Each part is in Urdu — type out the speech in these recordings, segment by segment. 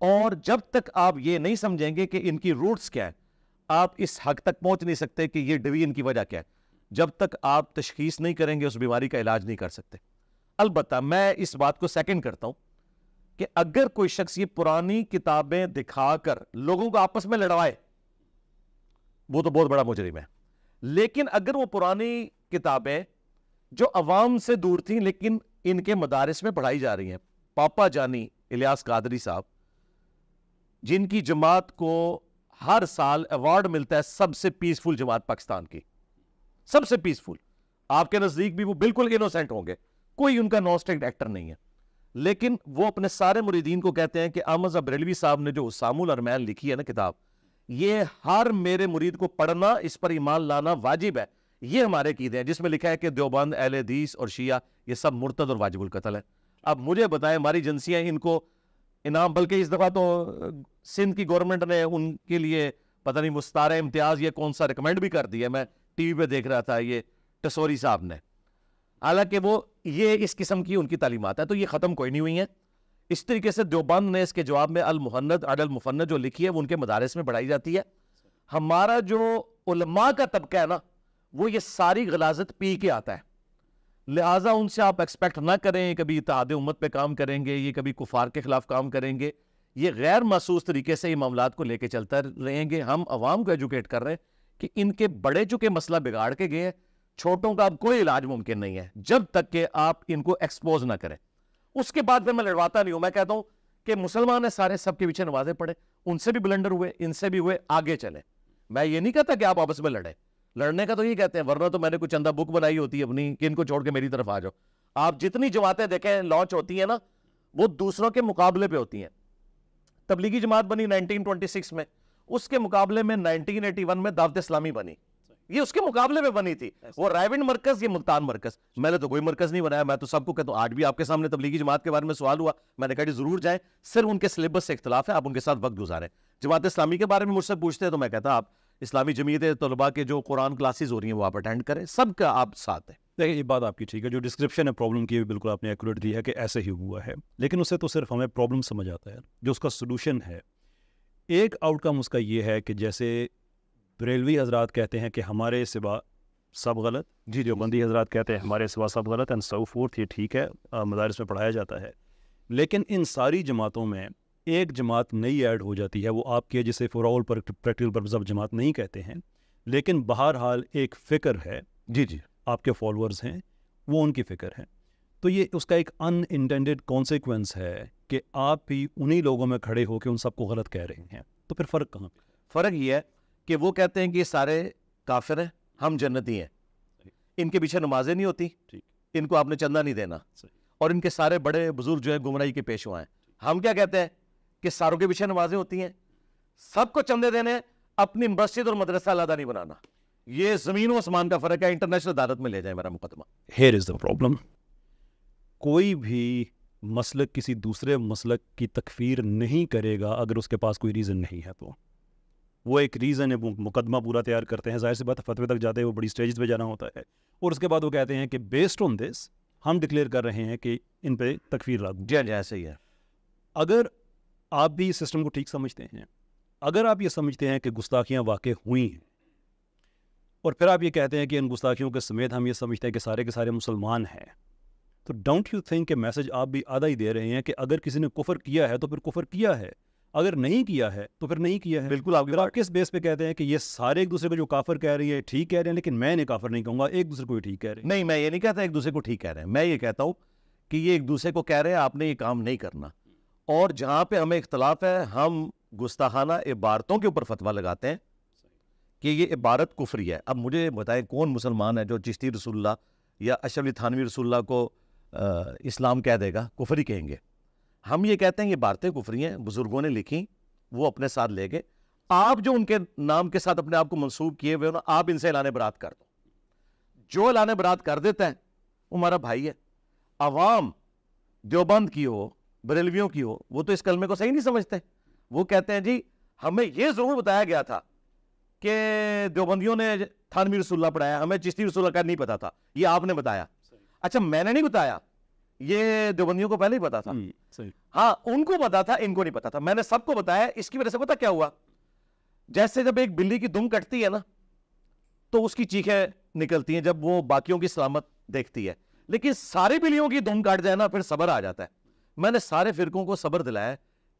اور جب تک آپ یہ نہیں سمجھیں گے کہ ان کی روٹس کیا ہے، آپ اس حق تک پہنچ نہیں سکتے کہ یہ ڈویژن کی وجہ کیا ہے. جب تک آپ تشخیص نہیں کریں گے اس بیماری کا علاج نہیں کر سکتے. البتہ میں اس بات کو سیکنڈ کرتا ہوں کہ اگر کوئی شخص یہ پرانی کتابیں دکھا کر لوگوں کو آپس میں لڑوائے وہ تو بہت بڑا مجرم ہے. لیکن اگر وہ پرانی کتابیں جو عوام سے دور تھیں لیکن ان کے مدارس میں پڑھائی جا رہی ہیں، پاپا جانی الیاس قادری صاحب جن کی جماعت کو ہر سال ایوارڈ ملتا ہے سب سے پیسفل جماعت پاکستان کی، سب سے پیسفل، آپ کے نزدیک بھی وہ بالکل انوسینٹ ہوں گے، کوئی ان کا نوسٹیک ایکٹر نہیں ہے، لیکن وہ اپنے سارے مریدین کو کہتے ہیں کہ احمد بریلوی صاحب نے جو حسام الارمین لکھی ہے نا کتاب، یہ ہر میرے مرید کو پڑھنا، اس پر ایمان لانا واجب ہے. یہ ہمارے عقیدے ہیں جس میں لکھا ہے کہ دیوبند، اہل حدیث اور شیعہ یہ سب مرتد اور واجب القتل ہے. اب مجھے بتائیں ہماری ایجنسیاں ان کو انعام، بلکہ اس دفعہ تو سندھ کی گورنمنٹ نے ان کے لیے پتہ نہیں مستعار امتیاز یہ کون سا ریکمینڈ بھی کر دیا. میں ٹی وی پہ دیکھ رہا تھا یہ ٹسوری صاحب نے، حالانکہ وہ یہ اس قسم کی ان کی تعلیمات ہے تو یہ ختم کوئی نہیں ہوئی ہیں. اس طریقے سے دیوبند نے اس کے جواب میں المحند علی المفند جو لکھی ہے وہ ان کے مدارس میں پڑھائی جاتی ہے. ہمارا جو علماء کا طبقہ ہے نا وہ یہ ساری غلاظت پی کے آتا ہے، لہٰذا ان سے آپ ایکسپیکٹ نہ کریں کبھی اتحاد امت پہ کام کریں گے، یہ کبھی کفار کے خلاف کام کریں گے. یہ غیر محسوس طریقے سے یہ معاملات کو لے کے چلتا رہیں گے. ہم عوام کو ایجوکیٹ کر رہے ہیں کہ ان کے بڑے چکے مسئلہ بگاڑ کے گئے ہیں، چھوٹوں کا اب کوئی علاج ممکن نہیں ہے جب تک کہ آپ ان کو ایکسپوز نہ کریں. اس کے بعد پھر میں لڑواتا نہیں ہوں، میں کہتا ہوں کہ مسلمان ہیں سارے، سب کے پیچھے نمازیں پڑھے، ان سے بھی بلنڈر ہوئے، ان سے بھی ہوئے، آگے چلیں. میں یہ نہیں کہتا کہ آپ آپس میں لڑیں، لڑنے کا تو یہ کہتے ہیں، ورنہ تو میں نے کوئی چندہ بک بنائی ہوتی ہے اپنی کہ ان کو چھوڑ کے میری طرف آ جاؤ. آپ جتنی جماعتیں دیکھیں لانچ ہوتی ہیں نا وہ دوسروں کے مقابلے پہ ہوتی ہیں. تبلیغی جماعت بنی 1926 میں، اس کے مقابلے میں 1981 میں دعوت اسلامی بنی، یہ اس کے مقابلے میں بنی تھی. وہ رائیونڈ مرکز، یہ ملتان مرکز. میں نے تو کوئی مرکز نہیں بنایا، میں تو سب کو کہتا ہوں. آج بھی آپ کے سامنے تبلیغی جماعت کے بارے میں سوال ہوا، میں نے کہا جی ضرور جائیں، صرف ان کے سلیبس سے اختلاف ہے، آپ ان کے ساتھ وقت گزاریں. جماعت اسلامی کے بارے میں مجھ سے پوچھتے ہیں تو میں کہتا آپ اسلامی جمعیت طلباء کے جو قرآن کلاسز ہو رہی ہیں وہ آپ اٹینڈ کریں، سب کا آپ ساتھ ہیں. دیکھیں یہ بات آپ کی ٹھیک ہے، جو ڈسکرپشن ہے پرابلم کی بالکل آپ نے ایکوریٹ دی ہے کہ ایسے ہی ہوا ہے، لیکن اسے تو صرف ہمیں پرابلم سمجھ آتا ہے. جو اس کا سلوشن ہے، ایک آؤٹ کم اس کا یہ ہے کہ جیسے بریلوی حضرات کہتے ہیں کہ ہمارے سوا سب غلط، جی دیوبندی حضرات کہتے ہیں ہمارے سوا سب غلط، اینڈ سو فورتھ، یہ ٹھیک ہے مدارس میں پڑھایا جاتا ہے. لیکن ان ساری جماعتوں میں ایک جماعت نئی ایڈ ہو جاتی ہے، وہ آپ کے جسے for all practical purpose of جماعت نہیں کہتے ہیں، لیکن بہرحال ایک فکر ہے، جی آپ کے فالورز ہیں، وہ ان کی فکر ہے. تو یہ اس کا ایک ان انٹینڈیڈ کانسیکوینس ہے کہ آپ بھی انہی لوگوں میں کھڑے ہو کے ان سب کو غلط کہہ رہے ہیں. تو پھر فرق کہاں پہ؟ فرق یہ ہے کہ وہ کہتے ہیں کہ یہ سارے کافر ہیں، ہم جنتی ہیں، ان کے پیچھے نمازیں نہیں ہوتی، ان کو آپ نے چندہ نہیں دینا، اور ان کے سارے بڑے بزرگ جو ہیں گمراہی کے پیشوا ہیں. ہم کیا کہتے ہیں کہ ساروں کے پیچھے نمازیں ہوتی ہیں، سب کو چندے دینے، اپنی مسجد اور مدرسہ علیحدہ نہیں بنانا. یہ زمین و آسمان کا فرق ہے. انٹرنیشنل عدالت میں لے جائیں میرا مقدمہ. Here is the problem. کوئی بھی مسلک کسی دوسرے مسلک کی تکفیر نہیں کرے گا اگر اس کے پاس کوئی ریزن نہیں ہے. تو وہ ایک ریزن ہے، وہ مقدمہ پورا تیار کرتے ہیں، ظاہر سی بات ہے فتوے تک جاتے ہیں، وہ بڑی سٹیجز پہ جانا ہوتا ہے، اور اس کے بعد وہ کہتے ہیں کہ بیسڈ آن دس ہم ڈکلیئر کر رہے ہیں کہ ان پہ تکفیر لاگو. جی ایسے ہی ہے. اگر آپ بھی اس سسٹم کو ٹھیک سمجھتے ہیں، اگر آپ یہ سمجھتے ہیں کہ گستاخیاں واقع ہوئی ہیں، اور پھر آپ یہ کہتے ہیں کہ ان گستاخیوں کے سمیت ہم یہ سمجھتے ہیں کہ سارے کے سارے مسلمان ہیں، تو ڈونٹ یو تھنک کہ میسج آپ بھی آدھا ہی دے رہے ہیں کہ اگر کسی نے کفر کیا ہے تو پھر کفر کیا ہے، اگر نہیں کیا ہے تو پھر نہیں کیا ہے. بالکل. آپ کس بیس پہ کہتے ہیں کہ یہ سارے ایک دوسرے کو جو کافر کہہ رہی ہے ٹھیک کہہ رہے ہیں، لیکن میں نے کافر نہیں کہوں گا، ایک دوسرے کو ہی ٹھیک کہہ رہے ہیں؟ نہیں، میں یہ نہیں کہتا ایک دوسرے کو ٹھیک کہہ رہے ہیں، میں یہ کہتا ہوں کہ یہ ایک دوسرے کو کہہ رہے ہیں آپ نے یہ کام نہیں کرنا، اور جہاں پہ ہمیں اختلاف ہے ہم گستاخانہ عبارتوں کے اوپر فتویٰ لگاتے ہیں کہ یہ عبارت کفری ہے. اب مجھے بتائیں کون مسلمان ہے جو چشتی رسول اللہ یا اشرف علی تھانوی رسول اللہ کو اسلام کہہ دے گا؟ کفری کہیں گے. ہم یہ کہتے ہیں یہ عبارتیں کفری ہیں، بزرگوں نے لکھی، وہ اپنے ساتھ لے گئے. آپ جو ان کے نام کے ساتھ اپنے آپ کو منسوب کیے ہوئے ہو نا، آپ ان سے اعلان برات کر دو. جو اعلان برات کر دیتا ہے وہ ہمارا بھائی ہے. عوام دیوبند کی ہو، بریلویوں کی ہو، وہ تو اس کلمے کو صحیح نہیں سمجھتے. وہ کہتے ہیں جی ہمیں یہ ضرور بتایا گیا تھا کہ دیوبندیوں نے تھانوی رسول اللہ پڑھایا، ہمیں چشتی رسول اللہ کا نہیں پتا تھا، یہ آپ نے بتایا. اچھا میں نے نہیں بتایا، یہ دیوبندیوں کو پہلے ہی پتا تھا. صحیح. ہاں ان کو پتا تھا, ان کو نہیں پتا تھا. میں نے سب کو بتایا. اس کی وجہ سے پتا کیا ہوا, جیسے جب ایک بلی کی دم کٹتی ہے نا تو اس کی چیخیں نکلتی ہیں جب وہ باقیوں کی سلامت دیکھتی ہے, لیکن ساری بلیوں کی دم کاٹ جائے نا پھر صبر آ جاتا ہے. میں نے سارے فرقوں کو صبر دلایا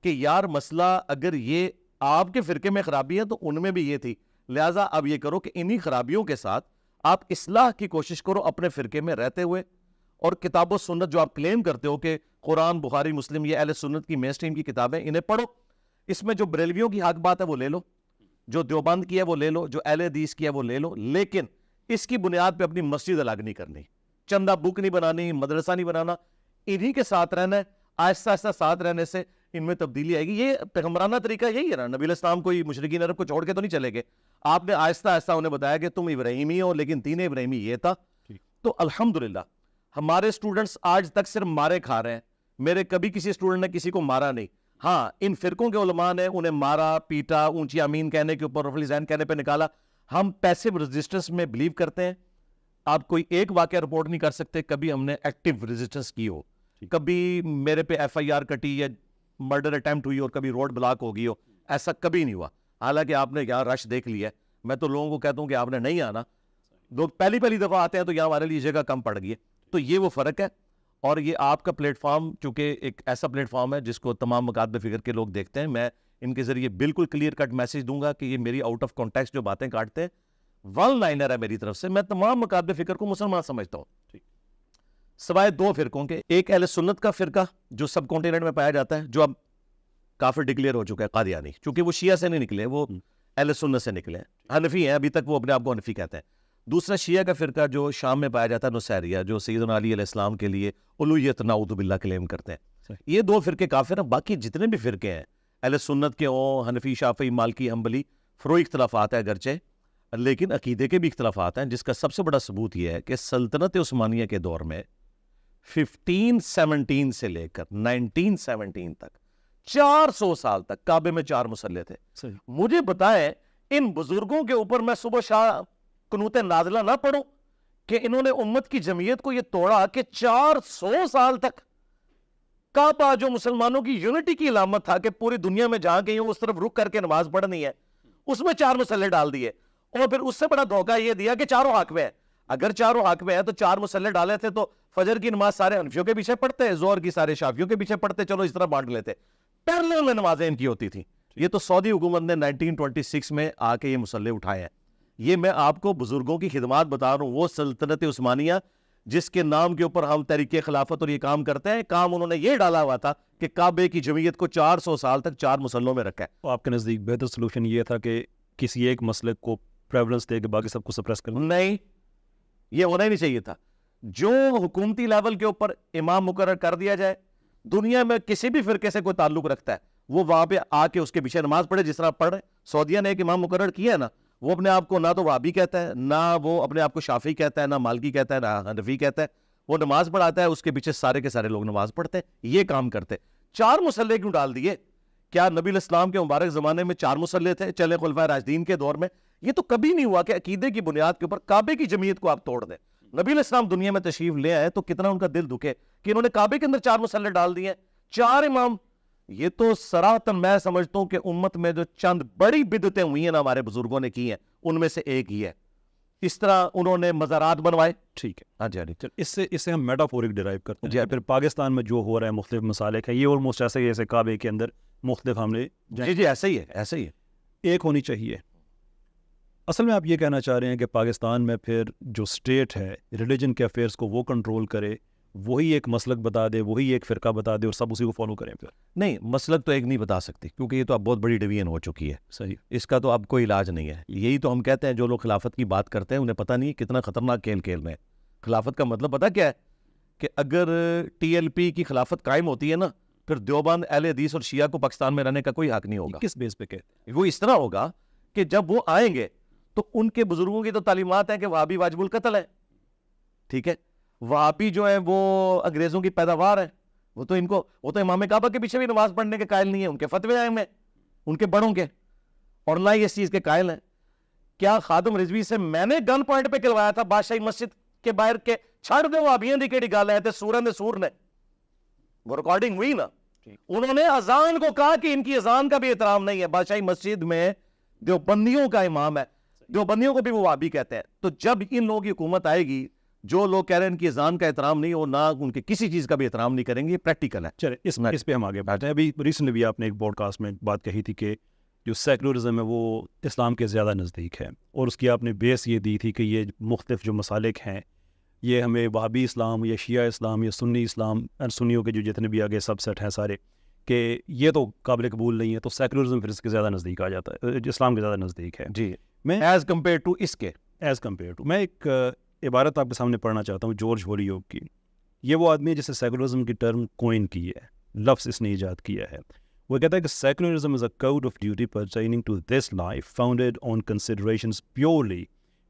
کہ یار مسئلہ اگر یہ آپ کے فرقے میں خرابی ہے تو ان میں بھی یہ تھی, لہٰذا اب یہ کرو کہ انہی خرابیوں کے ساتھ آپ اصلاح کی کوشش کرو اپنے فرقے میں رہتے ہوئے, اور کتاب و سنت جو آپ کلیم کرتے ہو کہ قرآن, بخاری, مسلم, یہ اہل سنت کی مین اسٹریم کی کتابیں, انہیں پڑھو. اس میں جو بریلویوں کی حق بات ہے وہ لے لو, جو دیوبند کی ہے وہ لے لو, جو اہل حدیث کی ہے وہ لے لو, لیکن اس کی بنیاد پہ اپنی مسجد الگ نہیں کرنی, چندہ بک نہیں بنانی, مدرسہ نہیں بنانا. انہی کے ساتھ رہنا ہے. آہستہ آہستہ ساتھ رہنے سے ان میں تبدیلی آئے گی. یہ پیغمبرانہ طریقہ یہی ہے نا. نبی علیہ السلام کوئی مشرکین عرب کو چھوڑ کے تو نہیں چلے گئے. آپ نے آہستہ آہستہ انہیں بتایا کہ تم ابراہیمی ہو, لیکن دین ابراہیمی یہ تھا. تو الحمدللہ ہمارے اسٹوڈنٹس آج تک صرف مارے کھا رہے ہیں. میرے کبھی کسی اسٹوڈنٹ نے کسی کو مارا نہیں. ہاں ان فرقوں کے علماء نے انہیں مارا پیٹا, اونچی آمین کہنے کے اوپر, رفع الذہن کہنے پہ نکالا. ہم پیسیو ریزسٹنس میں بلیو کرتے ہیں. آپ کوئی ایک واقعہ رپورٹ نہیں کر سکتے کبھی ہم نے ایکٹیو ریزسٹنس کی ہو, کبھی میرے پہ ایف آئی آر کٹی یا مرڈر اٹیمپٹ ہوئی اور کبھی روڈ بلاک ہو گئی ہو, ایسا کبھی نہیں ہوا. حالانکہ آپ نے یہاں رش دیکھ لیا ہے. میں تو لوگوں کو کہتا ہوں کہ آپ نے نہیں آنا. لوگ پہلی دفعہ آتے ہیں تو یہاں ہمارے لیے جگہ کم پڑ گئی ہے. تو یہ وہ فرق ہے. اور یہ آپ کا پلیٹ فارم چونکہ ایک ایسا پلیٹ فارم ہے جس کو تمام مکاتب فکر کے لوگ دیکھتے ہیں, میں ان کے ذریعے بالکل کلیئر کٹ میسج دوں گا کہ یہ میری آؤٹ آف کانٹیکسٹ جو باتیں کاٹتے ہیں ون لائنر ہے میری طرف سے. میں تمام مکاتب فکر کو مسلمان سمجھتا ہوں سوائے دو فرقوں کے. ایک اہل سنت کا فرقہ جو سب کانٹیننٹ میں پایا جاتا ہے, جو اب کافر ڈکلیئر ہو چکا ہے, قادیانی, چونکہ وہ شیعہ سے نہیں نکلے, وہ اہل سنت سے نکلے ہیں, حنفی ہیں, ابھی تک وہ اپنے آپ کو حنفی کہتے ہیں. دوسرا شیعہ کا فرقہ جو شام میں پایا جاتا ہے, نصیریہ, جو سیدنا علی علیہ السلام کے لیے الوہیت نعوذ باللہ کلیم کرتے ہیں. یہ دو فرقے کافر ہیں. باقی جتنے بھی فرقے ہیں اہل سنت کے ہوں, حنفی, شافعی, مالکی, حنبلی, فروعی اختلافات ہیں اگرچہ, لیکن عقیدے کے بھی اختلافات ہیں, جس کا سب سے بڑا ثبوت یہ ہے کہ سلطنت عثمانیہ کے دور میں 1517 سے لے کر 1917 تک 400 سال تک کعبے میں 4 مصلے تھے. مجھے بتائیں ان بزرگوں کے اوپر میں صبح شام قنوت نازلہ نہ پڑھوں کہ انہوں نے امت کی جمعیت کو یہ توڑا کہ 400 سال تک کعبہ جو مسلمانوں کی یونٹی کی علامت تھا کہ پوری دنیا میں جہاں کہیں اس طرف رک کر کے نماز پڑھنی ہے, اس میں 4 مصلے ڈال دیے. اور پھر اس سے بڑا دھوکہ یہ دیا کہ چاروں حق میں ہے. اگر چاروں حق میں ہے تو 4 مصلے ڈالے تھے تو فجر کی نماز سارے حنفیوں کے پیچھے پڑھتے, ظہر کی سارے شافیوں کے پیچھے پڑھتے, چلو اس طرح بانٹ لیتے. پیرلل میں نمازیں ان کی ہوتی تھیں. یہ تو سعودی حکومت نے 1926 میں آ کے یہ مصلے اٹھائے ہیں. یہ میں آپ کو بزرگوں کی خدمات بتا رہا ہوں. وہ سلطنت عثمانیہ جس کے نام کے اوپر ہم تحریک خلافت اور یہ کام کرتے ہیں, کام انہوں نے یہ ڈالا ہوا تھا کہ کعبے کی جمعیت کو 400 سال تک 4 مصلوں میں رکھا ہے. تو آپ کے نزدیک بہتر سلوشن یہ تھا کہ کسی ایک مسئلے کو پریولنس دے کے باقی سب کو سپریس کرنا؟ نہیں, یہ ہونا ہی نہیں چاہیے تھا. جو حکومتی لیول کے اوپر امام مقرر کر دیا جائے, دنیا میں کسی بھی فرقے سے کوئی تعلق رکھتا ہے وہ وہاں پہ آ کے اس کے پیچھے نماز پڑھے جس طرح پڑھ رہے. سعودیہ نے ایک امام مقرر کیا ہے نا, وہ اپنے آپ کو نہ تو وہابی کہتا ہے, نہ وہ اپنے آپ کو شافعی کہتا ہے, نہ مالکی کہتا ہے, نہ حنفی کہتا ہے. وہ نماز پڑھاتا ہے, اس کے پیچھے سارے کے سارے لوگ نماز پڑھتے ہیں. یہ کام کرتے. 4 مصلے کیوں ڈال دیے؟ کیا نبی علیہ السلام کے مبارک زمانے میں 4 مصلے تھے؟ چلے خلفائے راشدین کے دور میں یہ تو کبھی نہیں ہوا کہ عقیدے کی بنیاد کے اوپر کعبے کی جمعیت کو آپ توڑ دیں. نبی علیہ السلام دنیا میں تشریف لے آئے تو کتنا ان کا دل دکھے کہ انہوں نے کعبے کے اندر 4 مصلے ڈال دیے, 4 امام. یہ تو صراحتاً میں سمجھتا ہوں کہ امت میں جو چند بڑی بدعتیں ہوئی ہیں نا ہمارے بزرگوں نے کی ہیں, ان میں سے ایک ہی ہے. اس طرح انہوں نے مزارات بنوائے. ٹھیک ہے, ہاں جی, اس سے ہم میٹافورک ڈرائیو کرتے ہیں. پھر پاکستان میں جو ہو رہا ہے مختلف مسالک ہیں, یہ آلموسٹ ایسا ہی جیسے کعبے کے اندر مختلف حملے. جی ایسا ہی ہے, ایسا ہی ہے. ایک ہونی چاہیے. اصل میں آپ یہ کہنا چاہ رہے ہیں کہ پاکستان میں پھر جو اسٹیٹ ہے ریلیجن کے افیئرس کو وہ کنٹرول کرے, وہی ایک مسلک بتا دے, وہی ایک فرقہ بتا دے اور سب اسی کو فالو کریں؟ پھر نہیں, مسلک تو ایک نہیں بتا سکتی کیونکہ یہ تو اب بہت بڑی ڈویژن ہو چکی ہے. صحیح, اس کا تو اب کوئی علاج نہیں ہے. یہی تو ہم کہتے ہیں جو لوگ خلافت کی بات کرتے ہیں انہیں پتہ نہیں کتنا خطرناک کھیل کھیل رہے ہیں. خلافت کا مطلب پتہ کیا ہے کہ اگر ٹی ایل پی کی خلافت قائم ہوتی ہے نا, پھر دیوبند, اہل حدیث اور شیعہ کو پاکستان میں رہنے کا کوئی حق نہیں ہوگا. کس بیس پہ کہتے ہیں؟ وہ اس طرح ہوگا کہ جب وہ آئیں گے تو ان کے بزرگوں کی تو تعلیمات ہیں کہ وہابی واجب القتل ہے. ٹھیک ہے, وہابی جو ہے وہ انگریزوں کی پیداوار ہے. وہ تو امام کعبہ کے پیچھے بھی نماز پڑھنے کے قائل نہیں ہے. ان کے فتوے ہیں میں ان کے بڑوں کے, اور نہ ہی اس چیز کے قائل ہیں. کیا خادم رضوی سے میں نے گن پوائنٹ پہ کلوایا تھا بادشاہی مسجد کے باہر کے چھڑ دے وہابیاں دی کیڑی گل ہے تے سورن دے سور نے وہ ریکارڈنگ ہوئی نا, انہوں نے اذان کو کہا کہ ان کی اذان کا بھی احترام نہیں ہے. بادشاہی مسجد میں دیوبندیوں کا امام ہے, دیوبندیوں کو بھی وہ وہابی کہتے ہیں. تو جب ان لوگوں کی حکومت آئے گی, جو لوگ کہہ رہے ہیں ان کی اذان کا احترام نہیں, وہ نہ ان کے کسی چیز کا بھی احترام نہیں کریں گے. یہ پریکٹیکل ہے. چلے اس پہ ہم آگے بڑھتے ہیں. ابھی ریسنٹلی بھی آپ نے ایک پوڈ کاسٹ میں بات کہی تھی کہ جو سیکولرزم ہے وہ اسلام کے زیادہ نزدیک ہے, اور اس کی آپ نے بیس یہ دی تھی کہ یہ مختلف جو مسالک ہیں یہ ہمیں وہابی اسلام یا شیعہ اسلام یا سنی اسلام, سنیوں کے جو جتنے بھی آگے سب سیٹ ہیں سارے, کہ یہ تو قابل قبول نہیں ہے, تو سیکولرزم پھر اس کے زیادہ نزدیک آ جاتا ہے, اسلام کے زیادہ نزدیک ہے. جی, میں ایز کمپیئر ٹو اس کے ایز کمپیئر ٹو, میں ایک عبارت آپ کے سامنے پڑھنا چاہتا ہوں جارج ہولیوک کی. یہ وہ آدمی ہے جسے سیکولرزم کی ٹرم کوئن کی ہے, لفظ اس نے ایجاد کیا ہے. وہ کہتا ہے کہ secularism is a code of duty pertaining to this life founded on considerations purely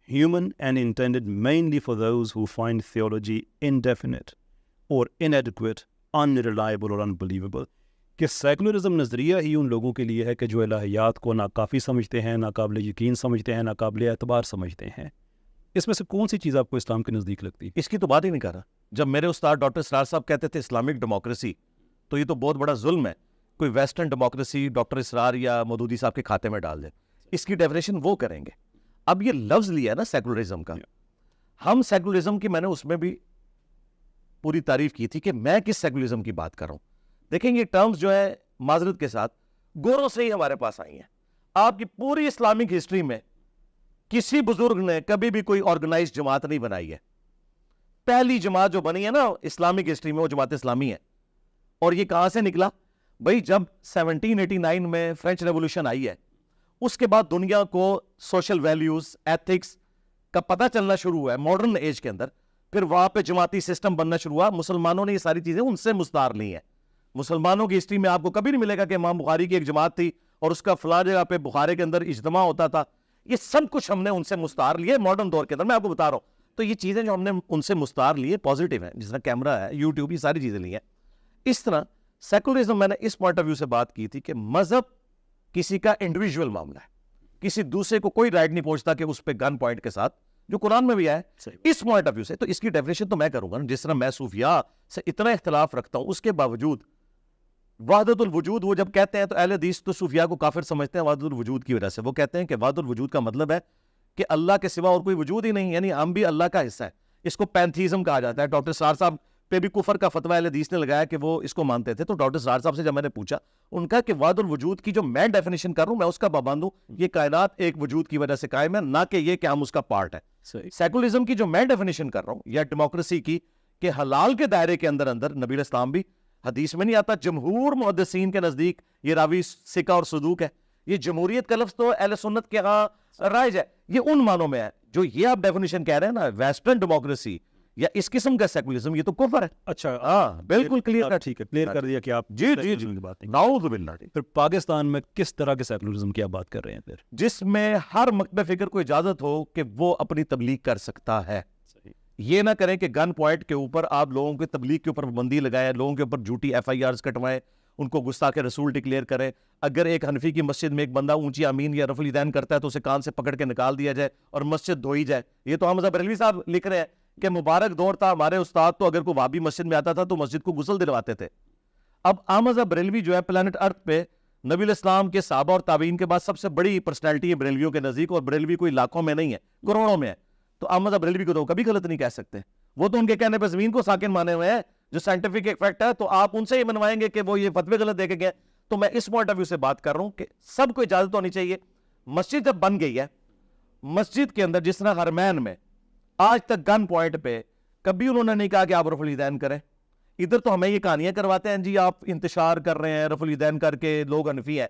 human and intended mainly for those who find theology indefinite or inadequate, unreliable or unbelievable. کہ سیکولرزم نظریہ ہی ان لوگوں کے لیے ہے کہ جو الہیات کو ناکافی سمجھتے ہیں, ناقابل یقین سمجھتے ہیں, ناقابل اعتبار سمجھتے ہیں. اس میں سے کون سی چیز آپ کو اسلام کے نزدیک لگتی ہے؟ اس کی تو بات ہی نہیں کر رہا. جب میرے استاد ڈاکٹر اسرار صاحب کہتے تھے اسلامک ڈیموکریسی, تو یہ تو بہت بڑا ظلم ہے. کوئی ویسٹرن ڈیموکریسی ڈاکٹر اسرار یا مودودی صاحب کے کھاتے میں ڈال دیں. اس کی ڈیفینیشن وہ کریں گے. اب یہ لفظ لیا ہے نا سیکولرزم کا, ہم سیکولرزم کی, میں نے اس میں بھی پوری تعریف کی تھی کہ میں کس سیکولرزم کی بات کر رہا ہوں. دیکھیں یہ ٹرمز جو ہے معذرت کے ساتھ گوروں سے ہی ہمارے پاس آئی ہیں. آپ کی پوری اسلامک ہسٹری میں کسی بزرگ نے کبھی بھی کوئی آرگنائز جماعت نہیں بنائی ہے. پہلی جماعت جو بنی ہے نا اسلامک ہسٹری میں وہ جماعت اسلامی ہے. اور یہ کہاں سے نکلا بھائی؟ جب 1789 میں فرینچ ریولوشن آئی ہے, اس کے بعد دنیا کو سوشل ویلیوز, ایتھکس کا پتہ چلنا شروع ہوا ہے ماڈرن ایج کے اندر. پھر وہاں پہ جماعتی سسٹم بننا شروع ہوا. مسلمانوں نے یہ ساری چیزیں ان سے مستعار لی ہیں. مسلمانوں کی ہسٹری میں آپ کو کبھی نہیں ملے گا کہ امام بخاری کی ایک جماعت تھی اور اس کا فلاں جگہ پہ بخارے کے اندر اجتماع ہوتا تھا. یہ سب کچھ ہم نے ان سے مستعار لیے ماڈرن دور کے اندر. میں آپ کو بتا رہا ہوں, تو یہ چیزیں جو ہم نے ان سے مستعار لیے پازیٹیو ہیں, جس طرح کیمرہ ہے, یوٹیوب, یہ ساری چیزیں لی ہیں. اس طرح سیکولرزم, میں نے اس پوائنٹ آف ویو سے بات کی تھی کہ مذہب کسی کا انڈیویجول معاملہ ہے, کسی دوسرے کو کوئی رائٹ نہیں پہنچتا کہ اس پہ گن پوائنٹ کے ساتھ, جو قرآن میں بھی ہے. اس پوائنٹ آف ویو سے تو اس کی ڈیفینیشن تو میں کروں گا. جس طرح میں صوفیاء سے اتنا اختلاف رکھتا ہوں, اس کے باوجود وحدت الوجود وہ جب کہتے ہیں تو اہل حدیث تو صوفیاء کو کافر سمجھتے ہیں وحدت الوجود کی وجہ سے. وہ کہتے ہیں کہ وحدت الوجود کا مطلب ہے کہ اللہ کے سوا اور کوئی وجود ہی نہیں, یعنی ہم بھی اللہ کا حصہ ہے. اس کو پینتھیزم کہا جاتا ہے. ڈاکٹر اسرار صاحب پہ بھی کفر کا فتویٰ اہل حدیث نے لگایا کہ وہ اس کو مانتے تھے. تو ڈاکٹر اسرار صاحب سے جب میں نے پوچھا, ان کا کہ وحدت الوجود کی جو میں ڈیفینیشن کر رہا ہوں میں اس کا پابند ہوں, یہ کائنات ایک وجود کی وجہ سے قائم ہے, نہ کہ یہ کہ ہم اس کا پارٹ ہے. سیکولرزم کی جو میں ڈیفینیشن کر رہا ہوں یا ڈیموکریسی کی, کہ حلال کے دائرے کے اندر اندر نبی علیہ السلام بھی, حدیث میں نہیں آتا, جمہور محدثین کے نزدیک یہ راوی ثقہ اور صدوق ہے. یہ جمہوریت کا لفظ تو اہل سنت کے ہاں رائج ہے. یہ ان معنوں میں ہے جو یہ آپ ڈیفینیشن کہہ رہے ہیں نا, ویسٹرن ڈیموکریسی یا اس قسم کا سیکولرزم, یہ تو کفر ہے. اچھا, ہاں بالکل کلیئر. ٹھیک ہے, کلیئر کر دیا کہ آپ جی جی جی بات نہیں. نعوذ باللہ. پھر پاکستان میں کس طرح کے سیکولرزم کی آپ بات کر رہے ہیں؟ پھر جس میں ہر مکتب فکر کو اجازت ہو کہ وہ اپنی تبلیغ کر سکتا ہے. یہ نہ کریں کہ گن پوائنٹ کے اوپر آپ لوگوں کے تبلیغ کے اوپر پابندی لگائیں, لوگوں کے اوپر جھوٹی FIRs کٹوائیں, ان کو گستاخ رسول ڈکلیئر کریں. اگر ایک حنفی کی مسجد میں ایک بندہ اونچی آمین یا رفع الیدین کرتا ہے تو اسے کان سے پکڑ کے نکال دیا جائے اور مسجد دھوئی جائے. یہ تو احمد بریلوی صاحب لکھ رہے ہیں کہ مبارک دور تھا, ہمارے استاد تو اگر کوئی وہابی مسجد میں آتا تھا تو مسجد کو غسل دلواتے تھے. اب احمد بریلوی جو ہے پلانٹ ارتھ پہ نبی علیہ السلام کے صحابہ اور تابعین کے بعد سب سے بڑی پرسنالٹی ہے بریلویوں کے نزدیک, اور بریلوی کوئی لاکھوں میں نہیں ہے, کروڑوں میں ہے. تو احمد بریلوی کو تو کبھی غلط نہیں کہہ سکتے. وہ تو ان کے کہنے پہ زمین کو ساکن مانے ہوئے ہیں, جو سائنٹیفک ایکٹ ہے. تو آپ ان سے ہی منوائیں گے کہ وہ یہ فتوے غلط دے کے گئے. تو میں اس پوائنٹ آف ویو سے بات کر رہا ہوں کہ سب کو اجازت ہونی چاہیے. مسجد جب بن گئی ہے, مسجد کے اندر جس طرح حرمین میں آج تک گن پوائنٹ پہ کبھی انہوں نے نہیں کہا کہ آپ رفع الیدین کریں. ادھر تو ہمیں یہ کہانیاں کرواتے ہیں جی آپ انتشار کر رہے ہیں رفع الیدین کر کے, لوگ حنفی ہیں.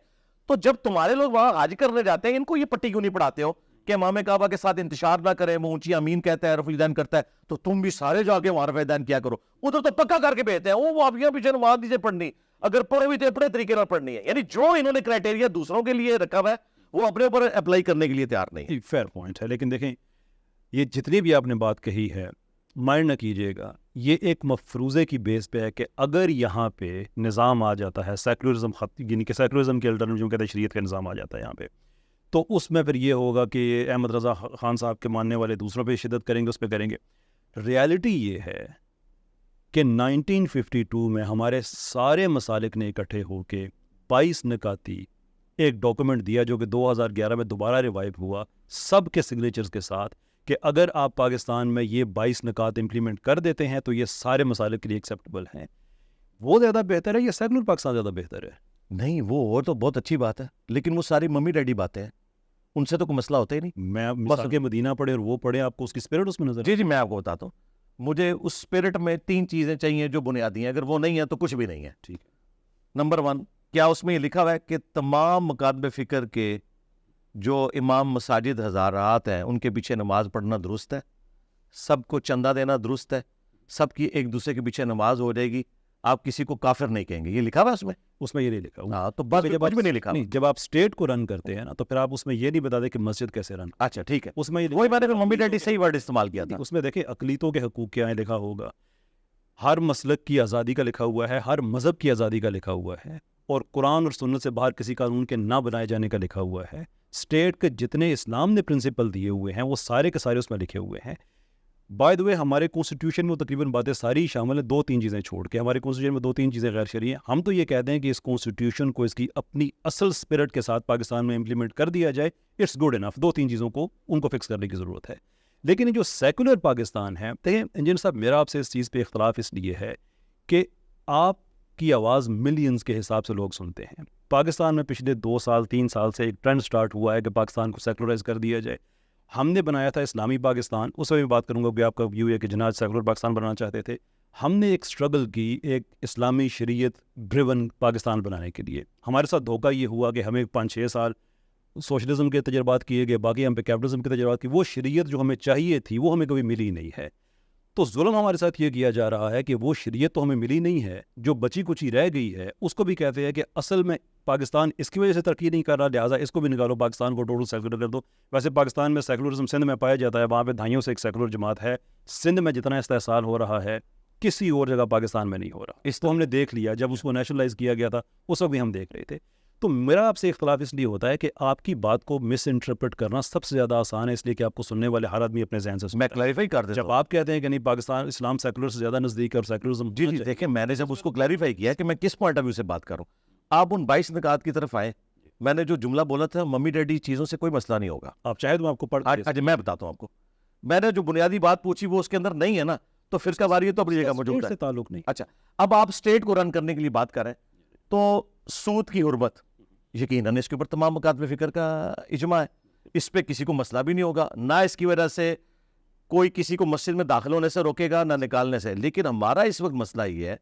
تو جب تمہارے لوگ وہاں حج کرنے جاتے ہیں, ان کو یہ پٹی کیوں نہیں پڑھاتے ہو کہ امام کعبہ کے ساتھ انتشار نہ کریں, وہ اونچی امین کہتا ہے, رفع الیدین کرتا ہے, تو تم بھی سارے جا کے وہاں رفع الیدین کیا کرو. ادھر تو پکا کر کے بھیجتے ہیں, وہ آپ یہاں پیچھے نماز دیجیے پڑھنی, اگر پڑھے ہوئی تو اپنے طریقے پر پڑھنی ہے. یعنی جو انہوں نے کرائٹیریا دوسروں کے لیے رکھا ہوا ہے وہ اپنے اوپر اپلائی کرنے کے لیے تیار نہیں. فیئر پوائنٹ ہے, لیکن دیکھیں یہ جتنی بھی آپ نے بات کہی ہے مائنڈ نہ کیجیے گا, یہ ایک مفروضے کی بیس پہ ہے کہ اگر یہاں پہ نظام آ جاتا ہے سیکولرزم, یعنی کہ سیکولرزم کے الٹرنیٹو کہتے ہیں شریعت کا نظام آ جاتا ہے یہاں پہ, تو اس میں پھر یہ ہوگا کہ احمد رضا خان صاحب کے ماننے والے دوسروں پہ شدت کریں گے, اس پہ کریں گے. ریالٹی یہ ہے کہ 1952 میں ہمارے سارے مسالک نے اکٹھے ہو کے 22 نکاتی ایک ڈاکومنٹ دیا جو کہ 2011 میں دوبارہ ریوائو ہوا سب کے سگنیچرز کے ساتھ کہ اگر آپ پاکستان میں یہ 22 نکات امپلیمنٹ کر دیتے ہیں تو یہ سارے مسالک کے لیے ایکسیپٹیبل ہیں. وہ زیادہ بہتر ہے یا سیکولر پاکستان زیادہ بہتر ہے؟ نہیں وہ تو بہت اچھی بات ہے، لیکن وہ ساری ممی ڈیڈی باتیں ہیں، ان سے تو کوئی مسئلہ ہوتا ہی نہیں. میں مثال کے مدینہ پڑھے اور وہ پڑھے، آپ کو اس کی اسپرٹ اس میں نظر؟ جی میں آپ کو بتاتا ہوں. مجھے اس اسپرٹ میں 3 چیزیں چاہیے جو بنیادی ہیں، اگر وہ نہیں ہے تو کچھ بھی نہیں ہے. ٹھیک ہے. نمبر 1، کیا اس میں یہ لکھا ہوا ہے کہ تمام مکاتب فکر کے جو امام مساجد حضرات ہیں ان کے پیچھے نماز پڑھنا درست ہے، سب کو چندہ دینا درست ہے، سب کی ایک دوسرے کے پیچھے نماز ہو جائے گی، آپ کسی کو کافر نہیں کہیں گے، یہ لکھا ہوا ہے اس میں؟ اس میں یہ نہیں لکھا ہوا. ہاں تو بس جب کچھ بھی نہیں لکھا. نہیں، جب آپ اسٹیٹ کو رن کرتے ہیں نا تو پھر آپ اس میں یہ نہیں بتاتے کہ مسجد کیسے رن. اچھا ٹھیک ہے، اس میں وہی میں نے ممی ڈیڈی صحیح ورڈ استعمال کیا تھا. اس میں دیکھیں اقلیتوں کے حقوق کیا ہیں لکھا ہوگا، ہر مسلک کی آزادی کا لکھا ہوا ہے، ہر مذہب کی آزادی کا لکھا ہوا ہے، اور قرآن اور سنت سے باہر کسی قانون کے نہ بنائے جانے کا لکھا ہوا ہے. اسٹیٹ کے جتنے اسلام نے پرنسپل دیے ہوئے ہیں وہ سارے کے سارے اس میں لکھے ہوئے ہیں. بائی دا وے ہمارے کانسٹیٹیوشن میں تقریباً باتیں ساری شامل ہیں 2-3 چیزیں چھوڑ کے. ہمارے کانسٹیٹیوشن میں 2-3 چیزیں غیر شرعی ہیں. ہم تو یہ کہتے ہیں کہ اس کانسٹیٹیوشن کو اس کی اپنی اصل اسپرٹ کے ساتھ پاکستان میں امپلیمنٹ کر دیا جائے، اٹس گڈ انف. 2-3 چیزوں کو ان کو فکس کرنے کی ضرورت ہے. لیکن یہ جو سیکولر پاکستان ہے، دیکھیں انجینئر صاحب میرا آپ سے اس چیز پہ اختلاف اس لیے ہے کہ آپ کی آواز ملینز کے حساب سے لوگ سنتے ہیں. پاکستان میں پچھلے 2-3 سال سے ایک ٹرینڈ سٹارٹ ہوا ہے کہ پاکستان کو سیکولرائز کر دیا جائے. ہم نے بنایا تھا اسلامی پاکستان، اس میں بات کروں گا کہ آپ کا ویو ہے کہ جناح سیکولر پاکستان بنانا چاہتے تھے. ہم نے ایک اسٹرگل کی ایک اسلامی شریعت ڈریون پاکستان بنانے کے لیے. ہمارے ساتھ دھوکہ یہ ہوا کہ ہمیں 5-6 سال سوشلزم کے تجربات کیے گئے، باقی ہم پہ کیپٹلزم کے تجربات کی. وہ شریعت جو ہمیں چاہیے تھی وہ ہمیں کبھی ملی نہیں ہے. تو ظلم ہمارے ساتھ یہ کیا جا رہا ہے کہ وہ شریعت تو ہمیں ملی نہیں ہے، جو بچی کچی رہ گئی ہے اس کو بھی کہتے ہیں کہ اصل میں پاکستان اس کی وجہ سے ترقی نہیں کر رہا، لہٰذا اس کو بھی نکالو، پاکستان کو ٹوٹل سیکولر کر دو. ویسے پاکستان میں سیکولرزم سندھ میں پایا جاتا ہے، وہاں پہ دھائیوں سے ایک سیکولر جماعت ہے. سندھ میں جتنا استحصال ہو رہا ہے کسی اور جگہ پاکستان میں نہیں ہو رہا. اس کو ہم نے دیکھ لیا جب اس کو نیشنلائز کیا گیا تھا، اس وقت بھی ہم دیکھ رہے تھے. تو میرا آپ سے اختلاف اس لیے ہوتا ہے کہ آپ کی بات کو مس انٹرپریٹ کرنا سب سے زیادہ آسان ہے، اس لیے کہ آپ کو سننے والے ہر آدمی اپنے ذہن سے میں کلیریفائی کر دیتا ہوں. جب آپ کہتے ہیں کہ نہیں پاکستان اسلام سیکولر سے زیادہ نزدیک ہے اور سیکولرزم، جی دیکھیں میں نے جب اس کو کلیریفائی کیا کہ میں کس پوائنٹ آف ویو سے بات کروں، آپ ان 22 نکات کی طرف آئے. میں نے جو جملہ بولا تھا ممی ڈیڈی چیزوں سے کوئی مسئلہ نہیں ہوگا. آپ چاہے تو آپ کو پڑھ اچھا میں بتاتا ہوں آپ کو، میں نے جو بنیادی بات پوچھی وہ اس کے اندر نہیں ہے نا، تو فرقہ واریت تو اپنی جگہ موجود ہے. سے تعلق نہیں. اچھا اب آپ اسٹیٹ کو رن کرنے کے لیے بات کریں تو سود کی حرمت یقیناً اس کے اوپر تمام مکاتب فکر کا اجماع ہے، اس پہ کسی کو مسئلہ بھی نہیں ہوگا، نہ اس کی وجہ سے کوئی کسی کو مسجد میں داخل ہونے سے روکے گا نہ نکالنے سے. لیکن ہمارا اس وقت مسئلہ یہ ہے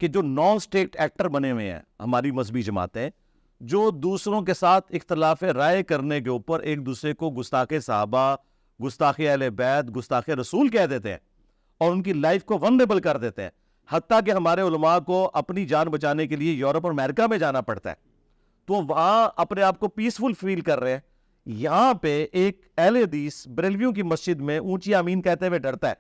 کہ جو نان اسٹیٹ ایکٹر بنے ہوئے ہیں ہماری مذہبی جماعتیں، جو دوسروں کے ساتھ اختلاف رائے کرنے کے اوپر ایک دوسرے کو گستاخ صحابہ، گستاخ اہل بیت، گستاخ رسول کہہ دیتے ہیں اور ان کی لائف کو ونریبل کر دیتے ہیں. حتیٰ کہ ہمارے علماء کو اپنی جان بچانے کے لیے یورپ اور امریکہ میں جانا پڑتا ہے، تو وہاں اپنے آپ کو پیسفل فیل کر رہے ہیں. یہاں پہ ایک اہل حدیث بریلویوں کی مسجد میں اونچی آمین کہتے ہوئے ڈرتا ہے،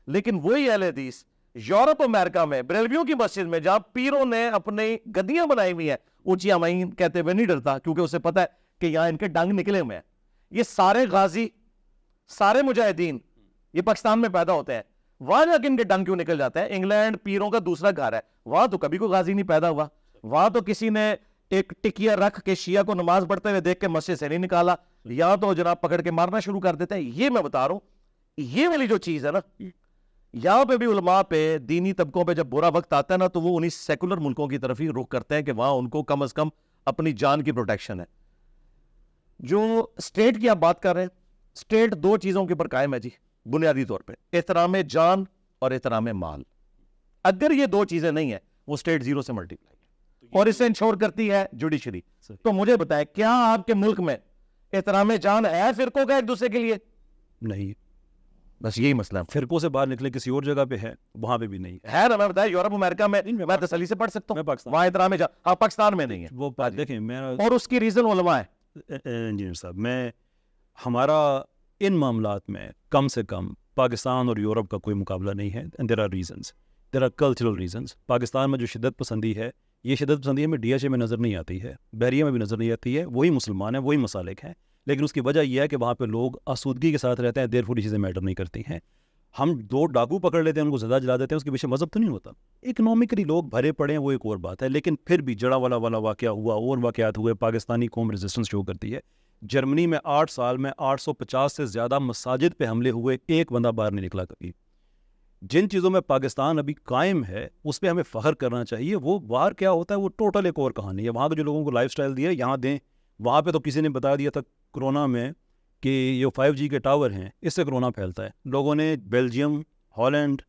لیکن وہی اہل حدیث یورپ امریکہ میں بریلویوں کی مسجد میں جہاں پیروں نے اپنی گدیاں بنائی ہوئی ہیں اونچی آمین کہتے ہوئے نہیں ڈرتا، کیونکہ اسے پتا ہے کہ یہاں ان کے ڈنگ نکلے ہوئے ہیں. یہ سارے غازی، سارے مجاہدین یہ پاکستان میں پیدا ہوتے ہیں، وہاں جا کے ان کے ڈنگ کیوں نکل جاتے ہیں؟ انگلینڈ پیروں کا دوسرا گھر ہے، وہاں تو کبھی کوئی غازی نہیں پیدا ہوا، وہاں تو کسی نے ایک ٹکیا رکھ کے شیعہ کو نماز پڑھتے ہوئے دیکھ کے مسجد سے نہیں نکالا، یہاں تو جناب پکڑ کے مارنا شروع کر دیتے ہیں. یہ میں بتا رہا ہوں، یہ والی جو چیز ہے نا، یہاں پہ بھی علماء پہ دینی طبقوں پہ جب برا وقت آتا ہے نا تو وہ انہی سیکولر ملکوں کی طرف ہی رخ کرتے ہیں کہ وہاں ان کو کم از کم اپنی جان کی پروٹیکشن ہے. جو اسٹیٹ کی آپ بات کر رہے ہیں، اسٹیٹ 2 چیزوں کے اوپر قائم ہے جی بنیادی طور پہ، احترام جان اور احترام مال. اگر یہ 2 چیزیں نہیں ہیں وہ اسٹیٹ 0 سے ملٹیپلائی اور اسے انشور کرتی ہے جوڈیشری. تو مجھے بتائیں کیا آپ کے ملک میں احترام جان ہے فرقوں کا ایک دوسرے کے لیے؟ نہیں. بس یہی مسئلہ ہے. فرقوں سے باہر نکلے کسی اور جگہ پہ ہے، وہاں پہ بھی نہیں ہے نا. میں بتایا یورپ امریکہ میں میں تسلی سے پڑھ سکتا ہوں، وہاں احترام جان، ہاں پاکستان میں نہیں ہے. وہ دیکھیں میرا اور اس کی ریزن علماء ہے. انجینئر صاحب، ہمارا ان معاملات میں کم سے کم پاکستان اور یورپ کا کوئی مقابلہ نہیں ہے. There are reasons, there are cultural reasons. Pakistan میں جو شدت پسندی ہے، یہ شدت پسندی ہمیں DHA میں نظر نہیں آتی ہے، بحریہ میں بھی نظر نہیں آتی ہے. وہی مسلمان ہیں، وہی مسالک ہیں، لیکن اس کی وجہ یہ ہے کہ وہاں پہ لوگ آسودگی کے ساتھ رہتے ہیں، دیر فوری چیزیں میٹر نہیں کرتی ہیں. ہم 2 ڈاکو پکڑ لیتے ہیں، ان کو زندہ جلا دیتے ہیں، اس کے پیچھے مذہب تو نہیں ہوتا. اکنامکلی لوگ بھرے پڑے ہیں، وہ ایک اور بات ہے، لیکن پھر بھی جڑا والا واقعہ ہوا اور واقعات ہوئے. پاکستانی قوم ریزسٹنس شو کرتی ہے. جرمنی میں 8 سال میں 850 سے زیادہ مساجد پہ حملے ہوئے، ایک بندہ باہر نہیں نکلا کبھی. جن چیزوں میں پاکستان ابھی قائم ہے اس پہ ہمیں فخر کرنا چاہیے. وہ باہر کیا ہوتا ہے وہ ٹوٹل ایک اور کہانی ہے. وہاں کے جو لوگوں کو لائف سٹائل دیا یہاں دیں. وہاں پہ تو کسی نے بتا دیا تھا کرونا میں کہ یہ 5G کے ٹاور ہیں، اس سے کرونا پھیلتا ہے. لوگوں نے Belgium, Holland,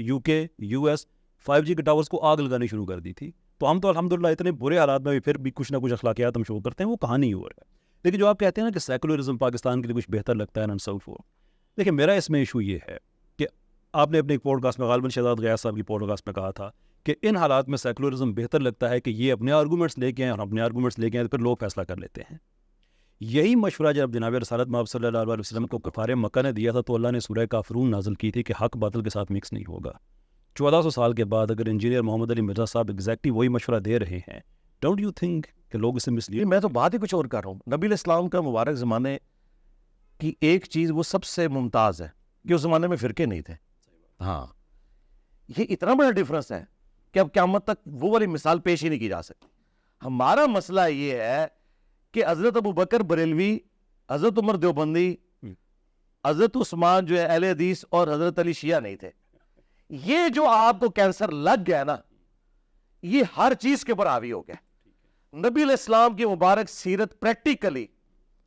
UK، US 5G کے ٹاورز کو آگ لگانی شروع کر دی تھی. تو ہم تو الحمدللہ اتنے برے حالات میں بھی پھر بھی کچھ نہ کچھ اخلاقیات ہم شو کرتے ہیں، وہ کہانی ہو رہا ہے. لیکن جو آپ کہتے ہیں نا کہ سیکولرزم پاکستان کے لیے کچھ بہتر لگتا ہے نن فور، دیکھیں میرا اس میں ایشو یہ ہے کہ آپ نے اپنے پوڈ کاسٹ میں غالباً شہزاد غیاث صاحب کی پوڈ کاسٹ میں کہا تھا کہ ان حالات میں سیکولرزم بہتر لگتا ہے کہ یہ اپنے آرگومنٹس لے کے آئیں اور اپنے آرگومنٹس لے کے آئیں تو پھر لوگ فیصلہ کر لیتے ہیں. یہی مشورہ جب جناب رسالت مآب صلی اللہ علیہ وسلم کو کفار مکہ نے دیا تھا تو اللہ نے سورہ کافرون نازل کی تھی کہ حق باطل کے ساتھ مکس نہیں ہوگا. 1400 سال کے بعد اگر انجینئر محمد علی مرزا صاحب ایگزیکٹلی وہی مشورہ دے رہے ہیں، ڈونٹ یو تھنک کہ لوگ اسے مس لیڈ؟ میں تو بات ہی کچھ اور کر رہا ہوں. نبی علیہ السلام کا مبارک زمانے کی ایک چیز وہ سب سے ممتاز ہے کہ اس زمانے میں فرقے نہیں تھے. ہاں یہ اتنا بڑا ڈفرنس ہے کہ اب قیامت تک وہ والی مثال پیش ہی نہیں کی جا سکتی. ہمارا مسئلہ یہ ہے کہ حضرت ابو بکر بریلوی، حضرت عمر دیوبندی، حضرت عثمان جو ہے اہل حدیث اور حضرت علی شیعہ نہیں تھے. یہ جو آپ کو کینسر لگ گیا نا، یہ ہر چیز کے اوپر حاوی ہو گیا. نبی علیہ السلام کی مبارک سیرت پریکٹیکلی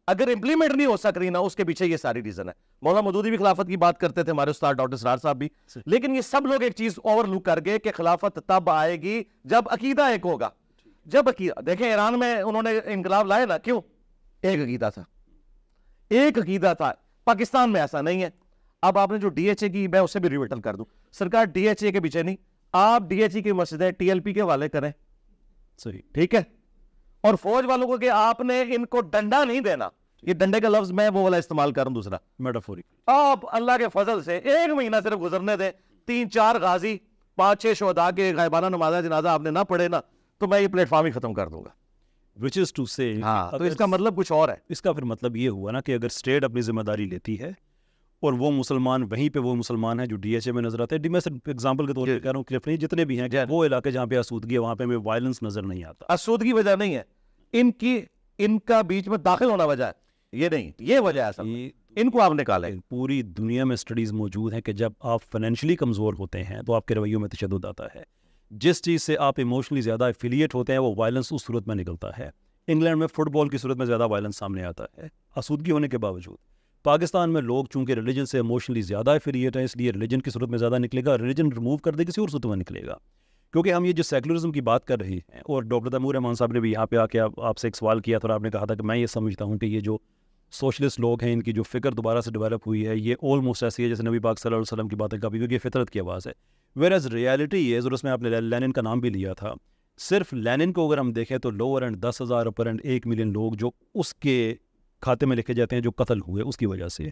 اگر امپلیمنٹ نہیں ہو سک رہی نا، اس کے پیچھے یہ ساری ریزن ہے. مولانا مودودی بھی خلافت کی بات کرتے تھے، ہمارے استاد ڈاکٹر سرار صاحب بھی، لیکن یہ سب لوگ ایک چیز اوور لک کر گئے کہ خلافت تب آئے گی جب عقیدہ ایک ہوگا. جب عقیدہ دیکھیں ایران میں انہوں نے انقلاب لائے نا، کیوں؟ ایک عقیدہ تھا، ایک عقیدہ تھا. پاکستان میں ایسا نہیں ہے. اب آپ نے جو DHA کی، میں اسے بھی ریویٹل کر دوں. سرکار DHA کے پیچھے نہیں، آپ DHA کی مسجدیں TLP کے حوالے کریں، صحیح، ٹھیک ہے. اور فوج والوں کو کہ آپ نے ان کو ڈنڈا نہیں دینا، یہ ڈنڈے کا لفظ میں وہ والا استعمال کروں دوسرا، میٹافوری. آپ اللہ کے فضل سے 1 مہینہ صرف گزرنے دیں، 3-4 غازی، 5-6 شہداء کے غائبانہ نماز جنازہ آپ نے نہ پڑھے نا، تو میں یہ پلیٹ فارم ہی ختم کر دوں گا. وچ از ٹو سے، ہاں تو اس کا مطلب کچھ اور ہے. اس کا پھر مطلب یہ ہوا نا کہ اگر اسٹیٹ اپنی ذمہ داری لیتی ہے اور وہ مسلمان وہیں پہ وہ مسلمان ہیں جو DHA میں نظر آتے ہیں، میں صرف ایگزامپل کے طور پہ کہہ رہا ہوں، کلف نہیں، جتنے بھی ہیں وہ علاقے جہاں پہ آسودگی ہے وہاں پہ ہمیں وائلنس نظر نہیں آتا. آسودگی وجہ نہیں ہے، ان کا بیچ میں داخل ہونا وجہ ہے، یہ نہیں، یہ وجہ ہے اصل میں. ان کو آپ نکالیں. پوری دنیا میں اسٹڈیز موجود ہیں کہ جب آپ فائنینشلی کمزور ہوتے ہیں تو آپ کے رویوں میں تشدد آتا ہے. جس چیز سے آپ ایموشنلی زیادہ ایفیلیٹ ہوتے ہیں وہ وائلنس اس صورت میں نکلتا ہے. انگلینڈ میں فٹ بال کی صورت میں زیادہ وائلنس سامنے آتا ہے آسودگی ہونے کے باوجود. پاکستان میں لوگ چونکہ ریلیجن سے ایموشنلی زیادہ ایفیلیٹ ہیں، اس لیے ریلیجن کی صورت میں زیادہ نکلے گا. ریلیجن ریموو کر دے کسی اور صورت میں نکلے گا. کیونکہ ہم یہ جو سیکولرزم کی بات کر رہے ہیں، اور ڈاکٹر تیمور رحمان صاحب نے بھی یہاں پہ آ کے آپ سے ایک سوال کیا تھا اور آپ نے کہا تھا کہ میں یہ سمجھتا ہوں کہ یہ جو سوشلسٹ لوگ ہیں ان کی جو فکر دوبارہ سے ڈیولپ ہوئی ہے یہ آلموسٹ ایسی ہے جیسے نبی پاک صلی اللہ علیہ وسلم کی باتیں کبھی، کیونکہ یہ فطرت کی آواز ہے. ویئر ایز ریئلٹی ہے، اور اس میں آپ نے لینن کا نام بھی لیا تھا. صرف لینن کو اگر ہم دیکھیں تو lower and 10,000 upper and 1 million لوگ جو اس کے کھاتے میں لکھے جاتے ہیں جو قتل ہوئے اس کی وجہ سے.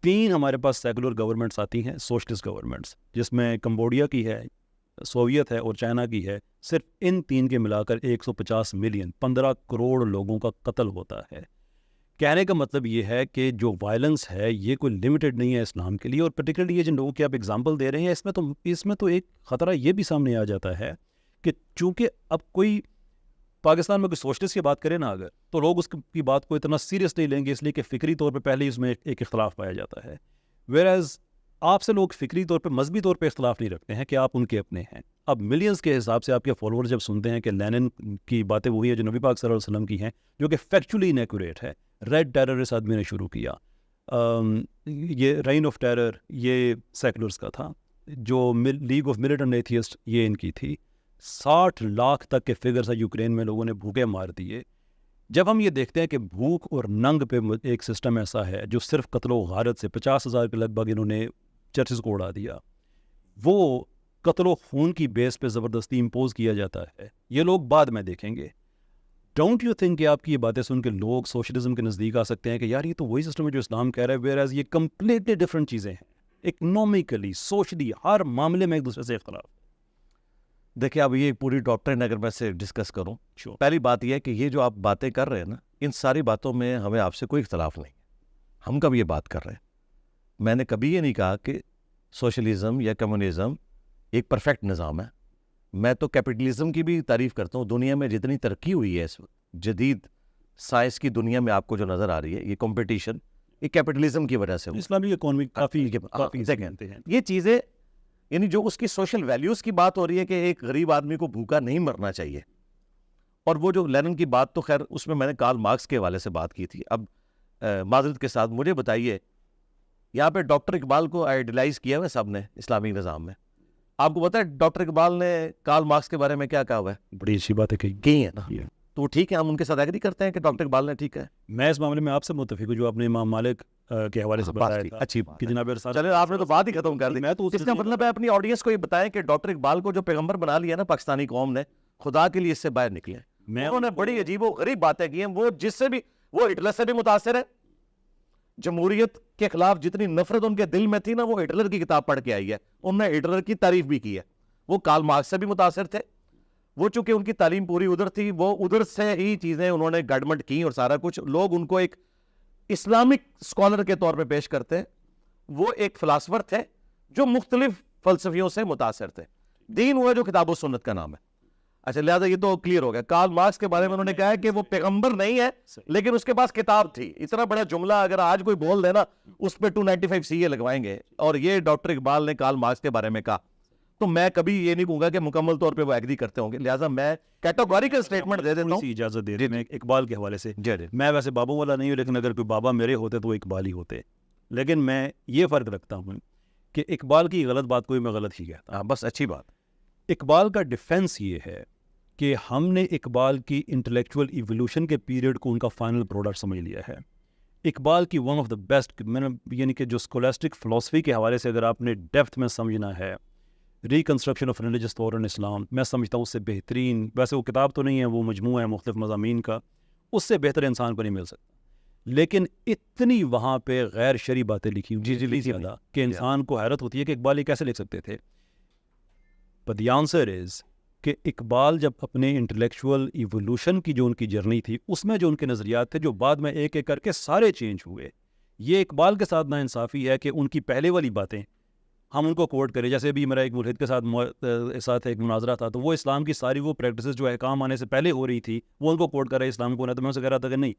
3 ہمارے پاس سیکولر گورنمنٹس آتی ہیں، سوشلسٹ گورنمنٹس، جس میں کمبوڈیا کی ہے، سوویت ہے اور چائنا کی ہے. صرف ان 3 کے ملا کر 150 ملین 15 کروڑ لوگوں کا قتل ہوتا ہے. کہنے کا مطلب یہ ہے کہ جو وائلنس ہے یہ کوئی لمیٹڈ نہیں ہے اسلام کے لیے. اور پرٹیکولرلی یہ جن لوگوں کی آپ ایگزامپل دے رہے ہیں اس میں تو ایک خطرہ یہ بھی سامنے آ جاتا ہے کہ چونکہ اب کوئی پاکستان میں کوئی سوشلسٹ کی بات کرے نا اگر، تو لوگ اس کی بات کو اتنا سیریس نہیں لیں گے، اس لیے کہ فکری طور پہ پہلے ہی اس میں ایک اختلاف پایا جاتا ہے. ویئرز آپ سے لوگ فکری طور پہ مذہبی طور پہ اختلاف نہیں رکھتے ہیں کہ آپ ان کے اپنے ہیں. اب ملینز کے حساب سے آپ کے فالوور جب سنتے ہیں کہ لینن کی باتیں وہی ہیں جو نبی پاک صلی اللہ علیہ وسلم کی ہیں، جو کہ فیکچولی انیکوریٹ ہے. ریڈ ٹیرر اس آدمی نے شروع کیا، یہ رین آف ٹیرر یہ سیکولرز کا تھا، جو لیگ آف ملیٹنٹ ایتھیسٹ یہ ان کی تھی. 60 لاکھ تک کے فگرز ہیں یوکرین میں لوگوں نے بھوکے مار دیے. جب ہم یہ دیکھتے ہیں کہ بھوک اور ننگ پہ ایک سسٹم ایسا ہے جو صرف قتل و غارت سے 50,000 کے لگ بھگ انہوں نے چرچز کو اڑا دیا، وہ قتل و خون کی بیس پہ زبردستی امپوز کیا جاتا ہے. یہ لوگ بعد میں دیکھیں گے. ڈونٹ یو تھنک کہ آپ کی یہ باتیں سن کے لوگ سوشلزم کے نزدیک آ سکتے ہیں کہ یار یہ تو وہی سسٹم ہے جو اسلام کہہ رہا ہے، ویئر ایز یہ کمپلیٹلی ڈفرینٹ چیزیں ہیں. اکنامکلی، سوشلی، ہر معاملے میں ایک دوسرے سے اختلاف. دیکھیں اب یہ پوری ڈاکٹرین اگر میں سے ڈسکس کروں، پہلی بات یہ ہے کہ یہ جو آپ باتیں کر رہے ہیں نا، ان ساری باتوں میں ہمیں آپ سے کوئی اختلاف نہیں. ہم کب یہ بات کر رہے ہیں میں نے کبھی یہ نہیں کہا کہ سوشلزم یا کمیونزم ایک پرفیکٹ نظام ہے. میں تو کیپٹلزم کی بھی تعریف کرتا ہوں. دنیا میں جتنی ترقی ہوئی ہے اس وقت جدید سائنس کی دنیا میں آپ کو جو نظر آ رہی ہے, یہ کمپٹیشن یہ کیپٹلزم کی وجہ سے ہوا. اسلامی اکانومی کافی دیکھیں یہ چیزیں, یعنی جو اس کی سوشل ویلیوز کی بات ہو رہی ہے کہ ایک غریب آدمی کو بھوکا نہیں مرنا چاہیے, اور وہ جو لینن کی بات تو خیر اس میں نے کارل مارکس کے حوالے سے بات کی تھی. اب معذرت کے ساتھ مجھے بتائیے, یہاں پہ ڈاکٹر اقبال کو آئیڈیلائز کیا ہوا ہے سب نے اسلامی نظام میں. آپ کو پتا ہے ڈاکٹر اقبال نے کارل مارکس کے بارے میں کیا کہا ہوا ہے؟ بڑی اچھی بات ہے کی ہے نا, تو ٹھیک ہے, ہم ان کے ساتھ ایگری کرتے ہیں کہ ڈاکٹر اقبال نے ٹھیک ہے. میں اس معاملے میں آپ سے متفق ہوں جو آپ نے امام مالک کے حوالے سے بتایا تھا. اچھی بات کہ جناب چلے آپ نے تو بات ہی ختم کر دی. میں تو اس کا مطلب ہے اپنی آڈینس کو یہ بتائیں کہ ڈاکٹر اقبال کو جو پیغمبر بنا لیا نا پاکستانی قوم نے, خدا کے لیے اس سے باہر نکلے. انہوں نے بڑی عجیب و غریب باتیں کی ہیں. وہ جس سے بھی, وہ ہٹلر سے بھی متاثر ہے. جمہوریت کے خلاف جتنی نفرت ان کے دل میں تھی نا, وہ ہٹلر کی کتاب پڑھ کے آئی ہے. انہوں نے ہٹلر کی تعریف بھی کی ہے. وہ کارل مارکس سے بھی متاثر تھے. وہ چونکہ ان کی تعلیم پوری ادھر تھی, وہ ادھر سے ہی چیزیں انہوں نے گائیڈمنٹ کی اور سارا کچھ. لوگ ان کو ایک اسلامک اسکالر کے طور پہ پیش کرتے ہیں. وہ ایک فلاسفر تھے جو مختلف فلسفیوں سے متاثر تھے. دین ہوا جو کتاب و سنت کا نام ہے. اچھا لہٰذا یہ تو کلیئر ہو گیا. کارل مارکس کے بارے میں انہوں نے کہا ہے کہ وہ پیغمبر نہیں ہے لیکن اس کے پاس کتاب تھی. اتنا بڑا جملہ اگر آج کوئی بول دے نا, اس پہ 295 CA لگوائیں گے. اور یہ ڈاکٹر اقبال نے کارل مارکس کے بارے میں کہا, تو میں کبھی یہ نہیں کہوں گا کہ مکمل طور پہ وہ ایگری کرتے ہوں گے. لہٰذا میں کیٹیگوریکل سٹیٹمنٹ دے دیتا ہوں. اجازت دے دیں اقبال کے حوالے سے. میں ویسے بابوں والا نہیں ہوں, لیکن اگر کوئی بابا میرے ہوتے تو وہ اقبال ہی ہوتے. لیکن میں یہ فرق رکھتا ہوں کہ اقبال کی غلط بات کوئی میں غلط ہی کہتا. ہاں بس اچھی بات. اقبال کا ڈیفینس یہ ہے کہ ہم نے اقبال کی انٹلیکچوئل ایولیوشن کے پیریڈ کو ان کا فائنل پروڈکٹ سمجھ لیا ہے. اقبال کی ون آف دا بیسٹ, میں نے یعنی کہ جو اسکولاسٹک فلسفی کے حوالے سے اگر آپ نے ڈیپتھ میں سمجھنا ہے, reconstruction of religious thought in Islam, میں سمجھتا ہوں اس سے بہترین, ویسے وہ کتاب تو نہیں ہے, وہ مجموعہ ہے مختلف مضامین کا, اس سے بہتر انسان کو نہیں مل سکتا. لیکن اتنی وہاں پہ غیر شرعی باتیں لکھی ہوئی زیادہ کہ انسان کو حیرت ہوتی ہے کہ اقبال یہ کیسے لکھ سکتے تھے. But the answer is کہ اقبال جب اپنے انٹلیکچوئل ایولیوشن کی جو ان کی جرنی تھی, اس میں جو ان کے نظریات تھے جو بعد میں ایک ایک کر کے سارے چینج ہوئے. یہ اقبال کے ساتھ ناانصافی ہے کہ ان کی پہلے والی باتیں ہم ان کو کوٹ کریں. جیسے بھی میرا ایک ملحد کے ساتھ ایک مناظرہ تھا, تو وہ اسلام کی ساری وہ پریکٹسز جو احکام آنے سے پہلے ہو رہی تھی وہ ان کو کوٹ کر رہے اسلام کو. تو میں اسے کہہ رہا تھا کہ نہیں,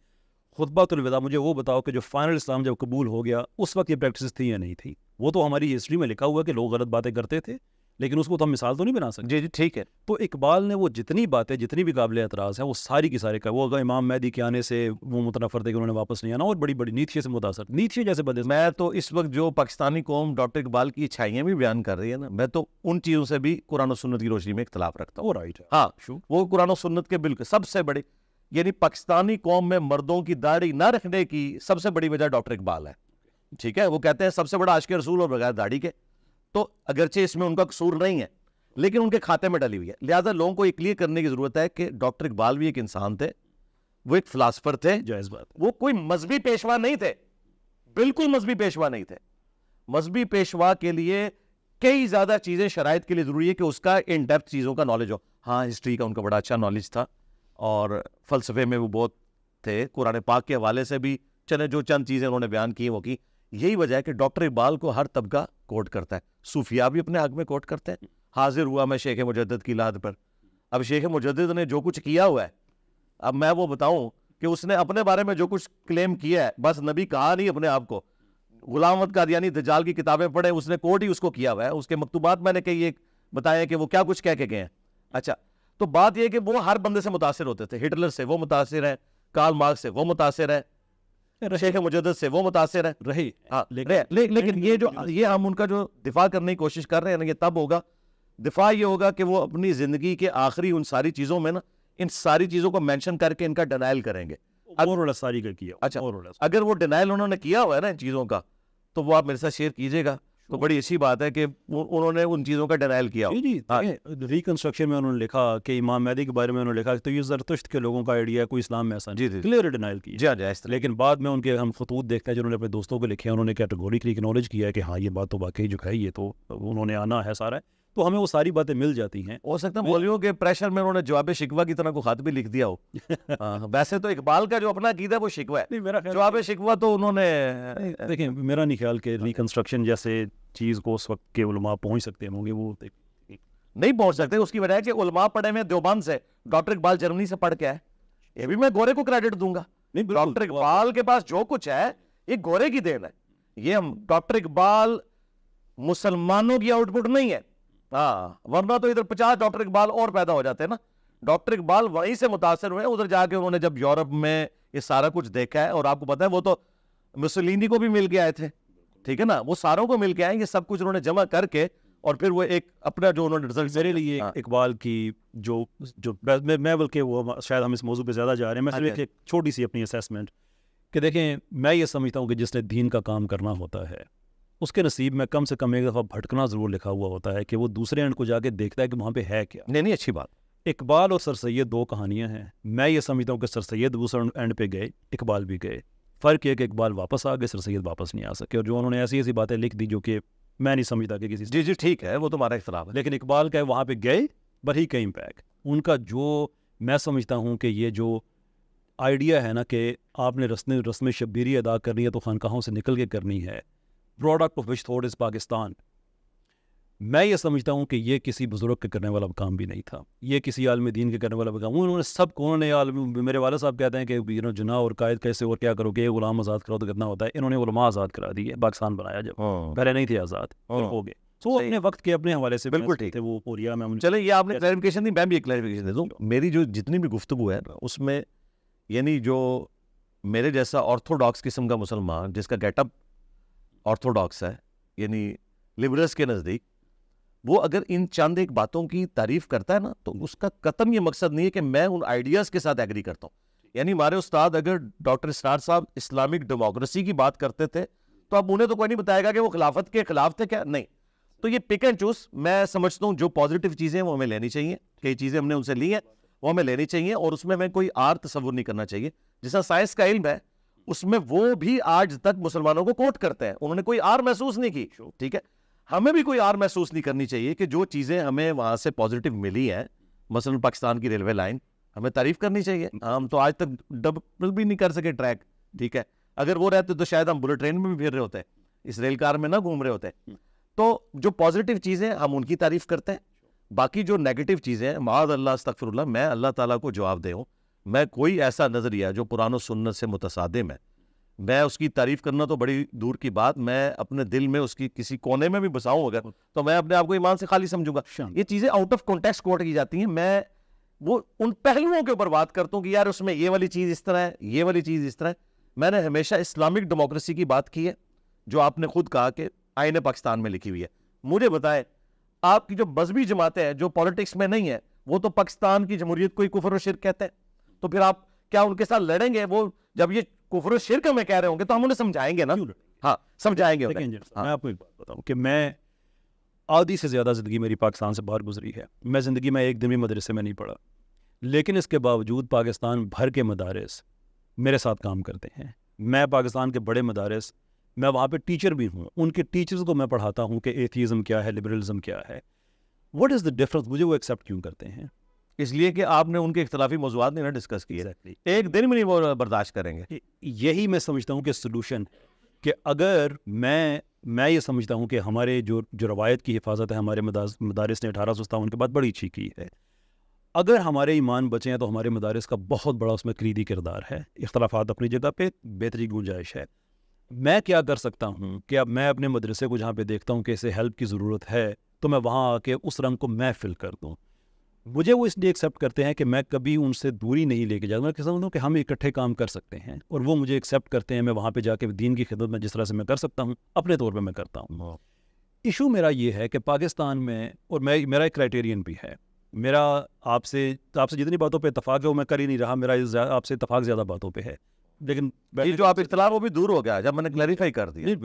خطبۃ الوداع مجھے وہ بتاؤ کہ جو فائنل اسلام جب قبول ہو گیا اس وقت یہ پریکٹسز تھی یا نہیں تھی. وہ تو ہماری ہسٹری میں لکھا ہوا کہ لوگ غلط باتیں کرتے تھے, لیکن اس کو تو ہم مثال تو نہیں بنا سکتے. جی ٹھیک ہے. تو اقبال نے وہ جتنی باتیں جتنی بھی قابل اعتراض ہیں وہ ساری کی سارے کا, وہ امام مہدی کے آنے سے وہ متنفر تھے کہ انہوں نے واپس نہیں آنا, اور بڑی بڑی نیچے سے متاثر, نیچے جیسے بدے. میں تو اس وقت جو پاکستانی قوم ڈاکٹر اقبال کی اچھائیاں بھی بیان کر رہی ہے نا, میں تو ان چیزوں سے بھی قرآن و سنت کی روشنی میں اختلاف رکھتا ہوں. رائٹ, ہاں وہ قرآن و سنت کے بالکل سب سے بڑی, یعنی پاکستانی قوم میں مردوں کی داڑھی نہ رکھنے کی سب سے بڑی وجہ ڈاکٹر اقبال ہے. ٹھیک ہے, وہ کہتے ہیں سب سے بڑا عاشق رسول اور بغیر داڑھی کے. تو اگرچہ اس میں ان کا قصور نہیں ہے لیکن ان کے کھاتے میں ڈلی ہوئی ہے. لہٰذا لوگوں کو یہ کلیئر کرنے کی ضرورت ہے کہ ڈاکٹر اقبال بھی ایک انسان تھے, وہ ایک فلاسفر تھے. جائز بات. وہ کوئی مذہبی پیشوا نہیں تھے, بالکل مذہبی پیشوا نہیں تھے. مذہبی پیشوا کے لیے کئی زیادہ چیزیں شرائط کے لیے ضروری ہے کہ اس کا ان ڈیپتھ چیزوں کا نالج ہو. ہاں ہسٹری کا ان کا بڑا اچھا نالج تھا, اور فلسفے میں وہ بہت تھے. قرآن پاک کے حوالے سے بھی چلے جو چند چیزیں انہوں نے بیان کی وہ کی. یہی وجہ ہے کہ ڈاکٹر اقبال کو ہر طبقہ کوٹ کرتا ہے. صوفیاء بھی اپنے حق میں کوٹ کرتے ہیں. حاضر ہوا میں شیخ مجدد کی لاد پر. اب شیخ مجدد نے جو کچھ کیا ہوا ہے, اب میں وہ بتاؤں کہ اس نے اپنے بارے میں جو کچھ کلیم کیا ہے, بس نبی کہا نہیں اپنے آپ کو. غلام احمد قادیانی دجال کی کتابیں پڑھیں, اس نے کوٹ ہی اس کو کیا ہوا ہے. اس کے مکتوبات میں نے کئی ایک بتایا کہ وہ کیا کچھ کہہ کے گئے ہیں. اچھا, تو بات یہ کہ وہ ہر بندے سے متاثر ہوتے تھے. ہٹلر سے وہ متاثر ہیں, کارل مارکس سے وہ متاثر ہے, شیخ مجدد سے وہ متاثر ہے رہے. ہاں لیکن یہ ہم ان کا جو دفاع کرنے کی کوشش کر رہے ہیں نا, یہ تب ہوگا دفاع یہ ہوگا کہ وہ اپنی زندگی کے آخری ان ساری چیزوں میں نا ان ساری چیزوں کو مینشن کر کے ان کا ڈینائل کریں گے. ساری کا کیا. اچھا, اگر وہ ڈینائل انہوں نے کیا ہوا ہے نا ان چیزوں کا, تو وہ آپ میرے ساتھ شیئر کیجیے گا. تو بڑی اچھی بات ہے کہ انہوں نے ان چیزوں کا ڈینائل کیا. جی ریکنسٹرکشن میں انہوں نے لکھا کہ امام مہدی کے بارے میں انہوں نے لکھا تو یہ زرتشت کے لوگوں کا آئیڈیا ہے, کوئی اسلام میں ایسا نہیں. کلیئر ڈینائل کی. لیکن بعد میں ان کے ہم خطوط دیکھتے ہیں جنہوں نے اپنے دوستوں کو لکھے ہیں, انہوں نے کیٹیگوریکلی اکنالج کیا ہے کہ ہاں یہ بات تو واقعی جو ہے یہ تو انہوں نے آنا ہے سارا ہے. تو ہمیں وہ ساری باتیں مل جاتی ہیں. ہو سکتا ہے مولویوں کے پریشر میں انہوں نے جواب شکوہ کی طرح کو خط بھی لکھ دیا ہو. ویسے تو اقبال کا جو اپنا عقیدہ ہے وہ شکوہ ہے, نہیں میرا خیال جواب شکوہ تو انہوں نے دیکھیں میرا نہیں خیال کہ ریکنسٹرکشن جیسے چیز کو اس وقت کے علماء پہنچ سکتے ہوں گے, وہ نہیں پہنچ سکتے. اس کی وجہ ہے کہ علماء پڑھے ہوئے دیوبند سے, ڈاکٹر اقبال جرمنی سے پڑھ کے آئے. یہ بھی میں گورے کو کریڈٹ دوں گا. ڈاکٹر اقبال کے پاس جو کچھ ہے یہ گورے کی دین ہے. یہ ہم ڈاکٹر اقبال مسلمانوں کی آؤٹ پٹ نہیں ہے, ہاں ورنہ تو ادھر 50 ڈاکٹر اقبال اور پیدا ہو جاتے ہیں نا. ڈاکٹر اقبال وہیں سے متاثر ہوئے, ادھر جا کے انہوں نے جب یورپ میں یہ سارا کچھ دیکھا ہے, اور آپ کو پتا ہے وہ تو مسولینی کو بھی مل کے آئے تھے, ٹھیک ہے نا, وہ ساروں کو مل کے آئے. یہ سب کچھ انہوں نے جمع کر کے اور پھر وہ ایک اپنا جو انہوں نے رزلٹ. میرے لیے اقبال کی جو میں بلکہ وہ شاید ہم اس موضوع پہ زیادہ جا رہے ہیں, میں صرف ایک چھوٹی سی اپنی اسیسمنٹ کہ دیکھیں میں یہ سمجھتا ہوں کہ جس نے دین کا کام کرنا ہوتا ہے اس کے نصیب میں کم سے کم ایک دفعہ بھٹکنا ضرور لکھا ہوا ہوتا ہے کہ وہ دوسرے اینڈ کو جا کے دیکھتا ہے کہ وہاں پہ ہے کیا. نہیں اچھی بات. اقبال اور سر سید دو کہانیاں ہیں. میں یہ سمجھتا ہوں کہ سر سید دوسرے اینڈ پہ گئے, اقبال بھی گئے. فرق یہ کہ اقبال واپس آ گئے, سر سید واپس نہیں آ سکے, اور جو انہوں نے ایسی ایسی باتیں لکھ دی جو کہ میں نہیں سمجھتا کہ کسی جی ٹھیک ہے, وہ تمہارا اختلاف ہے, لیکن اقبال کا وہاں پہ گئے بٹ ہی کیم بیک. ان کا جو میں سمجھتا ہوں کہ یہ جو آئیڈیا ہے نا کہ آپ نے رسم شبیری ادا کرنی ہے تو خانقاہوں سے نکل کے کرنی ہے, product of which thought is Pakistan, میں یہ سمجھتا ہوں کہ یہ کسی بزرگ کے کرنے والا کام بھی نہیں تھا, یہ کسی عالم دین کے کرنے والا کام. انہوں نے سب کو, میرے والد صاحب کہتے ہیں کہ جناح اور قائد کیسے اور کیا کرو گے, غلام آزاد کرو تو کتنا ہوتا ہے. انہوں نے علماء آزاد کرا دیے, پاکستان بنایا جب, پہلے نہیں تھے آزاد, ہو گئے. تو اپنے وقت کے اپنے حوالے سے بالکل ٹھیک ہے. وہ پوریا میں چلے یہ آپ نے کلیریفیکیشن دی, میں بھی ایک کلیریفیکیشن دے دوں. میری جو جتنی بھی گفتگو ہے اس میں یعنی جو میرے جیسا آرتھوڈاکس قسم کا مسلمان جس کا گیٹ اپ آرتھوڈاکس ہے, یعنی لبرلس کے نزدیک, وہ اگر ان چند ایک باتوں کی تعریف کرتا ہے نا تو اس کا قطعاً یہ مقصد نہیں ہے کہ میں ان آئیڈیاز کے ساتھ ایگری کرتا ہوں. یعنی ہمارے استاد اگر ڈاکٹر اسرار صاحب اسلامک ڈیموکریسی کی بات کرتے تھے تو اب انہیں تو کوئی نہیں بتائے گا کہ وہ خلافت کے خلاف تھے کیا, نہیں. تو یہ پک اینڈ چوز, میں سمجھتا ہوں جو پازیٹیو چیزیں وہ ہمیں لینی چاہیے, کئی چیزیں ہم نے ان سے لی ہیں وہ ہمیں لینی چاہیے, اور اس میں ہمیں کوئی آر تصور نہیں کرنا چاہیے. جیسا سائنس کا علم ہے اس میں وہ بھی آج تک مسلمانوں کو کوٹ کرتے ہیں, انہوں نے کوئی آر محسوس نہیں کی, ٹھیک ہے. ہمیں بھی کوئی آر محسوس نہیں کرنی چاہیے کہ جو چیزیں ہمیں وہاں سے پازیٹیو ملی ہیں, مثلا پاکستان کی ریلوے لائن, ہمیں تعریف کرنی چاہیے. ہم تو آج تک ڈبل بھی نہیں کر سکے ٹریک, ٹھیک ہے. اگر وہ رہتے تو شاید ہم بلٹ ٹرین میں بھی پھر رہے ہوتے, اس ریل کار میں نہ گھوم رہے ہوتے. تو جو پازیٹیو چیزیں ہم ان کی تعریف کرتے ہیں, باقی جو نیگیٹو چیزیں معاذ اللہ استغفر اللہ, میں اللہ تعالیٰ کو جواب دے ہوں, میں کوئی ایسا نظریہ جو قرآن و سنت سے متصادم ہے میں اس کی تعریف کرنا تو بڑی دور کی بات, میں اپنے دل میں اس کی کسی کونے میں بھی بساؤں اگر تو میں اپنے آپ کو ایمان سے خالی سمجھوں گا. یہ چیزیں آؤٹ آف کانٹیکسٹ کوٹ کی جاتی ہیں. میں وہ ان پہلوؤں کے اوپر بات کرتا ہوں کہ یار اس میں یہ والی چیز اس طرح ہے, یہ والی چیز اس طرح ہے. میں نے ہمیشہ اسلامک ڈیموکریسی کی بات کی ہے جو آپ نے خود کہا کہ آئین پاکستان میں لکھی ہوئی ہے. مجھے بتائیں آپ کی جو مذہبی جماعتیں ہیں جو پولیٹکس میں نہیں ہے وہ تو پاکستان کی جمہوریت کو ہی کفر و شرک کہتے ہیں, تو پھر آپ کیا ان کے ساتھ لڑیں گے؟ وہ جب یہ کفر و شرک ہمیں کہہ رہے ہوں گے تو ہم انہیں سمجھائیں گے نا. ہاں سمجھائیں گے. میں آپ کو ایک بات بتاؤں کہ میں آدھی سے زیادہ زندگی میری پاکستان سے باہر گزری ہے. میں زندگی میں ایک دن بھی مدرسے میں نہیں پڑھا, لیکن اس کے باوجود پاکستان بھر کے مدارس میرے ساتھ کام کرتے ہیں. میں پاکستان کے بڑے مدارس, میں وہاں پہ ٹیچر بھی ہوں, ان کے ٹیچرز کو میں پڑھاتا ہوں کہ ایتھیزم کیا ہے, لبرلزم کیا ہے, واٹ از دا ڈفرنس. مجھے وہ ایکسیپٹ کیوں کرتے ہیں؟ اس لیے کہ آپ نے ان کے اختلافی موضوعات نہیں ڈسکس کیے, ایک دن بھی نہیں وہ برداشت کریں گے. یہی میں سمجھتا ہوں کہ سلوشن, کہ اگر میں یہ سمجھتا ہوں کہ ہمارے جو روایت کی حفاظت ہے ہمارے مدارس نے 1857 کے بعد بڑی اچھی کی ہے. اگر ہمارے ایمان بچے ہیں تو ہمارے مدارس کا بہت بڑا اس میں کلیدی کردار ہے. اختلافات اپنی جگہ پہ, بہتری گنجائش ہے. میں کیا کر سکتا ہوں کہ اب میں اپنے مدرسے کو جہاں پہ دیکھتا ہوں کہ اسے ہیلپ کی ضرورت ہے تو میں وہاں آ کے اس رنگ کو میں فل کر دوں. مجھے وہ اس لیے ایکسیپٹ کرتے ہیں کہ میں کبھی ان سے دوری نہیں لے کے جاتا. میں سمجھتا ہوں کہ ہم اکٹھے کام کر سکتے ہیں, اور وہ مجھے ایکسیپٹ کرتے ہیں. میں وہاں پہ جا کے دین کی خدمت میں جس طرح سے میں کر سکتا ہوں اپنے طور پہ میں کرتا ہوں. ایشو میرا یہ ہے کہ پاکستان میں, اور میرا ایک کرائٹیرین بھی ہے, میرا آپ سے جتنی باتوں پہ اتفاق ہے وہ میں کر ہی نہیں رہا, میرا آپ سے اتفاق زیادہ باتوں پہ ہے. لیکن جو آپ اختلاف وہ بھی دور ہو گیا جب میں نے کلیریفائی کر دیا.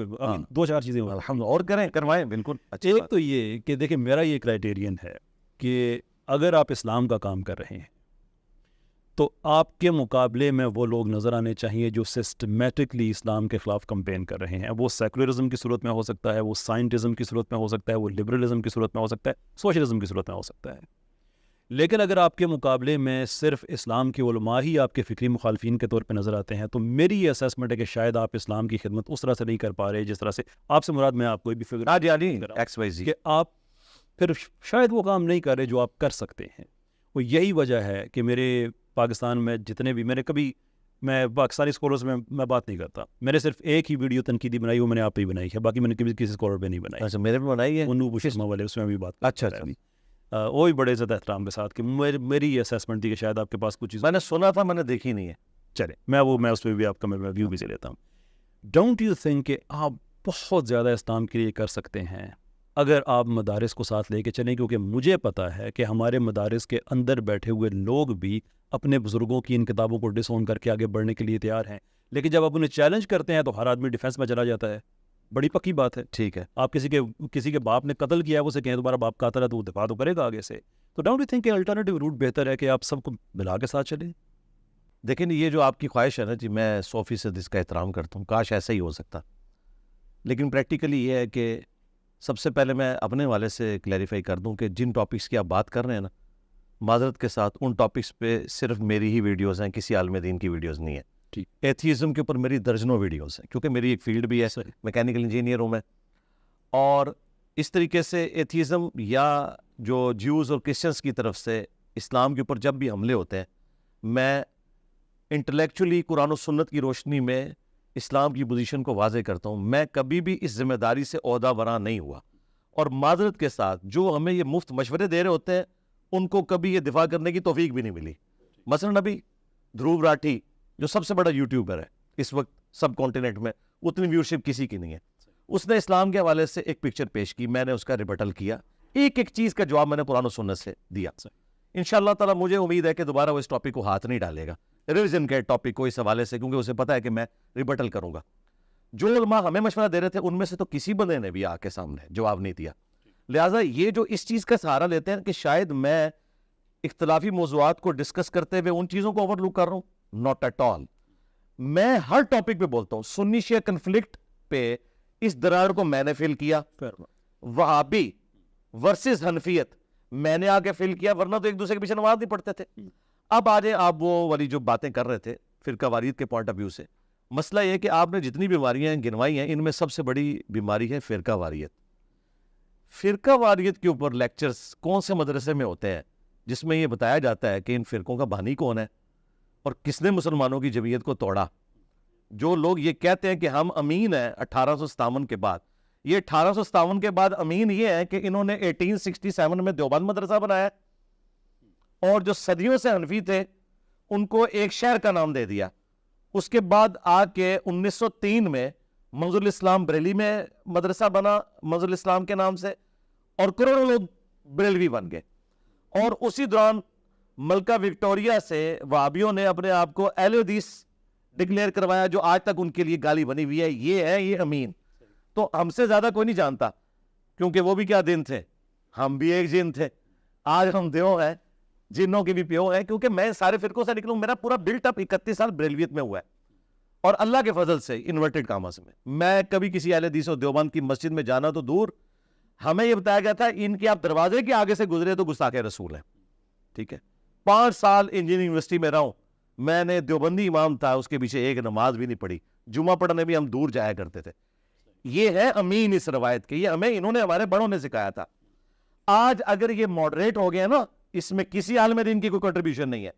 2-4 چیزیں اور کروائیں بالکل. ایک تو یہ کہ دیکھیں میرا یہ کرائٹیرین ہے کہ اگر آپ اسلام کا کام کر رہے ہیں تو آپ کے مقابلے میں وہ لوگ نظر آنے چاہیے جو سسٹمیٹکلی اسلام کے خلاف کمپین کر رہے ہیں. وہ سیکولرزم کی صورت میں ہو سکتا ہے, وہ سائنٹزم کی صورت میں ہو سکتا ہے, وہ لبرلزم کی صورت میں ہو سکتا ہے, سوشلزم کی صورت میں ہو سکتا ہے. لیکن اگر آپ کے مقابلے میں صرف اسلام کے علماء ہی آپ کے فکری مخالفین کے طور پہ نظر آتے ہیں, تو میری یہ اسیسمنٹ ہے کہ شاید آپ اسلام کی خدمت اس طرح سے نہیں کر پا رہے جس طرح سے آپ سے مراد میں آپ کوئی بھی فکر کہ آپ پھر شاید وہ کام نہیں کر رہے جو آپ کر سکتے ہیں. وہ یہی وجہ ہے کہ میرے پاکستان میں جتنے بھی میں پاکستانی اسکالرس میں بات نہیں کرتا. میں نے صرف ایک ہی ویڈیو تنقیدی بنائی, وہ میں نے آپ پہ ہی بنائی ہے, باقی میں نے کسی اسکالر پہ نہیں بنائی. اچھا, میرے پہ بنائی ہے انوب شرما والے, اس میں بھی بات. اچھا, وہ بھی بڑے عزت احترام کے ساتھ کہ میری یہ اسیسمنٹ تھی کہ شاید آپ کے پاس کچھ چیز میں نے سنا تھا, میں نے دیکھی نہیں ہے. چلے میں اس پہ بھی آپ کا میں ویو بھی سے لیتا ہوں. ڈونٹ یو تھنک کہ آپ بہت زیادہ اسلام کے لیے کر سکتے ہیں اگر آپ مدارس کو ساتھ لے کے چلیں, کیونکہ مجھے پتہ ہے کہ ہمارے مدارس کے اندر بیٹھے ہوئے لوگ بھی اپنے بزرگوں کی ان کتابوں کو ڈس اون کر کے آگے بڑھنے کے لیے تیار ہیں, لیکن جب آپ انہیں چیلنج کرتے ہیں تو ہر آدمی ڈیفینس میں چلا جاتا ہے. بڑی پکی بات ہے. ٹھیک ہے, آپ کسی کے باپ نے قتل کیا ہے, وہ سے کہیں تمہارا باپ قاتل ہے, تو وہ دفاع تو کرے گا آگے سے. تو ڈونٹ یو تھنک کہ الٹرنیٹیو روٹ بہتر ہے کہ آپ سب کو ملا کے ساتھ چلیں؟ دیکھیں یہ جو آپ کی خواہش ہے نا جی, میں 100% اس کا احترام کرتا ہوں, کاش ایسا ہی ہو سکتا. لیکن پریکٹیکلی یہ ہے کہ سب سے پہلے میں اپنے والے سے کلیریفائی کر دوں کہ جن ٹاپکس کی آپ بات کر رہے ہیں نا, معذرت کے ساتھ ان ٹاپکس پہ صرف میری ہی ویڈیوز ہیں, کسی عالم دین کی ویڈیوز نہیں ہیں. ایتھیزم کے اوپر میری درجنوں ویڈیوز ہیں, کیونکہ میری ایک فیلڈ بھی ہے, میکینیکل انجینئر ہوں میں. اور اس طریقے سے ایتھیزم یا جو جیوز اور کرسچنس کی طرف سے اسلام کے اوپر جب بھی حملے ہوتے ہیں, میں انٹلیکچولی قرآن و سنت کی روشنی میں اسلام کی پوزیشن کو واضح کرتا ہوں. میں کبھی بھی اس ذمہ داری سے عہدہ برآں نہیں ہوا, اور معذرت کے ساتھ جو ہمیں یہ مفت مشورے دے رہے ہوتے ہیں ان کو کبھی یہ دفاع کرنے کی توفیق بھی نہیں ملی. مثلاً ابھی دھروو راٹھی جو سب سے بڑا یوٹیوبر ہے اس وقت سب کانٹیننٹ میں, اتنی ویورشپ کسی کی نہیں ہے, اس نے اسلام کے حوالے سے ایک پکچر پیش کی, میں نے اس کا ریبٹل کیا, ایک چیز کا جواب میں نے قرآن و سنت سے دیا. انشاءاللہ تعالیٰ مجھے امید ہے کہ دوبارہ وہ اس ٹاپک کو ہاتھ نہیں ڈالے گا, ریلیجن کے ٹاپک کو اس حوالے سے, کیونکہ اسے پتہ ہے کہ میں ریبٹل کروں گا. جو علماء ہمیں مشورہ دے رہے تھے ان میں سے تو کسی بندے نے بھی آ کے سامنے جواب نہیں دیا. لہٰذا یہ جو اس چیز کا سہارا لیتے ہیں کہ شاید میں اختلافی موضوعات کو ڈسکس کرتے ہوئے ان چیزوں کو اوور لک کر رہا ہوں, ناٹ ایٹ آل. میں ہر ٹاپک پہ بولتا ہوں. سنی شیعہ کنفلکٹ پہ اس درار کو میں نے فل کیا, وہابی ورسز حنفیت میں نے آگے فل کیا, ورنہ تو ایک دوسرے کے پیچھے نماز نہیں پڑھتے تھے. اب آ جائیں آپ وہ والی جو باتیں کر رہے تھے فرقہ واریت کے پوائنٹ آف ویو سے. مسئلہ یہ کہ آپ نے جتنی بیماریاں گنوائی ہیں ان میں سب سے بڑی بیماری ہے فرقہ واریت. فرقہ واریت کے اوپر لیکچرز کون سے مدرسے میں ہوتے ہیں جس میں یہ بتایا جاتا ہے کہ ان فرقوں کا بانی کون ہے اور کس نے مسلمانوں کی جمعیت کو توڑا. جو لوگ یہ کہتے ہیں کہ ہم امین ہیں 1857 کے بعد, یہ 1857 کے بعد امین یہ ہے کہ انہوں نے 1867 میں دیوبند مدرسہ بنایا, اور جو صدیوں سے حنفی تھے ان کو ایک شہر کا نام دے دیا. اس کے بعد آ کے 1903 میں منظور الاسلام بریلی میں مدرسہ بنا منظور الاسلام کے نام سے, اور کروڑوں لوگ بریلوی بن گئے. اور اسی دوران ملکہ وکٹوریا سے وہابیوں نے اپنے آپ کو اہل حدیث ڈکلیئر کروایا, جو آج تک ان کے لیے گالی بنی ہوئی ہے. یہ امین. تو ہم سے زیادہ کوئی نہیں جانتا, کیونکہ وہ بھی کیا دن تھے, ہم بھی ایک جن تھے. آج ہم دیو ہیں, جنوں کے بھی پیو ہیں, کیونکہ میں سارے فرقوں سے نکلوں. میرا پورا بلٹ اپ 31 سال بریلویت میں ہوا ہے, اور اللہ کے فضل سے انورٹڈ کاماس میں کبھی کسی اہل حدیث و دیوبند کی مسجد میں جانا تو دور, ہمیں یہ بتایا گیا تھا ان کے آپ دروازے کے آگے سے گزرے تو گستاخ رسول ہیں. ٹھیک ہے, 5 سال انجینئرنگ یونیورسٹی میں رہا ہوں, میں نے دیوبندی امام تھا, اس کے پیچھے ایک نماز بھی نہیں پڑھی, جمعہ پڑھنے بھی ہم دور جایا کرتے تھے. یہ ہے امین اس روایت کے, یہ ہمیں انہوں نے ہمارے بڑوں نے سکھایا تھا. آج اگر یہ ماڈریٹ ہو گیا نا, اس میں کسی عالم دین کی کوئی کنٹریبیوشن نہیں ہے.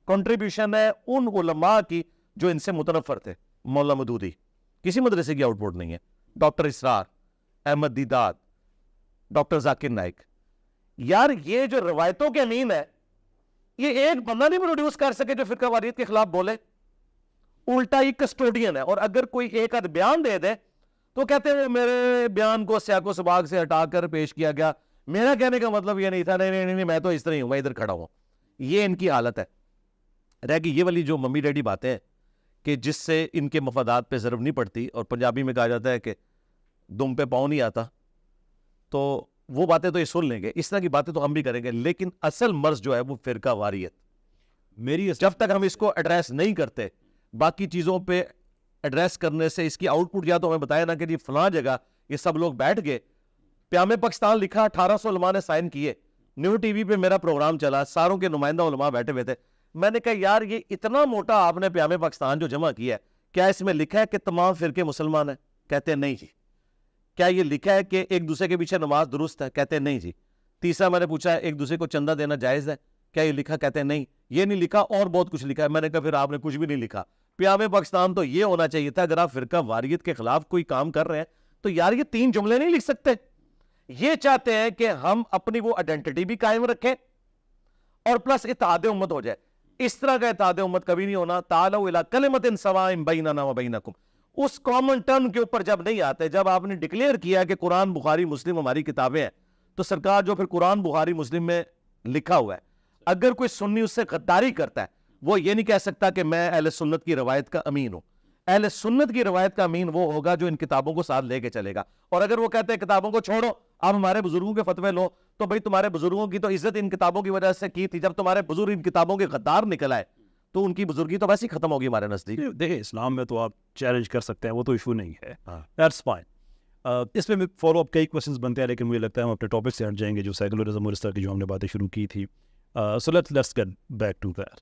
کنٹریبیوشن ہے ان علماء کی جو ان سے متنفر تھے. مولانا مودودی کسی مدرسے کی آؤٹ پٹ نہیں ہے, ڈاکٹر اسرار, احمد دیداد, ڈاکٹر ذاکر نائک. یار یہ جو روایتوں کے امین ہے, یہ ایک بندہ نہیں پروڈیوس کر سکے جو فرقہ واریت کے خلاف بولے. الٹا یہ کسٹوڈین ہے, اور اگر کوئی ایک آدھ بیان دے دے تو کہتے ہیں میرے بیان کو سیاق و سباق سے ہٹا کر پیش کیا گیا, میرا کہنے کا مطلب یہ نہیں تھا, نہیں میں تو اس طرح ہی ہوں, میں ادھر کھڑا ہوں. یہ ان کی حالت ہے. رہ گئی یہ والی جو ممی ڈیڈی باتیں کہ جس سے ان کے مفادات پہ ضرب نہیں پڑتی, اور پنجابی میں کہا جاتا ہے کہ دم پہ پاؤں نہیں آتا, تو وہ باتیں تو یہ سن لیں گے, اس طرح کی باتیں تو ہم بھی کریں گے, لیکن اصل مرض جو ہے وہ فرقہ واریت. میری جب تک ہم اس کو ایڈریس نہیں کرتے باقی چیزوں پہ ایڈریس کرنے سے اس کی آؤٹ پٹ یا تو ہمیں بتایا نا کہ جی فلاں جگہ یہ سب لوگ بیٹھ گئے, پیام پاکستان لکھا 1800 علماء نے سائن کیے, نیو ٹی وی پہ میرا پروگرام چلا, ساروں کے نمائندہ علماء بیٹھے ہوئے تھے, میں نے کہا یار یہ اتنا موٹا آپ نے پیام پاکستان جو جمع کیا ہے, کیا اس میں لکھا ہے کہ تمام فرقے مسلمان ہیں؟ کہتے ہیں نہیں جی. کیا یہ لکھا ہے کہ ایک دوسرے کے پیچھے نماز درست ہے؟ کہتے ہیں نہیں جی. تیسرا میں نے پوچھا ہے ایک دوسرے کو چندہ دینا جائز ہے؟ کیا یہ لکھا؟ کہتے ہیں نہیں, یہ نہیں لکھا, اور بہت کچھ لکھا ہے. میں نے کہا پھر آپ نے کچھ بھی نہیں لکھا. پیام پاکستان تو یہ ہونا چاہیے تھا, اگر آپ فرقہ واریت کے خلاف کوئی کام کر رہے ہیں تو یار یہ 3 جملے نہیں لکھ سکتے. یہ چاہتے ہیں کہ ہم اپنی وہ آئیڈینٹی بھی قائم رکھیں اور پلس اتحاد امت ہو جائے. اس طرح کا اتحاد امت کبھی نہیں ہونا. تعالوا الی کلمۃ سواء بیننا و بینکم, اس کامن ٹرم کے اوپر جب نہیں آتے, جب آپ نے ڈکلیئر کیا کہ قرآن بخاری مسلم ہماری کتابیں ہیں, تو سرکار جو پھر قرآن بخاری مسلم میں لکھا ہوا ہے, اگر کوئی سنی اس سے غداری کرتا ہے وہ یہ نہیں کہہ سکتا کہ میں اہل سنت کی روایت کا امین ہوں. اہل سنت کی روایت کا امین وہ ہوگا جو ان کتابوں کو ساتھ لے کے چلے گا. اور اگر وہ کہتے ہیں کتابوں کو چھوڑو, آپ ہمارے بزرگوں کے فتوے لو, تو بھئی تمہارے بزرگوں کی تو عزت ان کتابوں کی وجہ سے کی تھی. جب تمہارے بزرگ ان کتابوں کے غدار نکل آئے تو ان کی بزرگی تو ویسے ہی ختم ہوگی ہمارے نزدیک. دیکھیں اسلام میں تو آپ چیلنج کر سکتے ہیں, وہ تو ایشو نہیں ہے, دیٹس فائن. اس میں فالو اپ کئی کوشچنس بنتے ہیں, لیکن مجھے لگتا ہے ہم اپنے ٹاپک سے ہٹ جائیں گے جو سیکولرزم اور اس طرح کی جو ہم نے باتیں شروع کی تھی. So let's get back to that.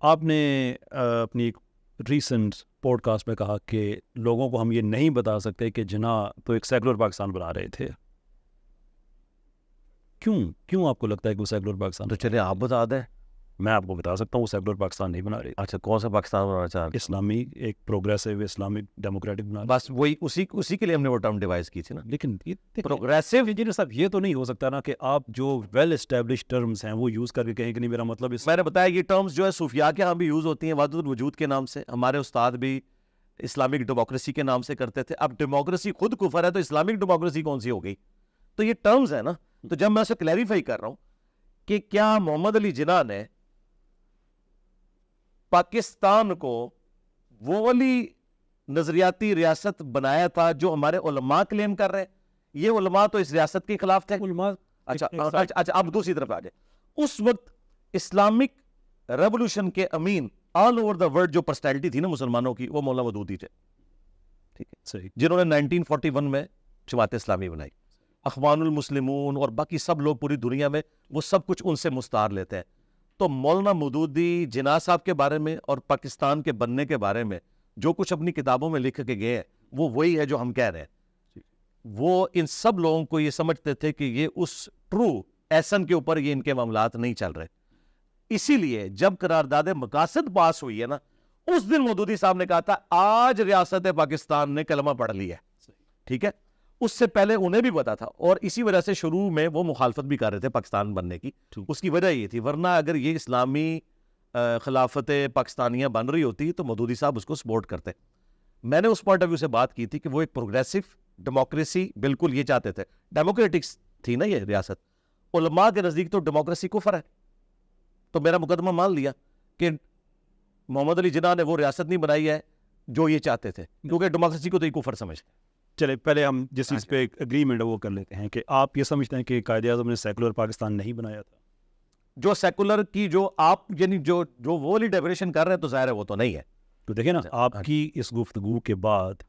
آپ نے اپنی ایک ریسنٹ پوڈ کاسٹ میں کہا کہ لوگوں کو ہم یہ نہیں بتا سکتے کہ جناح تو ایک سیکولر پاکستان بنا رہے تھے. کیوں آپ کو لگتا ہے کہ وہ سیکولر پاکستان؟ تو چلے آپ بتا دیں. میں آپ کو بتا سکتا ہوں وہ سیکولر پاکستان نہیں بنا رہے. اچھا کون سا پاکستان بنانا چاہ رہے ہیں؟ اسلامی, ایک پروگریسو اسلامک ڈیموکریٹک بنا. بس وہی اسی کے لیے ہم نے وہ ٹرم ڈیوائز کی تھی نا. لیکن پروگریسو انجینئر صاحب یہ تو نہیں ہو سکتا نا کہ آپ جو ویل اسٹیبلش ٹرمز ہیں وہ یوز کر کے کہیں کہ نہیں میرا مطلب اس. میں نے بتایا یہ ٹرمز جو ہے صوفیاء کے ہاں بھی یوز ہوتی ہیں وحدت الوجود کے نام سے. ہمارے استاد بھی اسلامک ڈیموکریسی کے نام سے کرتے تھے. اب ڈیموکریسی خود کفر ہے تو اسلامک ڈیموکریسی کون سی ہو گئی؟ تو یہ ٹرمز ہیں نا. تو جب میں اسے کلیریفائی کر رہا ہوں کہ کیا محمد علی جناح نے پاکستان کو وہ والی نظریاتی ریاست بنایا تھا جو ہمارے علماء کلیم کر رہے ہیں؟ یہ علماء تو اس ریاست کے خلاف تھے. علماء اچھا اب دوسری طرف آ جائے. اس وقت اسلامک ریولوشن کے امین آل اوور دا ورلڈ جو پرسنالٹی تھی نا مسلمانوں کی, وہ مولانا مودودی تھے. ٹھیک ہے, صحیح, جنہوں نے 1941 میں جماعت اسلامی بنائی. اخوان المسلمون اور باقی سب لوگ پوری دنیا میں وہ سب کچھ ان سے مستعار لیتے ہیں. تو مولانا مودودی جناح صاحب کے بارے میں اور پاکستان کے بننے کے بارے میں جو کچھ اپنی کتابوں میں لکھ کے گئے ہیں وہ وہی ہے جو ہم کہہ رہے ہیں. وہ ان سب لوگوں کو یہ سمجھتے تھے کہ یہ اس ٹرو ایسن کے اوپر یہ ان کے معاملات نہیں چل رہے. اسی لیے جب قرارداد مقاصد پاس ہوئی ہے نا, اس دن مودودی صاحب نے کہا تھا آج ریاست پاکستان نے کلمہ پڑھ لیا ہے. ٹھیک ہے, اس سے پہلے انہیں بھی پتا تھا اور اسی وجہ سے شروع میں وہ مخالفت بھی کر رہے تھے پاکستان بننے کی. اس کی وجہ یہ تھی, ورنہ اگر یہ اسلامی خلافت پاکستانیہ بن رہی ہوتی تو مودودی صاحب اس کو سپورٹ کرتے. میں نے اس پوائنٹ آف ویو سے بات کی تھی کہ وہ ایک پروگریسو ڈیموکریسی بالکل یہ چاہتے تھے. ڈیموکریٹکس تھی نا یہ ریاست. علماء کے نزدیک تو ڈیموکریسی کفر ہے, تو میرا مقدمہ مان لیا کہ محمد علی جناح نے وہ ریاست نہیں بنائی ہے جو یہ چاہتے تھے, کیونکہ ڈیموکریسی کو تو یہ کفر سمجھتے. چلے پہلے ہم جس چیز پہ اگریمنٹ ہے وہ کر لیتے ہیں کہ آپ یہ سمجھتے ہیں کہ قائد اعظم نے سیکولر پاکستان نہیں بنایا تھا. جو سیکولر کی جو آپ یعنی جو وہ والی ڈیفینیشن کر رہے ہیں تو ظاہر ہے وہ تو نہیں ہے. تو دیکھیں نا, آپ کی اس گفتگو کے بعد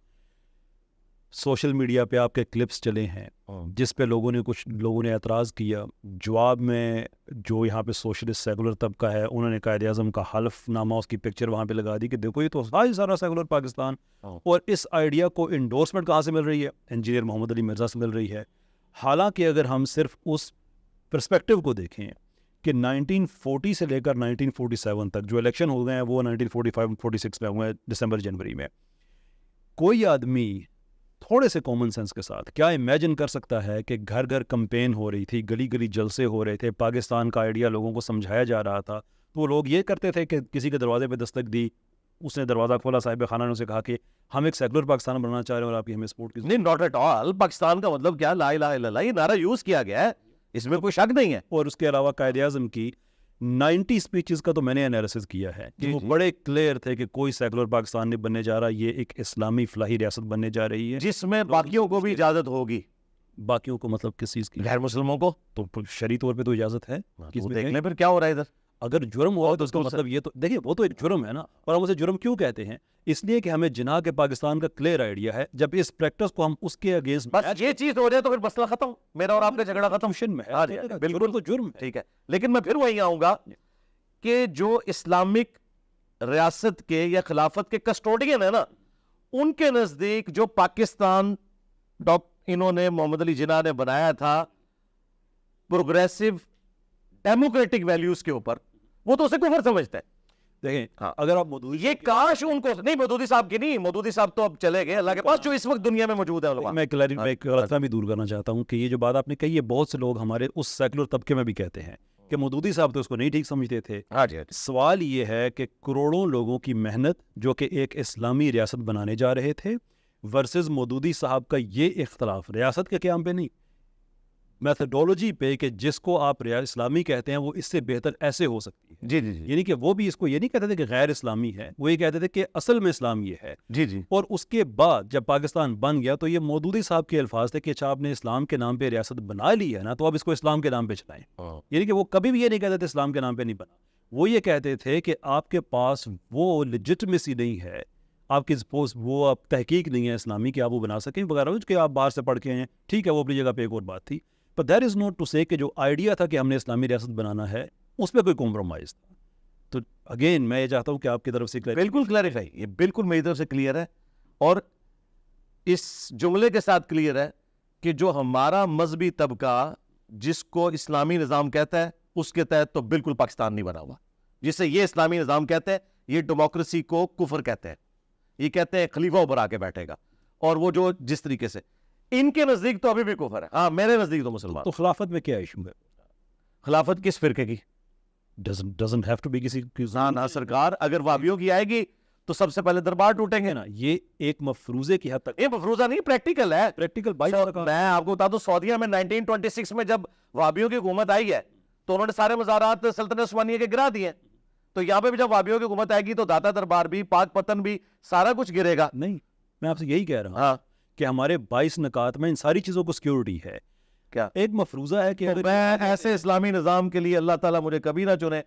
سوشل میڈیا پہ آپ کے کلپس چلے ہیں جس پہ کچھ لوگوں نے اعتراض کیا. جواب میں جو یہاں پہ سوشلسٹ سیکولر طبقہ ہے انہوں نے قائد اعظم کا حلف نامہ اس کی پکچر وہاں پہ لگا دی کہ دیکھو یہ تو سارا سیکولر پاکستان. اور اس آئیڈیا کو انڈورسمنٹ کہاں سے مل رہی ہے؟ انجینئر محمد علی مرزا سے مل رہی ہے. حالانکہ اگر ہم صرف اس پرسپیکٹو کو دیکھیں کہ 1940 سے لے کر 1947 تک جو الیکشن ہو گئے ہیں وہ 1945-46 میں ہوئے ہیں, دسمبر جنوری میں. کوئی آدمی تھوڑے سے کامن سینس کے ساتھ کیا امیجن کر سکتا ہے کہ گھر گھر کمپین ہو رہی تھی, گلی گلی جلسے ہو رہے تھے, پاکستان کا آئیڈیا لوگوں کو سمجھایا جا رہا تھا, تو وہ لوگ یہ کرتے تھے کہ کسی کے دروازے پہ دستک دی, اس نے دروازہ کھولا, صاحب خانہ نے اسے کہا کہ ہم ایک سیکولر پاکستان بنانا چاہ رہے ہیں اور آپ کی ہمیں سپورٹ کی. نہیں, ناٹ ایٹ آل. پاکستان کا مطلب کیا, لا الہ الا اللہ, یہ نعرہ یوز کیا گیا ہے, اس میں کوئی شک نہیں ہے. اور اس کے علاوہ قائد اعظم کی 90 اسپیچز کا تو میں نے انالیسس کیا ہے کہ وہ بڑے کلیئر تھے کہ کوئی سیکولر پاکستان نہیں بننے جا رہا, یہ ایک اسلامی فلاحی ریاست بننے جا رہی ہے جس میں باقیوں کو بھی اجازت ہوگی. باقیوں کو مطلب کس چیز کی؟ غیر مسلموں کو تو شرعی طور پہ تو اجازت ہے. دیکھ لیں پھر کیا ہو رہا ہے ادھر. اگر جرم ہوا تو اس کا مطلب یہ تو دیکھیے وہ تو ایک جرم ہے نا. اور ہم اسے جرم کیوں کہتے ہیں؟ اس لیے کہ ہمیں جناح کے پاکستان کا کلیئر آئیڈیا ہے. جب اس پریکٹس کو ہم اس کے اگینسٹ بس یہ چیز ہو جائے تو پھر مسئلہ ختم, میرا اور آپ کا جھگڑا ختم. میں ہاں جی, بالکل تو جرم ہے. ٹھیک ہے, لیکن میں پھر وہی آؤں گا کہ جو اسلامک ریاست کے یا خلافت کے کسٹوڈین ہیں نا, ان کے نزدیک جو پاکستان انہوں نے محمد علی جناح نے بنایا تھا پروگریسو ڈیموکریٹک ویلیوز کے اوپر, وہ تو اسے کفر سمجھتا ہے. دیکھیں اگر آپ مودودی یہ کاش ان کو نہیں, مودودی صاحب کی نہیں, مودودی صاحب تو اب چلے گئے اللہ کے پاس, جو اس وقت دنیا میں موجود ہے علماء. میں غلط فہمی دور کرنا چاہتا ہوں کہ یہ جو بات آپ نے کہی ہے بہت سے لوگ ہمارے اس سیکولر طبقے میں بھی کہتے ہیں کہ مودودی صاحب تو اس کو نہیں ٹھیک سمجھتے تھے. ہاں جی, سوال یہ ہے کہ کروڑوں لوگوں کی محنت جو کہ ایک اسلامی ریاست بنانے جا رہے تھے ورسز مودودی صاحب کا یہ اختلاف ریاست کے قیام پہ نہیں, میتھڈولوجی پہ کہ جس کو آپ اسلامی کہتے ہیں وہ اس سے بہتر ایسے ہو سکتی ہے. جی جی جی, یعنی کہ وہ بھی اس کو یہ نہیں کہتے تھے کہ غیر اسلامی ہے, وہ یہ کہتے تھے کہ اصل میں اسلام یہ ہے. جی جی, اور اس کے بعد جب پاکستان بن گیا تو یہ مودودی صاحب کے الفاظ تھے کہ اچھا آپ نے اسلام کے نام پہ ریاست بنا لی ہے نا, تو اب اس کو اسلام کے نام پہ چلائیں. یعنی کہ وہ کبھی بھی یہ نہیں کہتے تھے اسلام کے نام پہ نہیں بنا, وہ یہ کہتے تھے کہ آپ کے پاس وہ لیجٹمیسی نہیں ہے, آپ کی وہ آپ تحقیق نہیں ہے اسلامی کہ آپ وہ بنا سکیں وغیرہ, کہ آپ باہر سے پڑھ کے ہیں, ٹھیک ہے وہ اپنی جگہ پہ ایک اور بات تھی. But that is not to say کہ جو آئیڈیا تھا کہ ہم نے اسلامی ریاست بنانا ہے اس پہ کوئی کمپرومائز تھا. تو اگین میں یہ چاہتا ہوں کہ آپ کی طرف سے بالکل کلیریفائی, یہ بالکل میری طرف سے کلیئر ہے, اور اس جملے کے ساتھ کلیئر ہے کہ جو ہمارا مذہبی طبقہ جس کو اسلامی نظام کہتا ہے اس کے تحت تو بالکل پاکستان نہیں بنا ہوا. جسے یہ اسلامی نظام کہتے ہیں یہ ڈیموکریسی کو کفر کہتے ہیں, یہ کہتے ہیں خلیفہ اوپر آ کے بیٹھے گا, اور وہ جو جس طریقے سے ان کے نزدیک تو ابھی بھی کفر ہے. ہاں میرے نزدیک تو مسلمان. تو خلافت میں کیا ایشو ہے؟ خلافت کس فرقے کی؟ doesn't have to be کسی نہ سرکار, اگر وابیوں کی آئے گی تو سب سے پہلے دربار ٹوٹیں گے نا. یہ ایک مفروضے کی حد تک, یہ مفروضہ نہیں, پریکٹیکل ہے. پریکٹیکل میں آپ کو بتا دوں سعودیہ میں 1926 میں جب وابیوں کی حکومت آئی ہے تو انہوں نے سارے مزارات سلطنت عثمانیہ کے گرا دیے. تو یہاں پہ بھی جب وابیوں کی حکومت آئے گی تو داتا دربار بھی, پاک پتن بھی, سارا کچھ گرے گا. نہیں, میں آپ سے یہی کہہ رہا ہوں ہاں کہ ہمارے 22 نکات میں ان ساری چیزوں کو سیکیورٹی ہے. کیا ایک مفروضہ ہے کہ میں ایسے اسلامی نظام کے لیے اللہ تعالیٰ مجھے کبھی نہ چنے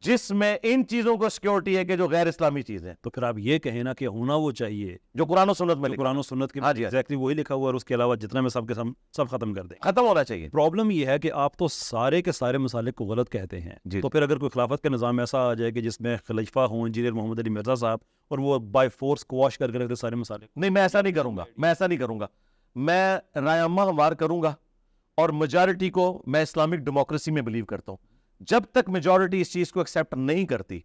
جس میں ان چیزوں کو سیکیورٹی ہے کہ جو غیر اسلامی چیزیں, تو پھر آپ یہ کہیں نا کہ ہونا وہ چاہیے جو قرآن و سنت میں قرآن و سنت کے ایگزیکٹلی وہی لکھا ہوا ہے, اور اس کے علاوہ جتنا میں سب کے سب ختم کر دیں, ختم ہونا چاہیے. پرابلم یہ ہے کہ آپ تو سارے کے سارے مسالک کو غلط کہتے ہیں. تو پھر اگر کوئی خلافت کا نظام ایسا آ جائے کہ جس میں خلیفہ ہوں انجینئر محمد علی مرزا صاحب, اور وہ بائی فورس کوش کر کے رکھتے سارے مسالک, نہیں میں ایسا نہیں کروں گا, میں ایسا نہیں کروں گا. میں رائے عامہ ہموار کروں گا, اور میجارٹی کو میں اسلامک ڈیموکریسی میں بلیو کرتا ہوں. جب تک میجارٹی اس چیز کو ایکسیپٹ نہیں کرتی,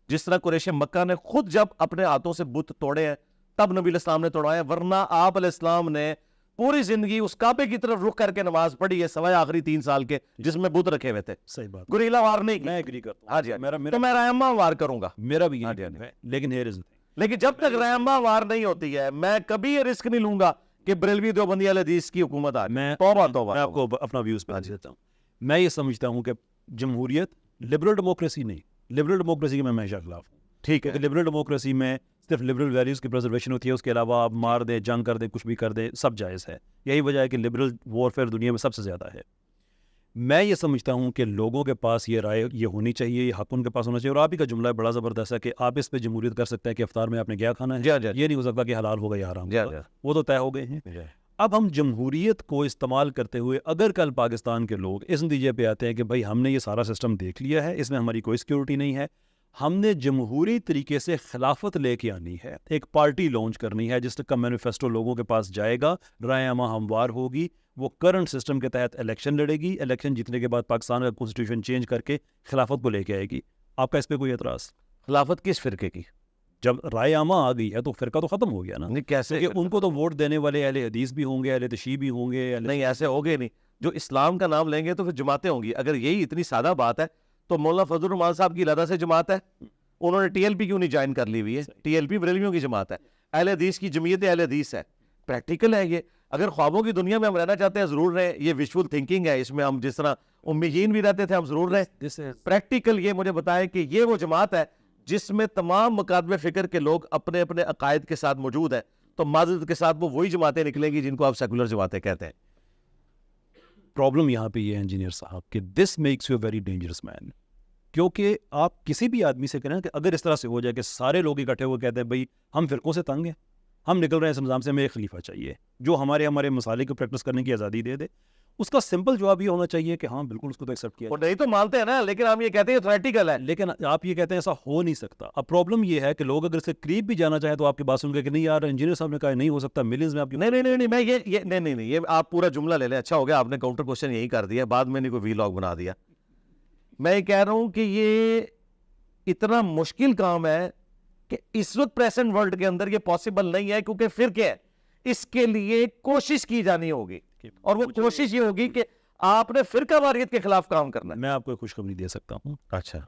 جس طرح قریش مکہ نے خود جب اپنے ہاتھوں سے بت توڑے ہیں تب نبی علیہ السلام نے توڑائے, ورنہ آپ علیہ السلام نے پوری زندگی اس کعبے کی طرف رخ کر کے نماز پڑھی ہے سوائے آخری 3 سال کے جس میں بت رکھے ہوئے تھے. صحیح بات, گریلا وار نہیں کی. میں ایگری کرتا ہوں. ہاں جی, تو میں رائے عامہ وار کروں گا, میرا بھی یہ ہے, لیکن جب تک رائے عامہ وار نہیں ہوتی ہے میں کبھی یہ رسک نہیں لوں گا کہ بریلوی دیوبندی اہل حدیث کی حکومت آ. میں آپ کو اپنا ویوز پہ دیتا ہوں. میں یہ سمجھتا ہوں کہ جمہوریت لبرل ڈیموکریسی نہیں, لبرل ڈیموکریسی کے میں ہمیشہ خلاف ہوں. ٹھیک ہے, لبرل ڈیموکریسی میں صرف لبرل ویلیوز کی پریزرویشن ہوتی ہے, اس کے علاوہ آپ مار دیں, جنگ کر دیں, کچھ بھی کر دیں, سب جائز ہے. یہی وجہ ہے کہ لبرل وارفیئر دنیا میں سب سے زیادہ ہے. میں یہ سمجھتا ہوں کہ لوگوں کے پاس یہ رائے یہ ہونی چاہیے, یہ حق ان کے پاس ہونا چاہیے. اور آپ ہی کا جملہ بڑا زبردست ہے کہ آپ اس پہ جمہوریت کر سکتے ہیں کہ افطار میں آپ نے کیا کھانا ہے, یہ نہیں ہو سکتا کہ حلال ہوگا یا حرام ہوگا, وہ تو طے ہو گئے ہیں. اب ہم جمہوریت کو استعمال کرتے ہوئے اگر کل پاکستان کے لوگ اس نتیجے پہ آتے ہیں کہ بھائی ہم نے یہ سارا سسٹم دیکھ لیا ہے, اس میں ہماری کوئی سیکیورٹی نہیں ہے, ہم نے جمہوری طریقے سے خلافت لے کے آنی ہے, ایک پارٹی لانچ کرنی ہے جس کا مینیفیسٹو لوگوں کے پاس جائے گا, رائے عامہ ہموار ہوگی, وہ کرنٹ سسٹم کے تحت الیکشن لڑے گی, الیکشن جیتنے کے بعد پاکستان کا کانسٹیٹیوشن چینج کر کے خلافت کو لے کے آئے گی. آپ کا اس پہ کوئی اعتراض؟ خلافت کس فرقے کی؟ جب رائے عامہ آ گئی ہے تو فرقہ تو ختم ہو گیا نا. نہیں کیسے, کہ ان کو تو ووٹ دینے والے اہل حدیث بھی ہوں گے, اہل تشیع بھی ہوں گے. نہیں ایسے ہوگے نہیں, جو اسلام کا نام لیں گے تو پھر جماعتیں ہوں گی. اگر یہی اتنی سادہ بات ہے تو مولانا فضل الرحمان صاحب کی علیحدہ سے جماعت ہے, انہوں نے ٹی ایل پی کیوں نہیں جوائن کر لی ہوئی ہے؟ ٹی ایل پی بریلویوں کی جماعت ہے, اہل حدیث کی جمعیت اہل حدیث ہے. پریکٹیکل ہے یہ. اگر خوابوں کی دنیا میں ہم رہنا چاہتے ہیں ضرور رہیں, یہ ویژول تھنکنگ ہے, اس میں ہم جس طرح امیین بھی رہتے تھے ہم ضرور رہیں. پریکٹیکل یہ مجھے بتائیں کہ یہ وہ جماعت ہے جس میں تمام مکاتب فکر کے لوگ اپنے اپنے عقائد کے ساتھ موجود ہیں, تو معذرت کے ساتھ وہ وہی جماعتیں نکلیں گی جن کو آپ سیکولر جماعتیں کہتے ہیں. پرابلم یہاں پہ یہ ہے انجینئر صاحب کہ this makes you very dangerous man. کیونکہ آپ کسی بھی آدمی سے کہیں کہ اگر اس طرح سے ہو جائے کہ سارے لوگ اکٹھے ہوئے کہتے ہیں بھائی ہم فرقوں سے تنگ ہیں, ہم نکل رہے ہیں اس نظام سے, ہمیں ایک خلیفہ چاہیے جو ہمارے مسالے کو پریکٹس کرنے کی آزادی دے دے, اس کا سمپل جواب یہ ہونا چاہیے کہ ہاں بالکل اس کو تو ایکسیپٹ کیا وہ نہیں تو مانتے ہیں نا, لیکن ہم یہ کہتے ہیں تھریٹیکل ہے. لیکن آپ یہ کہتے ہیں ایسا ہو نہیں سکتا. اب پرابلم یہ ہے کہ لوگ اگر اس کے قریب بھی جانا چاہیں تو آپ کی بات سن کے کہ نہیں یار انجینئر صاحب نے کہا نہیں ہو سکتا, ملینز میں آپ کی نہیں میں یہ آپ پورا جملہ لے لیں. اچھا ہو گیا آپ نے کاؤنٹر کوشچن یہی کر دیا, بعد میں نہیں کوئی وی لاگ بنا دیا. میں یہ کہہ رہا ہوں کہ یہ اتنا مشکل کام ہے کہ اس وقت پریزنٹ ورلڈ کے اندر یہ پاسبل نہیں ہے, کیونکہ پھر کیا ہے, اس کے لیے کوشش کی جانی ہوگی, اور وہ کوشش یہ ہوگی کہ آپ نے فرقہ واریت کے خلاف کام کرنا ہے. میں آپ کو خوشخبری دے سکتا ہوں. اچھا,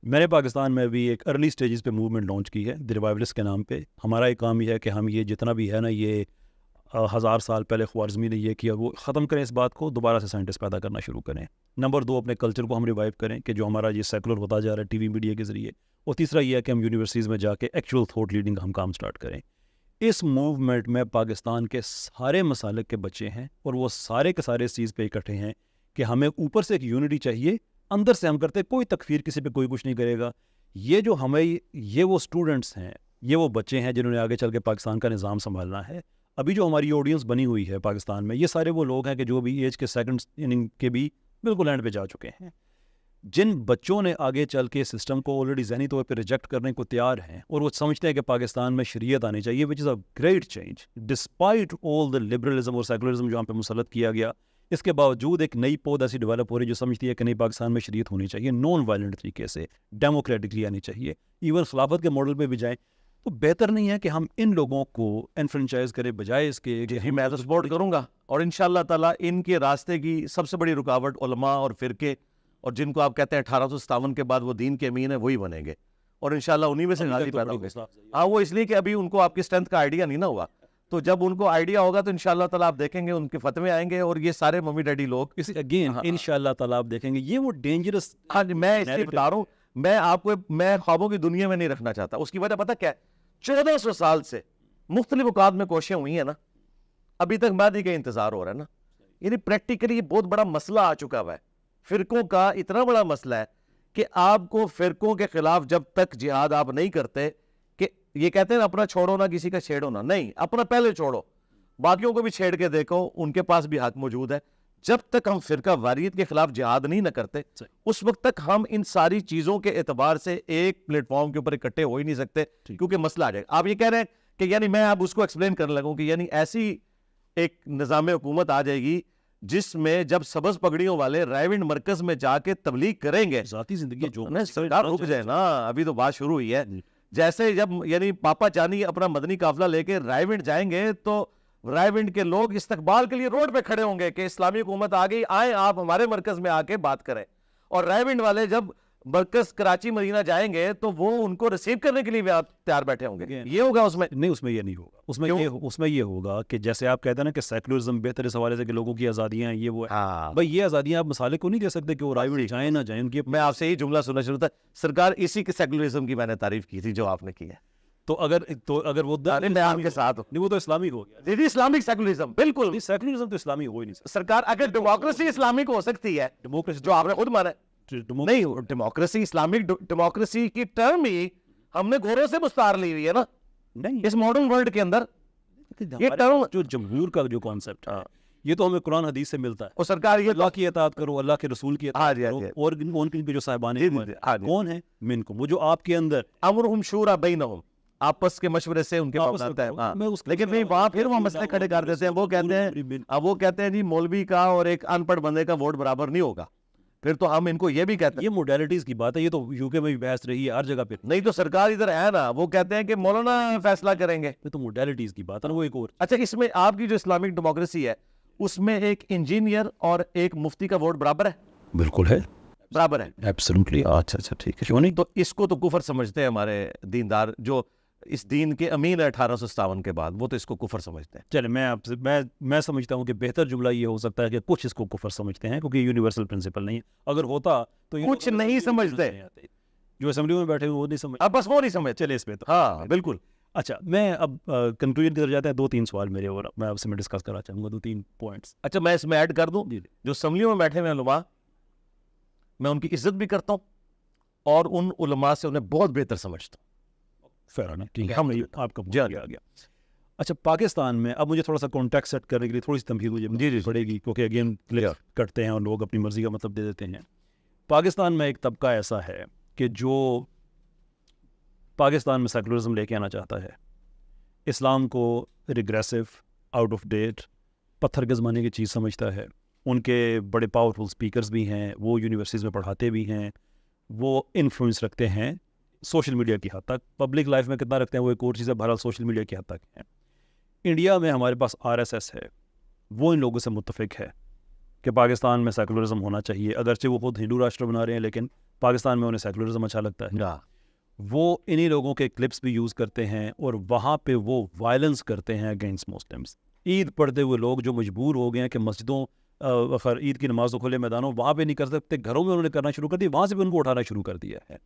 میں نے پاکستان میں بھی ایک ارلی سٹیجز پہ موومنٹ لانچ کی ہے دی ریوائولسٹ کے نام پہ. ہمارا ایک کام یہ ہے کہ ہم یہ جتنا بھی ہے نا یہ 1000 سال پہلے خوارزمی نے یہ کیا وہ ختم کریں, اس بات کو دوبارہ سے سائنٹسٹ پیدا کرنا شروع کریں. نمبر 2 اپنے کلچر کو ہم ریوائیو کریں کہ جو ہمارا یہ سیکولر ہوتا جا رہا ہے ٹی وی میڈیا کے ذریعے. اور تیسرا یہ ہے کہ ہم یونیورسٹیز میں جا کے ایکچوئل تھاٹ لیڈنگ ہم کام سٹارٹ کریں. اس موومنٹ میں پاکستان کے سارے مسالک کے بچے ہیں اور وہ سارے کے سارے اس چیز پہ اکٹھے ہیں کہ ہمیں اوپر سے ایک یونٹی چاہیے, اندر سے ہم کرتے کوئی تکفیر کسی پہ کوئی کچھ نہیں کرے گا. یہ جو ہمیں یہ وہ اسٹوڈنٹس ہیں, یہ وہ بچے ہیں جنہوں نے آگے چل کے پاکستان کا نظام سنبھالنا ہے. ابھی جو ہماری آڈینس بنی ہوئی ہے پاکستان میں, یہ سارے وہ لوگ ہیں کہ جو بھی ایج کے سیکنڈ اننگ کے بھی بالکل اینڈ پہ جا چکے ہیں. جن بچوں نے آگے چل کے سسٹم کو آلریڈی ذہنی طور پہ ریجیکٹ کرنے کو تیار ہیں اور وہ سمجھتے ہیں کہ پاکستان میں شریعت آنی چاہیے, which is a great change despite all the liberalism اور سیکولرزم جو ہم پہ مسلط کیا گیا. اس کے باوجود ایک نئی پود ایسی ڈیولپ ہو رہی ہے جو سمجھتی ہے کہ نہیں پاکستان میں شریعت ہونی چاہیے, نان وائلنٹ طریقے سے, ڈیموکریٹکلی آنی چاہیے, ایون خلافت کے ماڈل پہ بھی جائیں. تو بہتر نہیں ہے کہ ہم ان لوگوں کو انفرنچائز کریں بجائے اس کے کہ میں تو سپورٹ کروں گا, اور انشاءاللہ تعالیٰ ان کے راستے کی سب سے بڑی رکاوٹ علماء اور فرقے, اور جن کو آپ کہتے ہیں 1857 کے بعد وہ دین کے امین ہیں, وہی بنیں گے, اور انشاءاللہ انہی میں سے غازی پیدا ہوں گے. ہاں وہ اس لیے کہ ابھی ان کو آپ کی اسٹرینتھ کا آئیڈیا نہیں نا ہوا, تو جب ان کو آئیڈیا ہوگا تو انشاءاللہ تعالیٰ آپ دیکھیں گے ان کے فتوے آئیں گے, اور یہ سارے ممی ڈیڈی لوگ اگین انشاءاللہ تعالیٰ آپ دیکھیں گے یہ وہ ڈینجرس. ہاں میں اس لیے بتا رہا ہوں, میں آپ کو میں خوابوں کی دنیا میں نہیں رکھنا چاہتا. اس کی وجہ پتہ کیا ہے, 1400 سال سے مختلف اوقات میں کوششیں ہوئی ہیں نا, ابھی تک مہدی کا انتظار ہو رہا ہے نا. یعنی پریکٹیکلی یہ بہت بڑا مسئلہ آ چکا ہوا ہے, فرقوں کا اتنا بڑا مسئلہ ہے کہ آپ کو فرقوں کے خلاف جب تک جہاد آپ نہیں کرتے, کہ یہ کہتے ہیں اپنا چھوڑو نہ کسی کا چھیڑو نہ, نہیں, اپنا پہلے چھوڑو, باقیوں کو بھی چھیڑ کے دیکھو, ان کے پاس بھی حق موجود ہے. جب تک ہم فرقہ واریت کے خلاف جہاد نہیں نہ کرتے اس وقت تک ہم ان ساری چیزوں کے اعتبار سے ایک پلیٹ فارم کے اوپر اکٹھے ہو ہی نہیں سکتے, کیونکہ مسئلہ آ جائے گا. آپ یہ کہہ رہے ہیں کہ یعنی میں اب اس کو ایکسپلین کرنے لگوں کہ یعنی ایسی ایک نظام حکومت آ جائے گی جس میں جب سبز پگڑیوں والے رائے ونڈ مرکز میں جا کے تبلیغ کریں گے, ذاتی زندگی جو سرکار رک جائے نا, ابھی تو بات شروع ہوئی ہے. جیسے جب یعنی پاپا چانی اپنا مدنی قافلہ لے کے رائے ونڈ جائیں گے تو رائے ونڈ کے لوگ استقبال کے لیے روڈ پہ کھڑے ہوں گے کہ اسلامی حکومت آ گئی, آئیں آپ ہمارے مرکز میں آ کے بات کریں. اور رائے ونڈ والے جب مرکز کراچی مدینہ جائیں گے تو وہ ان کو ریسیو کرنے کے لیے بھی آپ تیار بیٹھے ہوں گے. یہ ہوگا اس میں نہیں, اس میں یہ نہیں ہوگا. اس میں یہ ہوگا کہ جیسے آپ کہتے ہیں نا کہ سیکولرزم بہتر اس حوالے سے کہ لوگوں کی آزادیاں ہیں, یہ وہ ہے بھائی, یہ آزادیاں آپ مسالے کو نہیں دے سکتے کہ وہ رائے ونڈ جائیں نہ جائیں. ان کی میں آپ سے یہی جملہ سننا شروع تھا, سرکار اسی کے سیکولرزم کی میں نے تعریف کی تھی جو آپ نے کی ہے. تو اگر وہ میں آپ کے ساتھ ہوں, نہیں وہ تو اسلامی ہو گیا. دیدی اسلامک سیکولرزم بالکل, سیکولرزم تو اسلامی ہو ہی نہیں سکتا. سرکار اگر ڈیموکریسی اسلامک ہو سکتی ہے, ڈیموکریسی جو آپ نے خود مانا ہے, نہیں ڈیموکریسی اسلامک ڈیموکریسی کی ٹرم ہی ہم نے گوروں سے مستعار لی ہوئی ہے نا. نہیں, اس ماڈرن ورلڈ کے اندر یہ ٹرم جو جمہور کا جو کانسیپٹ ہے یہ تو ہمیں قرآن حدیث سے ملتا ہے. اور سرکار یہ اللہ کی اطاعت کرو, اللہ کے رسول کی اطاعت کرو, اور ان کے جو صاحبان کون ہیں منکم, وہ جو آپ کے اندر امرہم شورا بینہم, آپس کے مشورے سے ان کے پاس آتا ہے. لیکن نہیں وہاں پھر وہ مسئلے کھڑے کر دیتے ہیں. وہ کہتے ہیں جی مولوی کا اور ایک ان پڑھ بندے کا ووٹ برابر نہیں ہوگا. پھر تو ہم ان کو یہ بھی کہتے ہیں, یہ موڈیلٹیز کی بات ہے, یہ تو یو کے میں بھی بحث رہی ہے ہر جگہ پہ. نہیں تو سرکار ادھر ہے نا, وہ کہتے ہیں کہ مولانا فیصلہ کریں گے. یہ تو موڈیلٹیز کی بات ہے نا, وہ ایک اور. اچھا, اس میں آپ کی جو اسلامک ڈیموکریسی ہے اس میں ایک انجینئر اور ایک مفتی کا ووٹ برابر ہے؟ بالکل ہے, برابر ہے, ایبسولوٹلی. اچھا ٹھیک ہے. کیوں نہیں؟ تو اس کو تو کفر سمجھتے ہیں ہمارے دیندار جو اس دین کے امین ہے 1857 کے بعد, وہ تو اس کو کفر سمجھتے ہیں. چلے میں آپ سے میں سمجھتا ہوں کہ بہتر جملہ یہ ہو سکتا ہے کہ کچھ اس کو کفر سمجھتے ہیں, کیونکہ یونیورسل پرنسپل نہیں ہے. اگر ہوتا تو کچھ نہیں سمجھتے, جو اسمبلی میں بیٹھے ہوئے وہ نہیں سمجھتے. اب بس وہ نہیں سمجھتے. چلے اس پہ تو ہاں بالکل. اچھا, میں اب کنکلوژن کی طرف جاتے ہیں. 2-3 سوال میرے اور میں آپ سے میں ڈسکس کرنا چاہوں گا, 2-3 پوائنٹس. اچھا, میں اس میں ایڈ کر دوں, جو اسمبلیوں میں بیٹھے ہوئے علماء, میں ان کی عزت بھی کرتا ہوں اور ان علماء سے انہیں بہت بہتر سمجھتا ہوں. فیئر انف، ٹھیک ہے، ہم آپ کا جی آ گیا. اچھا پاکستان میں اب مجھے تھوڑا سا کانٹیکٹ سیٹ کرنے کے لیے تھوڑی سی تمہید مجھے پڑے گی، کیونکہ اگین کلپ کٹتے ہیں اور لوگ اپنی مرضی کا مطلب دے دیتے ہیں. پاکستان میں ایک طبقہ ایسا ہے کہ جو پاکستان میں سیکولرزم لے کے آنا چاہتا ہے، اسلام کو ریگریسو، آؤٹ آف ڈیٹ، پتھر کے زمانے کی چیز سمجھتا ہے. ان کے بڑے پاورفل سپیکرز بھی ہیں، وہ یونیورسٹیز میں پڑھاتے بھی ہیں، وہ انفلوئنس رکھتے ہیں سوشل میڈیا کی حد تک. پبلک لائف میں کتنا رکھتے ہیں وہ ایک اور چیز ہے، بہرحال سوشل میڈیا کی حد تک ہے. انڈیا میں ہمارے پاس RSS ہے، وہ ان لوگوں سے متفق ہے کہ پاکستان میں سیکولرزم ہونا چاہیے، اگرچہ وہ خود ہندو راشٹر بنا رہے ہیں لیکن پاکستان میں انہیں سیکولرزم اچھا لگتا ہے. وہ انہی لوگوں کے کلپس بھی یوز کرتے ہیں اور وہاں پہ وہ وائلنس کرتے ہیں اگینسٹ مسلمس. عید پڑھتے ہوئے لوگ جو مجبور ہو گئے ہیں کہ مسجدوں خیر عید کی نماز تو کھلے میدانوں وہاں پہ نہیں کر سکتے، گھروں میں انہوں نے کرنا شروع کر دیا، وہاں سے بھی ان کو اٹھانا شروع کر دیا ہے.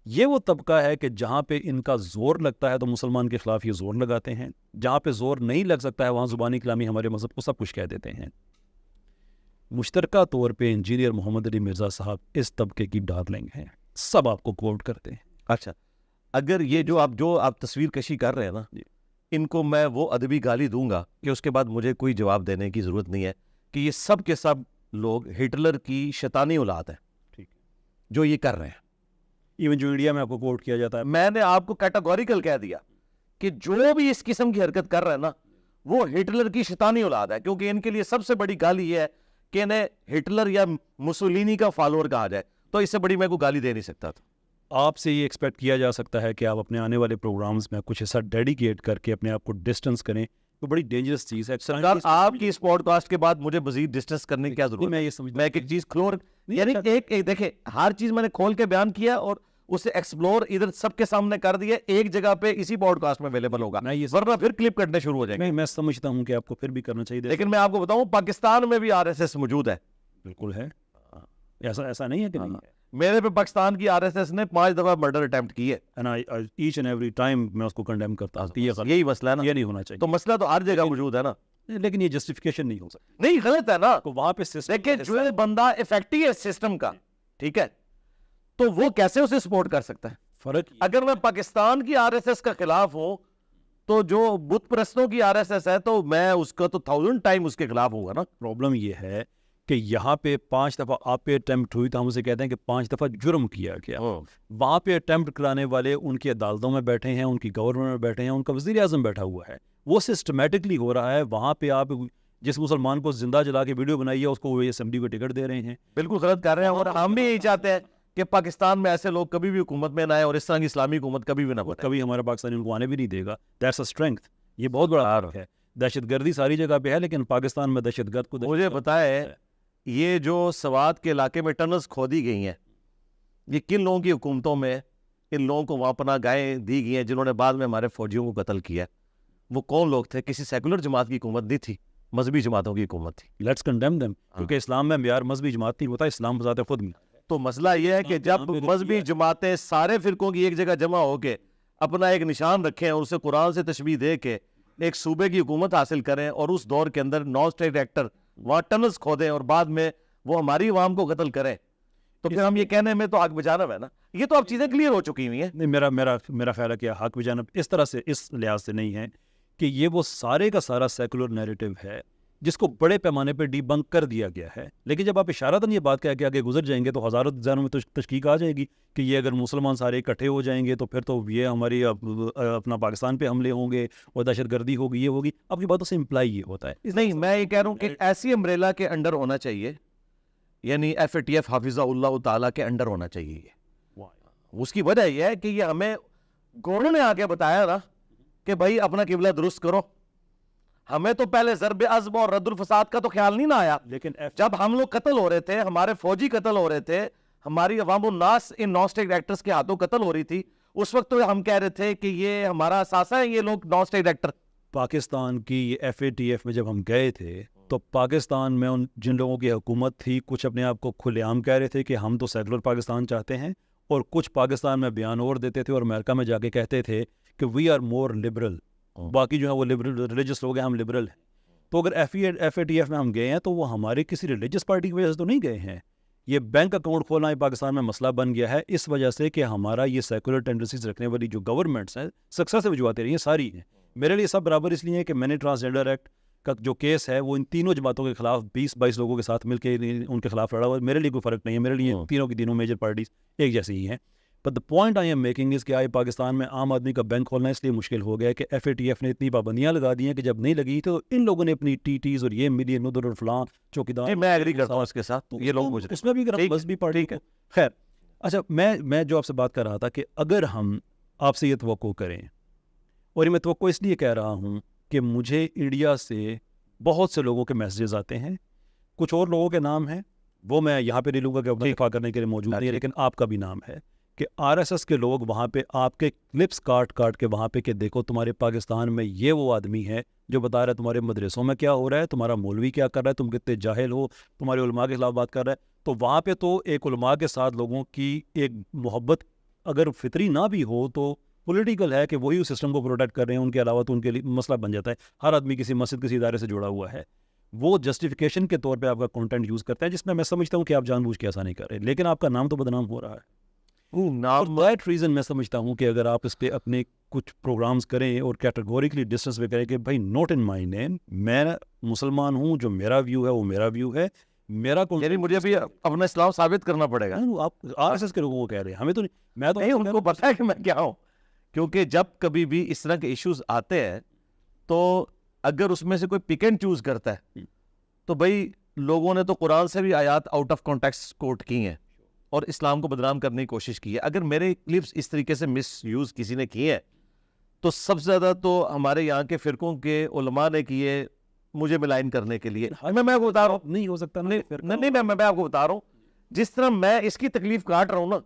یہ وہ طبقہ ہے کہ جہاں پہ ان کا زور لگتا ہے تو مسلمان کے خلاف یہ زور لگاتے ہیں، جہاں پہ زور نہیں لگ سکتا ہے وہاں زبانی کلامی ہمارے مذہب کو سب کچھ کہہ دیتے ہیں. مشترکہ طور پہ انجینئر محمد علی مرزا صاحب اس طبقے کی ڈارلنگ ہیں، سب آپ کو کوٹ کرتے ہیں. اچھا اگر یہ جو آپ تصویر کشی کر رہے ہیں نا، ان کو میں وہ ادبی گالی دوں گا کہ اس کے بعد مجھے کوئی جواب دینے کی ضرورت نہیں ہے کہ یہ سب کے سب لوگ ہٹلر کی شیطانی اولاد ہیں، ٹھیک ہے، جو یہ کر رہے ہیں. ایون جو انڈیا میں آپ کو کوٹ کیا جاتا ہے. میں نے آپ کو کیٹاگوریکل کہہ دیا کہ جو بھی اس قسم کی حرکت کر رہا ہے نا وہ ہٹلر کی شیطانی اولاد ہے، کیونکہ ان کے لیے سب سے بڑی گالی یہ ہے کہ انہیں ہٹلر یا مسولینی کا فالوور کہا جائے، تو اس سے بڑی میں کوئی گالی دے نہیں سکتا تھا. آپ سے یہ ایکسپیکٹ کیا جا سکتا ہے کہ آپ اپنے آنے والے پروگرامز میں کچھ ایسا ڈیڈیکیٹ کر کے اپنے آپ کو ڈسٹنس کریں، تو بڑی ڈینجرس چیز ہے. سرکار آپ کی اس پوڈ کاسٹ کے بعد مجھے مزید ڈسٹنس کرنے کی کیا ضرورت ہے؟ میں یہ سمجھتا میں ایک چیز کھلور یعنی ایک دیکھیں ہر چیز میں نے کھول کے بیان کیا اور اسے ایکسپلور ادھر سب کے سامنے کر دیا، ایک جگہ پہ اسی پوڈ کاسٹ میں اویلیبل ہوگا، ورنہ پھر کلپ کٹنے شروع ہو جائیں گے. میں سمجھتا ہوں کہ آپ کو پھر بھی کرنا چاہیے، لیکن میں آپ کو بتاؤں پاکستان میں بھی RSS موجود ہے. بالکل ہے، ایسا نہیں ہے کہ نہیں ہے. میرے پہ پاکستان کی RSS نے 5 دفعہ مرڈر اٹیمپٹ کی ہے، ایچ اینڈ ایوری ٹائم میں اس کو کنڈیم کرتا ہوں. یہی مسئلہ ہے نا، یہ نہیں ہونا چاہیے. تو مسئلہ تو ہر جگہ موجود ہے نا، لیکن یہ جسٹیفیکیشن نہیں ہو سکتی. نہیں غلط ہے نا. وہاں پہ دیکھیں جو بندہ افیکٹو ہے سسٹم کا، ٹھیک ہے، تو وہ کیسے اسے سپورٹ کر سکتا ہے؟ فرق اگر میں پاکستان کی RSS کا خلاف ہوں تو جو بت پرستوں کی RSS ہے تو میں اس کا تو 1000 ٹائم اس کے خلاف ہوں گا نا. پرابلم یہ ہے کہ یہاں پہ 5 دفعہ آپ پہ اٹیمپٹ ہوئی تو ہم اسے کہتے ہیں کہ 5 دفعہ جرم کیا گیا. وہاں پہ اٹیمپٹ کرانے والے ان کی عدالتوں میں بیٹھے ہیں، ان کی گورنمنٹ میں بیٹھے ہیں، ان کا وزیر اعظم بیٹھا ہوا ہے، وہ سسٹمیٹکلی ہو رہا ہے. وہاں پہ آپ جس مسلمان کو زندہ جلا کے ویڈیو بنائی ہے اس کو وہ اسمبلی کو ٹکٹ دے رہے ہیں. بالکل غلط کر رہے ہیں، اور ہم بھی یہی چاہتے ہیں کہ پاکستان میں ایسے لوگ کبھی بھی حکومت میں نہ آئے اور اس طرح کی اسلامی حکومت کبھی بھی نہ بنے. کبھی ہمارا پاکستانی ان کو آنے بھی نہیں دے گا. That's a strength. یہ بہت بڑا حق ہے. دہشت گردی ساری جگہ پہ ہے لیکن پاکستان میں دہشت گرد کو مجھے بتائے یہ جو سوات کے علاقے میں ٹنلز کھودی گئی ہیں یہ کن لوگوں کی حکومتوں میں ان لوگوں کو وہاں پناہ گاہیں دی گئی ہیں جنہوں نے بعد میں ہمارے فوجیوں کو قتل کیا؟ وہ کون لوگ تھے؟ کسی سیکولر جماعت کی حکومت نہیں تھی، مذہبی جماعتوں کی حکومت تھی. لیٹس کنڈیم دیم، کیونکہ اسلام میں معیار مذہبی جماعت نہیں ہوتا، اسلام بذات خود میں. تو مسئلہ یہ ہے کہ جب مذہبی جماعتیں سارے فرقوں کی ایک جگہ جمع ہو کے اپنا ایک نشان رکھیں اور اسے قرآن سے تشبیہ دے کے ایک صوبے کی حکومت حاصل کریں اور اس دور کے اندر نان اسٹیٹ ایکٹر وہاں ٹنلز کھودیں اور بعد میں وہ ہماری عوام کو قتل کریں، تو پھر ہم یہ کہنے میں تو حق بجانب ہے نا. یہ تو اب چیزیں کلیئر ہو چکی ہوئی ہیں. نہیں، میرا خیال ہے کہ حق بجانب اس طرح سے اس لحاظ سے نہیں ہے کہ یہ وہ سارے کا سارا سیکولر نیریٹو ہے جس کو بڑے پیمانے پہ ڈی بنک کر دیا گیا ہے. لیکن جب آپ اشارتاً یہ بات کہہ کے آگے گزر جائیں گے تو ہزاروں ذہنوں میں تشکیک آ جائے گی کہ یہ اگر مسلمان سارے اکٹھے ہو جائیں گے تو پھر تو یہ ہماری اپنا پاکستان پہ حملے ہوں گے اور دہشت گردی ہوگی، یہ ہوگی. آپ کی باتوں سے امپلائی یہ ہوتا ہے. نہیں، میں یہ کہہ رہا ہوں کہ ایسی امبریلا کے انڈر ہونا چاہیے، یعنی FATF حافظہ اللہ تعالیٰ کے انڈر ہونا چاہیے. اس کی وجہ یہ ہے کہ یہ ہمیں گوروں نے آگے بتایا نا کہ بھائی اپنا قبلہ درست کرو. ہمیں تو پہلے ضرب عزم اور رد الفساد کا تو خیال نہیں نہ آیا. لیکن جب ہم لوگ قتل ہو رہے تھے، ہمارے فوجی قتل ہو رہے تھے، ہماری عوام الناس ان نان اسٹیٹ ایکٹرز کے ہاتھوں قتل ہو رہی تھی، اس وقت تو ہم کہہ رہے تھے کہ یہ ہمارا اثاثہ ہے، یہ لوگ نان اسٹیٹ ایکٹر. پاکستان کی FATF میں جب ہم گئے تھے تو پاکستان میں جن لوگوں کی حکومت تھی کچھ اپنے آپ کو کھلے عام کہہ رہے تھے کہ ہم تو سیکولر پاکستان چاہتے ہیں، اور کچھ پاکستان میں بیان اور دیتے تھے اور امریکہ میں جا کے کہتے تھے کہ وی آر مور لبرل. باقی جو ہے وہ لبرل ریلیجس لوگ ہیں، ہم لبرل ہیں. تو اگر FATF میں ہم گئے ہیں تو وہ ہماری کسی ریلیجس پارٹی کی وجہ سے تو نہیں گئے ہیں. یہ بینک اکاؤنٹ کھولنا یہ پاکستان میں مسئلہ بن گیا ہے اس وجہ سے کہ ہمارا یہ سیکولر ٹینڈنسیز رکھنے والی جو گورنمنٹس ہیں سکسیس وجوہات رہی ہیں ساری ہیں. میرے لیے سب برابر اس لیے ہے کہ میں نے ٹرانسجینڈر ایکٹ کا جو کیس ہے وہ ان تینوں جماعتوں کے خلاف 20-22 لوگوں کے ساتھ مل کے ان کے خلاف لڑا ہوا. میرے لیے کوئی فرق نہیں ہے, میرے لیے تینوں کی تینوں میجر پارٹیز ایک جیسی ہی ہیں. But the point I am making is کہ آج پاکستان میں عام آدمی کا بینک کھولنا اس لیے مشکل ہو گیا ہے کہ FATF نے اتنی پابندیاں لگا دی ہیں کہ جب نہیں لگی تو ان لوگوں نے اپنی TTs اور یہ ملین ادھر اور فلاں چوکیدار. میں ایگری کرتا ہوں اس کے ساتھ, یہ لوگ مجھے اس میں بھی مذہبی پارٹی ہے. خیر اچھا, میں جو آپ سے بات کر رہا تھا کہ اگر ہم آپ سے یہ توقع کریں, اور یہ میں توقع اس لیے کہہ رہا ہوں کہ مجھے انڈیا سے بہت سے لوگوں کے میسیجز آتے ہیں, کچھ اور لوگوں کے نام ہیں وہ میں یہاں پہ نہیں لوں گا کہ اپنا دفاع کرنے کے لیے موجود نہیں ہے, لیکن آپ کا بھی نام ہے کہ RSS کے لوگ وہاں پہ آپ کے کلپس کاٹ کے وہاں پہ کہ دیکھو تمہارے پاکستان میں یہ وہ آدمی ہے جو بتا رہا ہے تمہارے مدرسوں میں کیا ہو رہا ہے, تمہارا مولوی کیا کر رہا ہے, تم کتنے جاہل ہو, تمہارے علماء کے خلاف بات کر رہا ہے. تو وہاں پہ تو ایک علماء کے ساتھ لوگوں کی ایک محبت اگر فطری نہ بھی ہو تو پولیٹیکل ہے کہ وہی اس سسٹم کو پروٹیکٹ کر رہے ہیں, ان کے علاوہ تو ان کے لیے مسئلہ بن جاتا ہے. ہر آدمی کسی مسجد کسی ادارے سے جڑا ہوا ہے, وہ جسٹیفیکیشن کے طور پہ آپ کا کنٹینٹ یوز کرتا ہے جس میں سمجھتا ہوں کہ آپ جان بوجھ کے ایسا نہیں کر رہے, لیکن آپ کا نام تو بدنام ہو رہا ہے. دیٹ ریزن میں سمجھتا ہوں کہ اگر آپ اس پہ اپنے کچھ پروگرامز کریں اور کیٹیگوریکلی ڈسٹنس پہ کریں کہ بھائی نوٹ ان مائی نیم, میں مسلمان ہوں, جو میرا ویو ہے وہ میرا ویو ہے, میرا یعنی مجھے بھی اپنا اسلام ثابت کرنا پڑے گا. آپ RSS کے لوگوں کو کہہ رہے ہیں, ہمیں تو میں تو نہیں, ان کو پتہ ہے کہ میں کیا ہوں, کیونکہ جب کبھی بھی اس طرح کے ایشوز آتے ہیں تو اگر اس میں سے کوئی پک اینڈ چوز کرتا ہے تو بھائی لوگوں نے تو قرآن سے بھی آیات آؤٹ آف کانٹیکسٹ کوٹ کی ہیں اور اسلام کو بدنام کرنے کی کوشش کی ہے. اگر میرے کلپس اس طریقے سے مس یوز کسی نے کیے ہیں تو سب سے زیادہ تو ہمارے یہاں کے فرقوں کے علماء نے کیے مجھے ملائن کرنے کے لیے. میں آپ کو بتا رہا ہوں, نہیں ہو سکتا, نہیں میں آپ کو بتا رہا ہوں, جس طرح میں اس کی تکلیف کاٹ رہا ہوں نا,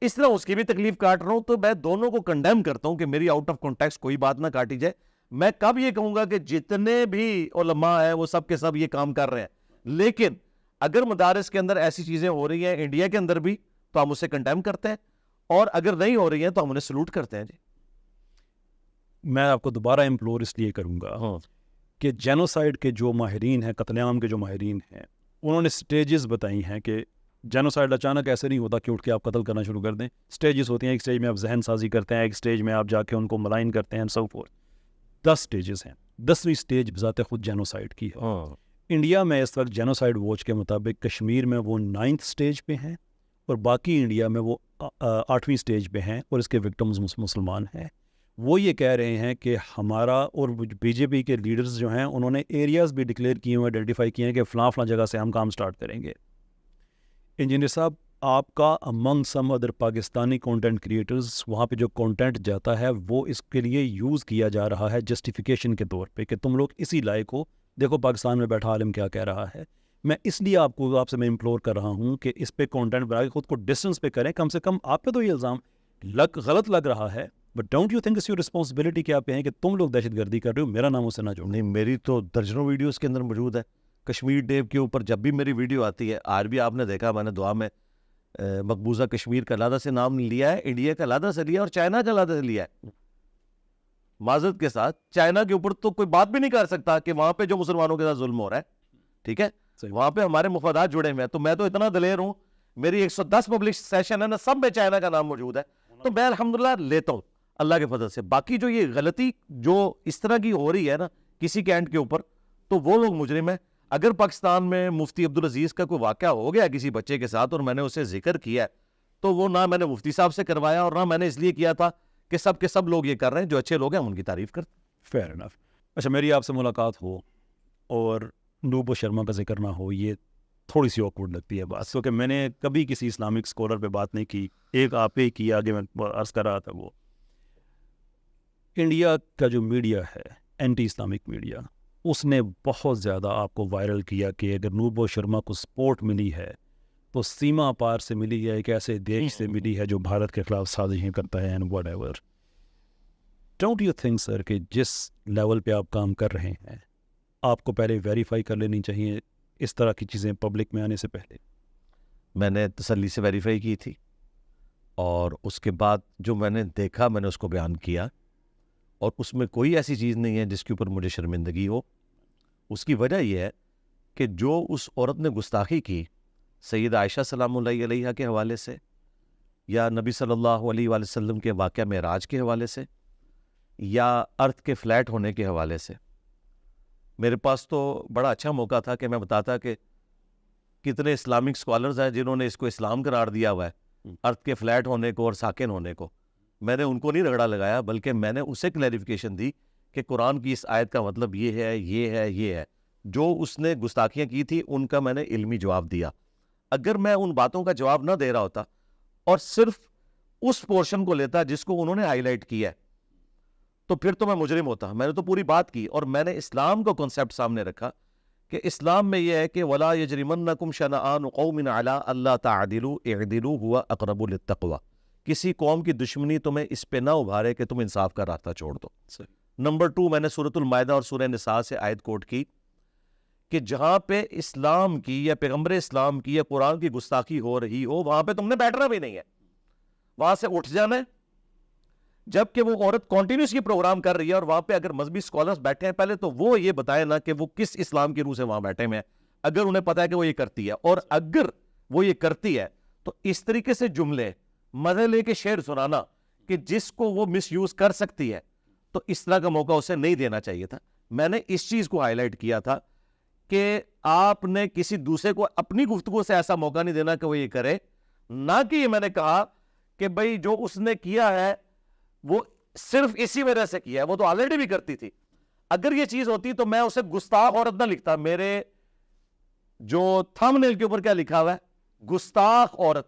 اس طرح اس کی بھی تکلیف کاٹ رہا ہوں, تو میں دونوں کو کنڈیم کرتا ہوں کہ میری آؤٹ آف کانٹیکسٹ کوئی بات نہ کاٹی جائے. میں کب یہ کہوں گا کہ جتنے بھی علماء ہیں وہ سب کے سب یہ کام کر رہے ہیں, لیکن اگر مدارس کے اندر ایسی چیزیں ہو رہی ہیں انڈیا کے اندر بھی تو ہم اسے کنڈیم کرتے ہیں, اور اگر نہیں ہو رہی ہیں تو ہم انہیں سلوٹ کرتے ہیں. جی میں آپ کو دوبارہ امپلور اس لیے کروں گا کہ جینوسائیڈ کے جو ماہرین ہیں, قتل عام کے جو ماہرین ہیں, انہوں نے سٹیجز بتائی ہیں کہ جینوسائیڈ اچانک ایسے نہیں ہوتا کہ اٹھ کے آپ قتل کرنا شروع کر دیں. سٹیجز ہوتی ہیں, ایک سٹیج میں آپ ذہن سازی کرتے ہیں, ایک سٹیج میں آپ جا کے ان کو ملائن کرتے ہیں, سو فورتھ. 10 سٹیجز ہیں, 10ویں سٹیج بذات خود جینوسائیڈ کی ہے. انڈیا میں اس وقت جینوسائیڈ واچ کے مطابق کشمیر میں وہ 9th سٹیج پہ ہیں اور باقی انڈیا میں وہ 8ویں سٹیج پہ ہیں, اور اس کے وکٹمز مسلمان ہیں. وہ یہ کہہ رہے ہیں کہ ہمارا, اور BJP کے لیڈرز جو ہیں انہوں نے ایریاز بھی ڈکلیئر کیے ہوئے, آئیڈینٹیفائی کیے ہیں کہ فلاں فلاں جگہ سے ہم کام سٹارٹ کریں گے. انجینئر صاحب, آپ کا among some other Pakistani content creators وہاں پہ جو کانٹینٹ جاتا ہے وہ اس کے لیے یوز کیا جا رہا ہے جسٹیفیکیشن کے طور پہ کہ تم لوگ اسی لائق ہو, دیکھو پاکستان میں بیٹھا عالم کیا کہہ رہا ہے. میں اس لیے آپ سے میں امپلور کر رہا ہوں کہ اس پہ کانٹینٹ بنا کے خود کو ڈسٹنس پہ کریں. کم سے کم آپ پہ تو یہ الزام غلط لگ رہا ہے, but don't you think it's your responsibility کہ آپ کہیں کہ تم لوگ دہشت گردی کر رہے ہو, میرا نام اسے نہ جوڑو. نہیں, میری تو درجنوں ویڈیوز کے اندر موجود ہے. کشمیر ڈے کے اوپر جب بھی میری ویڈیو آتی ہے, آج بھی آپ نے دیکھا میں نے دعا میں مقبوضہ کشمیر کا علیحدہ سے نام لیا ہے, انڈیا کا علیحدہ سے لیا اور چائنا کا علیحدہ سے لیا ہے. معذرت کے ساتھ چائنا کے اوپر تو کوئی بات بھی نہیں کر سکتا کہ وہاں پہ جو مسلمانوں کے ساتھ ظلم ہو رہا ہے, ٹھیک ہے, وہاں پہ ہمارے مفادات جڑے ہوئے ہیں. تو میں تو اتنا دلیر ہوں, میری 110 پبلک سیشن ہے نا, سب میں چائنا کا نام موجود ہے, تو میں الحمدللہ لیتا ہوں اللہ کے فضل سے. باقی جو یہ غلطی جو اس طرح کی ہو رہی ہے نا کسی کے اینڈ کے اوپر, تو وہ لوگ مجرم ہیں. اگر پاکستان میں مفتی عبدالعزیز کا کوئی واقعہ ہو گیا کسی بچے کے ساتھ اور میں نے اسے ذکر کیا تو وہ نہ میں نے مفتی صاحب سے کروایا اور نہ میں نے اس لیے کیا تھا کہ سب کے سب لوگ یہ کر رہے ہیں, جو اچھے لوگ ہیں ان کی تعریف کرتے. Fair enough. اچھا, میری آپ سے ملاقات ہو اور نوبو شرما کا ذکر نہ ہو, یہ تھوڑی سی آکورڈ لگتی ہے بات, کیونکہ میں نے کبھی کسی اسلامک اسکالر پہ بات نہیں کی. ایک آپ ہی کی, آگے میں عرض کر رہا تھا, وہ انڈیا کا جو میڈیا ہے, اینٹی اسلامک میڈیا, اس نے بہت زیادہ آپ کو وائرل کیا کہ اگر نوبو شرما کو سپورٹ ملی ہے تو سیما پار سے ملی ہے, ایک ایسے دیش سے ملی ہے جو بھارت کے خلاف سازشیں کرتا ہے, and whatever. Don't you think sir کہ جس لیول پہ آپ کام کر رہے ہیں آپ کو پہلے ویریفائی کر لینی چاہیے اس طرح کی چیزیں پبلک میں آنے سے پہلے؟ میں نے تسلی سے ویریفائی کی تھی, اور اس کے بعد جو میں نے دیکھا میں نے اس کو بیان کیا, اور اس میں کوئی ایسی چیز نہیں ہے جس کے اوپر مجھے شرمندگی ہو. اس کی وجہ یہ ہے کہ جو اس عورت نے گستاخی کی سید عائشہ سلام اللہ علیہا کے حوالے سے، یا نبی صلی اللہ علیہ وآلہ وسلم کے واقعہ معراج کے حوالے سے، یا ارتھ کے فلیٹ ہونے کے حوالے سے؟ میرے پاس تو بڑا اچھا موقع تھا کہ میں بتاتا کہ کتنے اسلامک اسکالرز ہیں جنہوں نے اس کو اسلام قرار دیا ہوا ہے، ارتھ کے فلیٹ ہونے کو اور ساکن ہونے کو۔ میں نے ان کو نہیں رگڑا لگایا، بلکہ میں نے اسے کلیریفیکیشن دی کہ قرآن کی اس آیت کا مطلب یہ ہے، یہ ہے، یہ ہے۔ جو اس نے گستاخیاں کی تھی ان کا میں نے علمی جواب دیا۔ اگر میں ان باتوں کا جواب نہ دے رہا ہوتا اور صرف اس پورشن کو لیتا جس کو انہوں نے ہائی لائٹ کیا ہے، تو پھر تو میں مجرم ہوتا۔ میں نے تو پوری بات کی، اور میں نے اسلام کا کنسیپٹ سامنے رکھا کہ اسلام میں یہ ہے کہ وَلَا يَجْرِمَنَّكُمْ شَنَآنُ قَوْمٍ عَلَىٰ أَلَّا تَعْدِلُوا اعْدِلُوا هُوَ أَقْرَبُ لِلتَّقْوَىٰ۔ کسی قوم کی دشمنی تمہیں اس پہ نہ ابھارے کہ تم انصاف کا راستہ چھوڑ دو۔ نمبر 2، میں نے سورۃ المائدہ اور سورہ نساء سے آیت کوٹ کی کہ جہاں پہ اسلام کی یا پیغمبر اسلام کی یا قرآن کی گستاخی ہو رہی ہو، وہاں پہ تم نے بیٹھنا بھی نہیں ہے، وہاں سے اٹھ جانا ہے۔ جبکہ وہ عورت کنٹینیوس یہ پروگرام کر رہی ہے، اور وہاں پہ اگر مذہبی اسکالرز بیٹھے ہیں، پہلے تو وہ یہ بتائیں نا کہ وہ کس اسلام کی روح سے وہاں بیٹھے ہوئے ہیں، اگر انہیں پتا ہے کہ وہ یہ کرتی ہے۔ اور اگر وہ یہ کرتی ہے تو اس طریقے سے جملے مزے لے کے شعر سنانا کہ جس کو وہ مس یوز کر سکتی ہے، تو اس طرح کا موقع اسے نہیں دینا چاہیے تھا۔ میں نے اس چیز کو ہائی لائٹ کیا تھا کہ آپ نے کسی دوسرے کو اپنی گفتگو سے ایسا موقع نہیں دینا کہ وہ یہ کرے، نہ کہ یہ میں نے کہا کہ بھئی جو اس نے کیا ہے وہ صرف اسی وجہ سے کیا ہے، وہ تو آلریڈی بھی کرتی تھی۔ اگر یہ چیز ہوتی تو میں اسے گستاخ عورت نہ لکھتا۔ میرے جو تھم نیل کے اوپر کیا لکھا ہوا ہے؟ گستاخ عورت،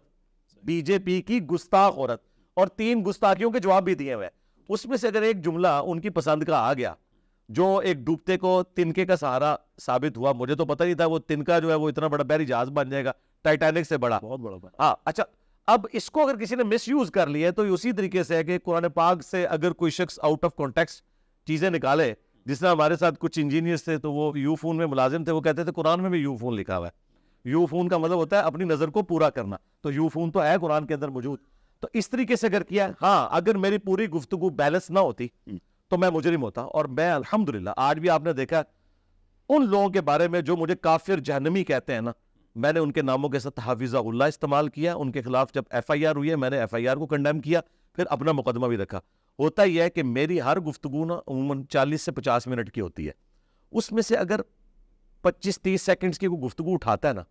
بی جے پی کی گستاخ عورت، اور 3 گستاخیوں کے جواب بھی دیے ہوئے۔ اس میں سے اگر ایک جملہ ان کی پسند کا آ گیا، جو ایک ڈوبتے کو تنکے کا سہارا ثابت ہوا، مجھے تو پتہ نہیں تھا وہ تنکا جو ہے وہ اتنا بڑا بحری جہاز بن جائے گا، ٹائٹینک سے بڑا، بہت بڑا۔ ہاں اچھا، اب اس کو اگر کسی نے مس یوز کر لیا ہے تو اسی طریقے سے ہے کہ قرآن پاک سے اگر کوئی شخص آؤٹ آف کانٹیکسٹ چیزیں نکالے، جس طرح ہمارے ساتھ کچھ انجینئرز تھے تو وہ یو فون میں ملازم تھے، وہ کہتے تھے قرآن میں بھی یو فون لکھا ہوا ہے۔ یو فون کا مطلب ہوتا ہے اپنی نظر کو پورا کرنا، تو یو فون تو ہے قرآن کے اندر موجود۔ تو اس طریقے سے اگر کیا، ہاں اگر میری پوری گفتگو بیلنس نہ ہوتی تو میں مجرم ہوتا۔ اور میں الحمدللہ آج بھی آپ نے دیکھا ان لوگوں کے بارے میں جو مجھے کافر جہنمی کہتے ہیں نا، میں نے ان کے ناموں کے ساتھ حافظہ اللہ استعمال کیا۔ ان کے خلاف جب ایف آئی آر ہوئی ہے، میں نے ایف آئی آر کو کنڈیم کیا، پھر اپنا مقدمہ بھی رکھا۔ ہوتا یہ ہے کہ میری ہر گفتگو نا عموماً 40 سے 50 منٹ کی ہوتی ہے، اس میں سے اگر 25-30 سیکنڈز کی کوئی گفتگو اٹھاتا ہے نا،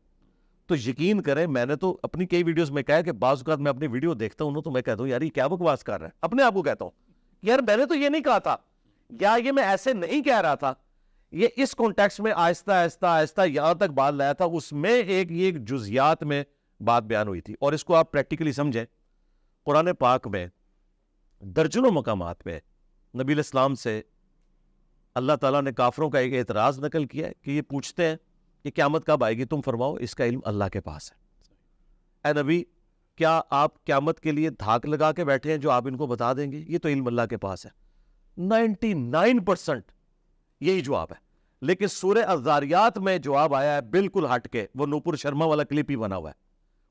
تو یقین کریں، میں نے تو اپنی کئی ویڈیوز میں کہا ہے کہ بعض اوقات میں اپنی ویڈیو دیکھتا ہوں تو میں کہتا ہوں یار یہ کیا بکواس کر رہا ہے، اپنے آپ کو کہتا ہوں یار میں نے تو یہ نہیں کہا تھا، یا یہ میں ایسے نہیں کہہ رہا تھا، یہ اس کانٹیکسٹ میں آہستہ آہستہ آہستہ یہاں تک بات لایا تھا، اس میں ایک جزیات میں بات بیان ہوئی تھی۔ اور اس کو آپ پریکٹیکلی سمجھیں، قرآن پاک میں درجنوں مقامات پہ نبی علیہ السلام سے اللہ تعالیٰ نے کافروں کا ایک اعتراض نقل کیا ہے کہ یہ پوچھتے ہیں کہ قیامت کب آئے گی، تم فرماؤ اس کا علم اللہ کے پاس ہے۔ اے نبی، کیا آپ قیامت کے لیے دھاک لگا کے بیٹھے ہیں جو آپ ان کو بتا دیں گے؟ یہ تو علم اللہ کے پاس ہے۔ 99% یہی جواب ہے۔ لیکن سورہ الذاریات میں جواب آیا ہے بالکل ہٹ کے، وہ نوپور شرما والا کلپ ہی بنا ہوا ہے۔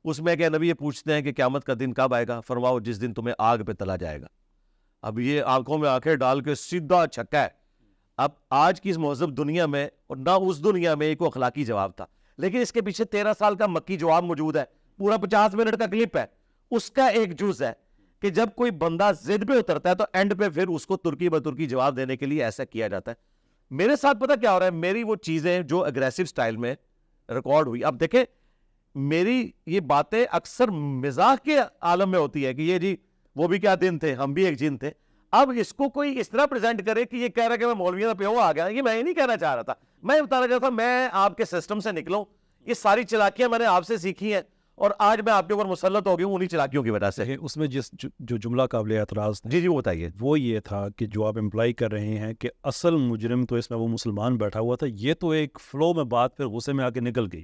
اس میں کہ نبی یہ پوچھتے ہیں کہ قیامت کا دن کب آئے گا، فرماؤ جس دن تمہیں آگ پہ تلا جائے گا۔ اب یہ آنکھوں میں آنکھیں ڈال کے سیدھا چھکا ہے۔ اب آج کی اس مہذب دنیا میں اور نہ اس دنیا میں ایک اخلاقی جواب تھا، لیکن اس کے پیچھے 13 سال کا مکی جواب موجود ہے، پورا 50 منٹ کا کلپ ہے، اس کا ایک جز ہے کہ جب کوئی بندہ ضد پہ اترتا ہے تو اینڈ پہ پھر اس کو ترکی بترکی جواب دینے کے لیے ایسا کیا جاتا ہے۔ میرے ساتھ پتہ کیا ہو رہا ہے، میری وہ چیزیں جو اگریسو سٹائل میں ریکارڈ ہوئی، اب دیکھیں میری یہ باتیں اکثر مزاح کے عالم میں ہوتی ہے کہ یہ جی وہ بھی کیا دن تھے، ہم بھی ایک جن تھے۔ اب اس کو کوئی اس طرح پریزنٹ کرے کہ یہ کہہ رہا ہے کہ میں مولویوں پہ آ گیا، یہ میں یہ نہیں کہنا چاہ رہا تھا۔ میں بتانا چاہتا تھا میں آپ کے سسٹم سے نکلوں، یہ ساری چلاکیاں میں نے آپ سے سیکھی ہیں اور آج میں آپ کے اوپر مسلط ہو گیا ہوں انہی چلاکیوں کی وجہ سے۔ اس میں جو جملہ قابل اعتراض تھا، جی وہ بتائیے۔ وہ یہ تھا کہ جو آپ امپلائی کر رہے ہیں کہ اصل مجرم تو اس میں وہ مسلمان بیٹھا ہوا تھا، یہ تو ایک فلو میں بات پھر غصے میں آ کے نکل گئی،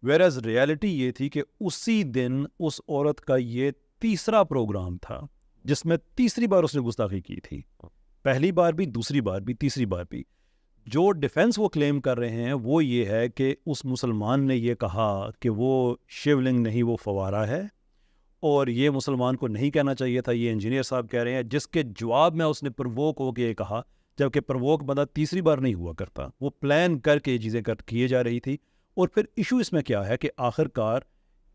ویئر ریالٹی یہ تھی کہ اسی دن اس عورت کا یہ تیسرا پروگرام تھا جس میں تیسری بار اس نے گستاخی کی تھی، پہلی بار بھی، دوسری بار بھی، تیسری بار بھی۔ جو ڈیفنس وہ کلیم کر رہے ہیں وہ یہ ہے کہ اس مسلمان نے یہ کہا کہ وہ شیولنگ نہیں، وہ فوارہ ہے، اور یہ مسلمان کو نہیں کہنا چاہیے تھا، یہ انجینئر صاحب کہہ رہے ہیں، جس کے جواب میں اس نے پرووک ہو کے یہ کہا، جبکہ پرووک بندہ تیسری بار نہیں ہوا کرتا، وہ پلان کر کے یہ چیزیں کیے جا رہی تھی۔ اور پھر ایشو اس میں کیا ہے کہ آخر کار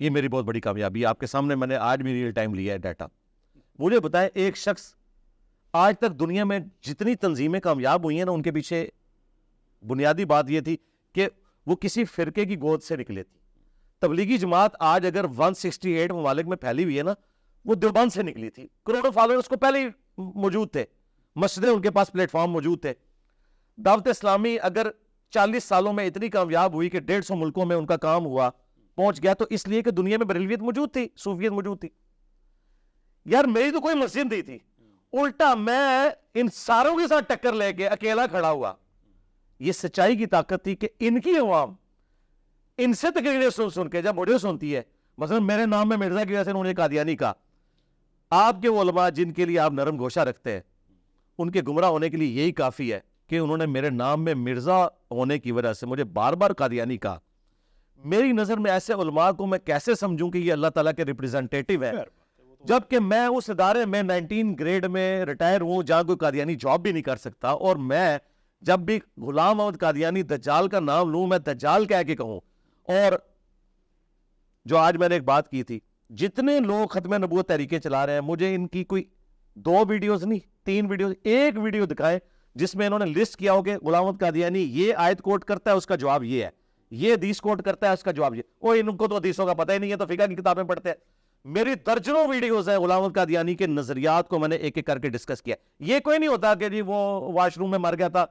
یہ میری بہت بڑی کامیابی ہے. آپ کے سامنے میں نے آج بھی ریئل ٹائم لیا ہے ڈیٹا. مجھے بتائیں ایک شخص آج تک دنیا میں جتنی تنظیمیں کامیاب ہوئی ہیں نا ان کے پیچھے بنیادی بات یہ تھی کہ وہ کسی فرقے کی گود سے نکلے تھی. تبلیغی جماعت آج اگر 168 ممالک میں پھیلی ہوئی ہے نا وہ دیوبند سے نکلی تھی. کروڑوں فالوورز کو پہلے ہی موجود تھے, مسجدیں ان کے پاس پلیٹ فارم موجود تھے. دعوت اسلامی اگر 40 سالوں میں اتنی کامیاب ہوئی کہ 150 ملکوں میں ان کا کام ہوا, پہنچ گیا, تو اس لیے کہ دنیا میں بریلویت موجود تھی, صوفیت موجود تھی. یار میری تو کوئی مسجد نہیں تھی, الٹا میں ان ساروں کے ساتھ ٹکر لے کے اکیلا کھڑا ہوا. یہ سچائی کی طاقت تھی کہ ان کی عوام ان سے تقریریں سن کے جب مجھے سنتی ہے, مثلا میرے نام میں مرزا کی وجہ سے انہوں نے قادیانی کہا, آپ کے علماء جن کے لیے آپ نرم گوشہ رکھتے ہیں ان کے گمراہ ہونے کے لیے یہی کافی ہے کہ انہوں نے میرے نام میں مرزا ہونے کی وجہ سے مجھے بار بار قادیانی کہا. میری نظر میں ایسے علماء کو میں کیسے سمجھوں کہ یہ اللہ تعالیٰ کے ریپریزنٹیٹیو ہے, جبکہ میں اس ادارے میں 19 گریڈ میں ریٹائر ہوں جہاں کوئی قادیانی جاب بھی نہیں کر سکتا, اور میں جب بھی غلام محمد قادیانی دجال کا نام لوں میں دجال کہہ کے کہوں. اور جو آج میں نے ایک بات کی تھی, جتنے لوگ ختم نبوت تحریکیں چلا رہے ہیں, مجھے ان کی کوئی 2 ویڈیوز نہیں 3 ویڈیوز, ایک ویڈیو دکھائے جس میں انہوں نے لسٹ کیا ہو کہ غلام محمد قادیانی یہ آیت کوٹ کرتا ہے اس کا جواب یہ ہے, یہ حدیث کوٹ کرتا ہے اس کا جواب یہ. ان کو تو حدیثوں کا پتہ ہی نہیں ہے, تو فقہ کی کتابیں پڑھتے ہیں. میری درجنوں ویڈیوز ہیں غلام محمد قادیانی کے نظریات کو میں نے ایک ایک کر کے ڈسکس کیا. یہ کوئی نہیں ہوتا کہ جی وہ واش روم میں مر گیا تھا,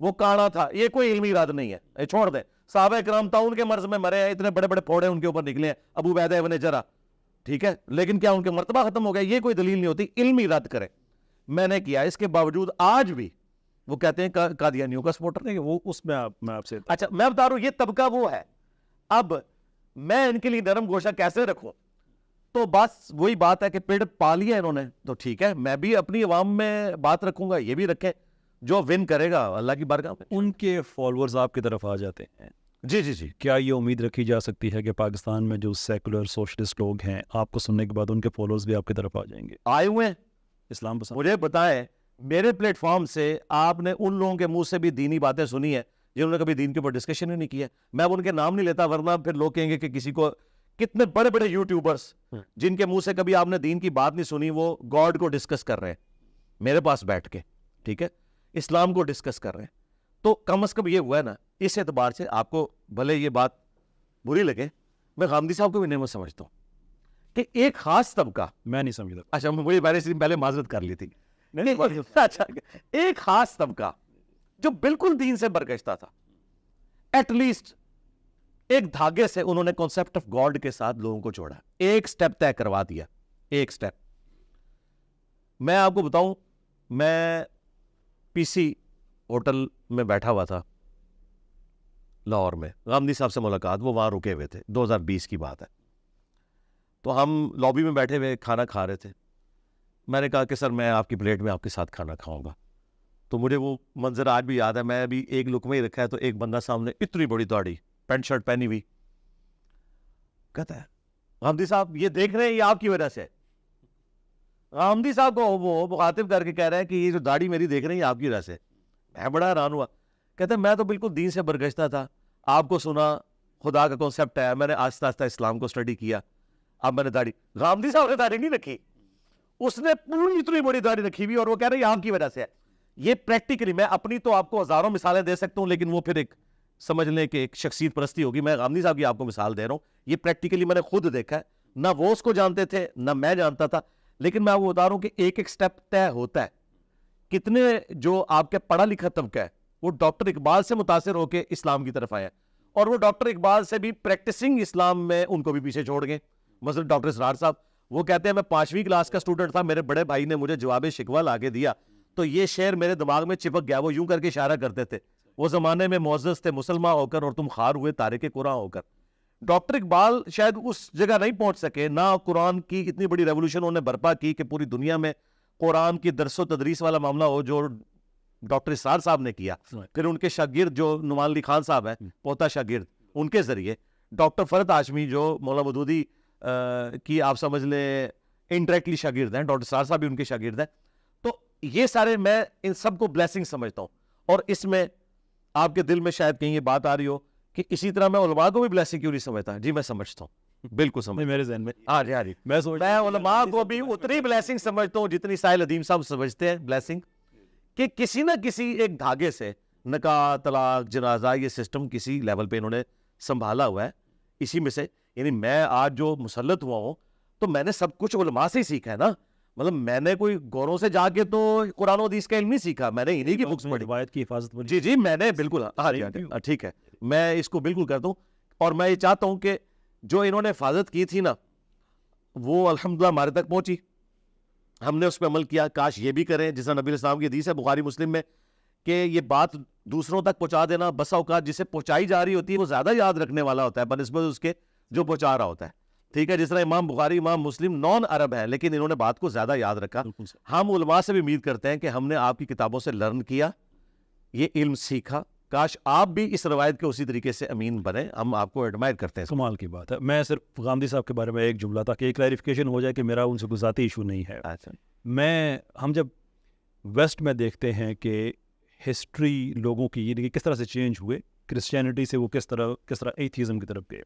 وہ کانا تھا, یہ کوئی علمی رد نہیں ہے, چھوڑ دیں. صحابہ کرام تعاون کے مرض میں مرے ہیں, اتنے بڑے بڑے پھوڑے ان کے اوپر نکلے ہیں, ابو عبیدہ ابن جرح, ٹھیک ہے, لیکن کیا ان کے مرتبہ ختم ہو گیا؟ یہ کوئی دلیل نہیں ہوتی, علمی رد کرے. میں نے کیا, اس کے باوجود آج بھی وہ کہتے ہیں قادیانیوں کا سپورٹر. نہیں وہ اس میں آپ سے اچھا میں بتا رہا ہوں یہ طبقہ وہ ہے. اب میں ان کے لیے نرم گوشہ کیسے رکھوں؟ تو بس وہی بات ہے کہ پیڑ پا لیا انہوں نے, تو ٹھیک ہے میں بھی اپنی عوام میں بات رکھوں گا, یہ بھی رکھیں, جو ون کرے گا اللہ کی بارگاہ میں. ان کے فالوورز آپ کی طرف آ جاتے ہیں. جی جی جی. کیا یہ امید رکھی جا سکتی ہے کہ پاکستان میں جو سیکولر سوشلسٹ لوگ ہیں آپ کو سننے کے بعد ان کے فالوورز بھی آپ کی طرف آ جائیں گے؟ آئے ہوئے ہیں اسلام پسند. مجھے بتائیں میرے پلیٹ فارم سے آپ نے ان لوگوں کے منہ سے بھی دینی باتیں سنی ہیں جنہوں نے کبھی دین کے اوپر ڈسکشن ہی نہیں کیا. میں اب ان کے نام نہیں لیتا ورنہ پھر لوگ کہیں گے کہ کسی کو, کتنے بڑے بڑے یوٹیوبرز جن کے منہ سے کبھی آپ نے دین کی بات نہیں سنی وہ گاڈ کو ڈسکس کر رہے ہیں میرے پاس بیٹھ کے, ٹھیک ہے, اسلام کو ڈسکس کر رہے ہیں. تو کم از کم یہ ہوا ہے نا, اس اعتبار سے آپ کو بھلے یہ بات بری لگے, میں غامدی صاحب کو بھی نعمت سمجھتا ہوں کہ ایک خاص طبقہ, میں نہیں سمجھتا. اچھا مجھے پہلے معذرت کر لی تھی, اچھا ایک خاص طبقہ جو بالکل دین سے برگشتہ تھا, ایٹ لیسٹ ایک دھاگے سے انہوں نے کانسیپٹ آف گاڈ کے ساتھ لوگوں کو جوڑا, ایک سٹیپ طے کروا دیا, ایک سٹیپ. میں آپ کو بتاؤں, میں پی سی ہوٹل میں بیٹھا ہوا تھا لاہور میں, غامدی صاحب سے ملاقات, وہ وہاں رکے ہوئے تھے, 2020 کی بات ہے. تو ہم لابی میں بیٹھے ہوئے کھانا کھا رہے تھے. میں نے کہا کہ سر میں آپ کی پلیٹ میں آپ کے ساتھ کھانا کھاؤں گا. تو مجھے وہ منظر آج بھی یاد ہے, میں ابھی ایک لقمہ ہی رکھا ہے تو ایک بندہ سامنے اتنی بڑی داڑھی, پینٹ شرٹ پہنی ہوئی, کہتا ہے غامدی صاحب یہ دیکھ رہے ہیں یہ آپ کی وجہ سے. غامدی صاحب کو وہ مخاطب کر کے کہہ رہا ہے کہ یہ جو داڑھی میری دیکھ رہے ہیں یہ آپ کی وجہ سے. میں بڑا حیران ہوا, کہتا ہے میں تو بالکل دین سے برگشتہ تھا, آپ کو سنا خدا کا کانسیپٹ ہے, میں نے آہستہ آہستہ اسلام کو اسٹڈی کیا, اب میں نے داڑھی. غامدی صاحب نے داڑھی نہیں رکھی, اس نے پوری اتنی بڑی داڑھی رکھی ہوئی, اور وہ کہہ رہے ہیں یہ آپ کی وجہ سے ہے. یہ پریکٹیکلی میں اپنی تو آپ کو ہزاروں مثالیں دے سکتا ہوں, لیکن وہ پھر ایک سمجھ لیں کہ ایک شخصیت پرستی ہوگی. میں غامدی صاحب کی آپ کو مثال دے رہا ہوں, یہ پریکٹیکلی میں نے خود دیکھا ہے, نہ وہ اس کو جانتے تھے نہ میں جانتا تھا, لیکن میں آپ کو بتا رہا ہوں کہ ایک ایک سٹیپ طے ہوتا ہے. کتنے جو آپ کے پڑھا لکھا طبقہ ہے وہ ڈاکٹر اقبال سے متاثر ہو کے اسلام کی طرف آیا, اور وہ ڈاکٹر اقبال سے بھی پریکٹسنگ اسلام میں ان کو بھی پیچھے چھوڑ گئے. مثلا ڈاکٹر اسرار صاحب, وہ کہتے ہیں میں 5ویں کلاس کا اسٹوڈنٹ تھا, میرے بڑے بھائی نے مجھے جواب شکوہ لا کے دیا تو یہ شعر میرے دماغ میں چپک گیا. وہ یوں کر کے اشارہ کرتے تھے, وہ زمانے میں معزز تھے مسلمان ہو کر اور تم خار ہوئے تارک قرآن ہو کر. ڈاکٹر اقبال شاید اس جگہ نہیں پہنچ سکے, نہ قرآن کی اتنی بڑی ریولوشن انہوں نے برپا کی کہ پوری دنیا میں قرآن کی درس و تدریس والا معاملہ ہو جو ڈاکٹر اسرار صاحب نے کیا. پھر ان کے شاگرد جو نعمان علی خان صاحب ہیں, پوتا شاگرد, ان کے ذریعے ڈاکٹر فرد ہاشمی جو مولانا مودودی کی آپ سمجھ لیں انڈائریکٹلی شاگرد ہیں, ڈاکٹر اسرار صاحب بھی ان کے شاگرد ہیں. تو یہ سارے میں ان سب کو بلیسنگ سمجھتا ہوں, اور اس میں آپ کے دل میں شاید کہیں یہ بات آ رہی ہو کہ اسی طرح میں علماء کو بھی بلیسنگ کیوں نہیں سمجھتا. جی میں سمجھتا ہوں, بالکل سمجھ میرے ذہن میں ہاں جی ہاں جی میں سوچ میں علماء کو بھی اتنی بلیسنگ سمجھتا ہوں جتنی ساحل ادیم صاحب سمجھتے ہیں بلیسنگ، کہ کسی نہ کسی ایک دھاگے سے نکاح، طلاق، جنازہ، یہ سسٹم کسی لیول پہ انہوں نے سنبھالا ہوا ہے. اسی میں سے یعنی میں آج جو مسلط ہوا ہوں تو میں نے سب کچھ علماء سے ہی سیکھا ہے نا. مطلب میں نے کوئی گوروں سے جا کے تو قرآن و حدیث کا علم نہیں سیکھا، میں نے انہی کی بکس پڑھی. روایت کی حفاظت جی جی میں نے بالکل ہاں جی ٹھیک ہے، میں اس کو بالکل کرتا ہوں. اور میں یہ چاہتا ہوں کہ جو انہوں نے حفاظت کی تھی نا وہ الحمدللہ ہمارے تک پہنچی، ہم نے اس پہ عمل کیا. کاش یہ بھی کریں جس طرح نبی علیہ السلام کی حدیث ہے بخاری مسلم میں کہ یہ بات دوسروں تک پہنچا دینا، بسا اوقات جسے پہنچائی جا رہی ہوتی ہے وہ زیادہ یاد رکھنے والا ہوتا ہے بنسبت اس کے جو پہنچا رہا ہوتا ہے. ٹھیک ہے، جس طرح امام بخاری، امام مسلم نان عرب ہیں لیکن انہوں نے بات کو زیادہ یاد رکھا. ہم علماء سے بھی امید کرتے ہیں کہ ہم نے آپ کی کتابوں سے لرن کیا، یہ علم سیکھا. کاش آپ بھی اس روایت کے اسی طریقے سے امین بنیں، ہم آپ کو ایڈمائر کرتے ہیں. کمال کی بات ہے. میں صرف غامدی صاحب کے بارے میں ایک جملہ تھا کہ ایک کلیریفیکیشن ہو جائے کہ میرا ان سے کوئی ذاتی ایشو نہیں ہے. ہم جب ویسٹ میں دیکھتے ہیں کہ ہسٹری لوگوں کی یہ کس طرح سے چینج ہوئے، کرسچینٹی سے وہ کس طرح ایتھیزم کی طرف گئے،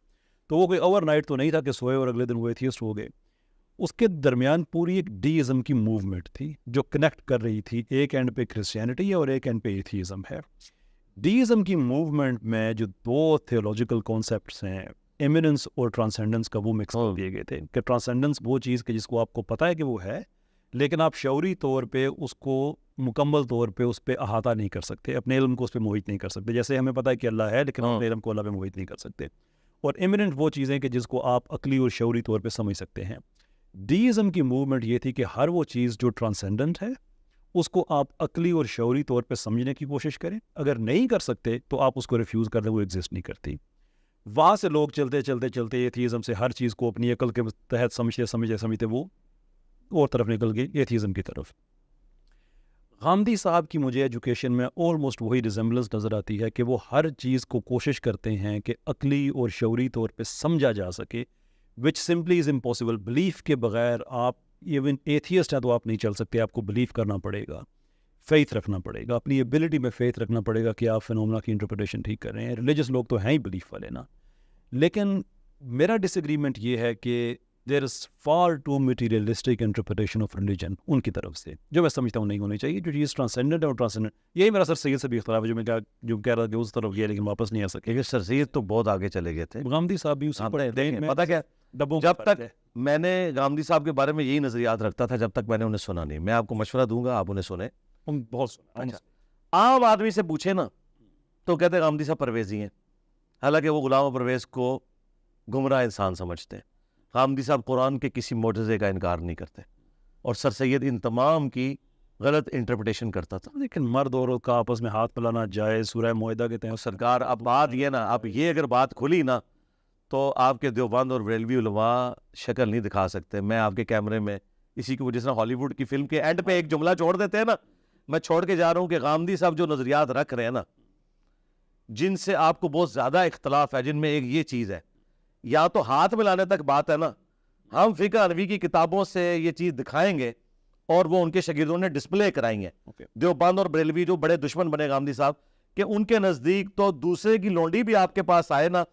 تو وہ کوئی اوور نائٹ تو نہیں تھا کہ سوئے اور اگلے دن وہ ایتھیسٹ ہو گئے. اس کے درمیان پوری ایک ڈی ازم کی موومنٹ تھی جو کنیکٹ کر رہی تھی، ایک اینڈ پہ کرسچینٹی ہے اور ایک اینڈ پہ ایتھیزم ہے. ڈی ازم کی موومنٹ میں جو دو تھیولوجیکل کانسیپٹس ہیں، ایمیننس اور ٹرانسینڈنس کا، وہ مکس کر دیے گئے تھے کہ ٹرانسینڈنس وہ چیز کہ جس کو آپ کو پتہ ہے کہ وہ ہے لیکن آپ شعوری طور پہ اس کو مکمل طور پہ اس پہ احاطہ نہیں کر سکتے، اپنے علم کو اس پہ محیط نہیں کر سکتے. جیسے ہمیں پتہ ہے کہ اللہ ہے لیکن اپنے علم کو اللہ پہ محیط نہیں کر سکتے. اور ایمیننٹ وہ چیزیں کہ جس کو آپ عقلی اور شعوری طور پہ سمجھ سکتے ہیں. ڈی ازم کی موومنٹ یہ تھی کہ ہر وہ چیز جو ٹرانسینڈنٹ ہے اس کو آپ عقلی اور شعوری طور پہ سمجھنے کی کوشش کریں، اگر نہیں کر سکتے تو آپ اس کو ریفیوز کر دیں، وہ ایگزسٹ نہیں کرتی. وہاں سے لوگ چلتے ایتھیزم سے ہر چیز کو اپنی عقل کے تحت سمجھتے وہ اور طرف نکل گئی ایتھیزم کی طرف. غامدی صاحب کی مجھے ایجوکیشن میں آلموسٹ وہی ریزمبلنس نظر آتی ہے کہ وہ ہر چیز کو کوشش کرتے ہیں کہ عقلی اور شعوری طور پہ سمجھا جا سکے، وچ سمپلی از امپاسبل. بلیف کے بغیر آپ ایون ایتھیسٹ ہیں تو آپ نہیں چل سکتے، آپ کو بلیف کرنا پڑے گا، فیتھ رکھنا پڑے گا، اپنی ایبلٹی میں فیتھ رکھنا پڑے گا کہ آپ فینومنا کی انٹرپریٹیشن ٹھیک کر رہے ہیں. ریلیجس لوگ تو ہیں ہی بلیف والے نا. لیکن میرا ڈس ایگریمنٹ یہ ہے کہ there is far too materialistic interpretation of religion ان کی طرف سے، جو میں سمجھتا ہوں نہیں ہونی چاہیے. جو چیز ٹرانسینڈنٹ ہے اور ٹرانسینڈنٹ، یہی میرا سر سید سے بھی اختلاف ہے جو کہہ رہا کہ اس طرف گیا لیکن واپس نہیں آ سکے. کیونکہ سر سید تو بہت آگے چلے گئے تھے. غامدی صاحب بھی اسی پتہ کیا، ڈبوں جب تک میں نے غامدی صاحب کے بارے میں یہی نظریات رکھتا تھا جب تک میں نے انہیں سنا نہیں. میں آپ کو مشورہ دوں گا، آپ انہیں سنیں. بہت عام آدمی سے پوچھے نا تو کہتے ہیں غامدی صاحب پرویزی ہیں، حالانکہ وہ غلام پرویز کو گمراہ انسان سمجھتے ہیں. غامدی صاحب قرآن کے کسی معجزے کا انکار نہیں کرتے اور سر سید ان تمام کی غلط انٹرپریٹیشن کرتا تھا. لیکن مرد اور عورت کا آپس میں ہاتھ ملانا جائز سورہ معاہدہ کے تحت. سرکار اب بات یہ نا، اب یہ اگر بات کھلی نا تو آپ کے دیوبند اور بریلوی علماء شکل نہیں دکھا سکتے. میں آپ کے کیمرے میں اسی کو جس طرح ہالی ووڈ کی فلم کے اینڈ پہ ایک جملہ چھوڑ دیتے ہیں نا، میں چھوڑ کے جا رہا ہوں کہ غامدی صاحب جو نظریات رکھ رہے ہیں نا، جن سے آپ کو بہت زیادہ اختلاف ہے، جن میں ایک یہ چیز ہے، یا تو ہاتھ ملانے تک بات ہے نا، ہم فقہ حنفی کی کتابوں سے یہ چیز دکھائیں گے اور وہ ان کے شاگردوں نے ڈسپلے کرائیں گے. دیوبند اور بریلوی جو بڑے دشمن بنے غامدی صاحب کہ ان کے نزدیک تو دوسرے کی لونڈی بھی آپ کے پاس آئے نا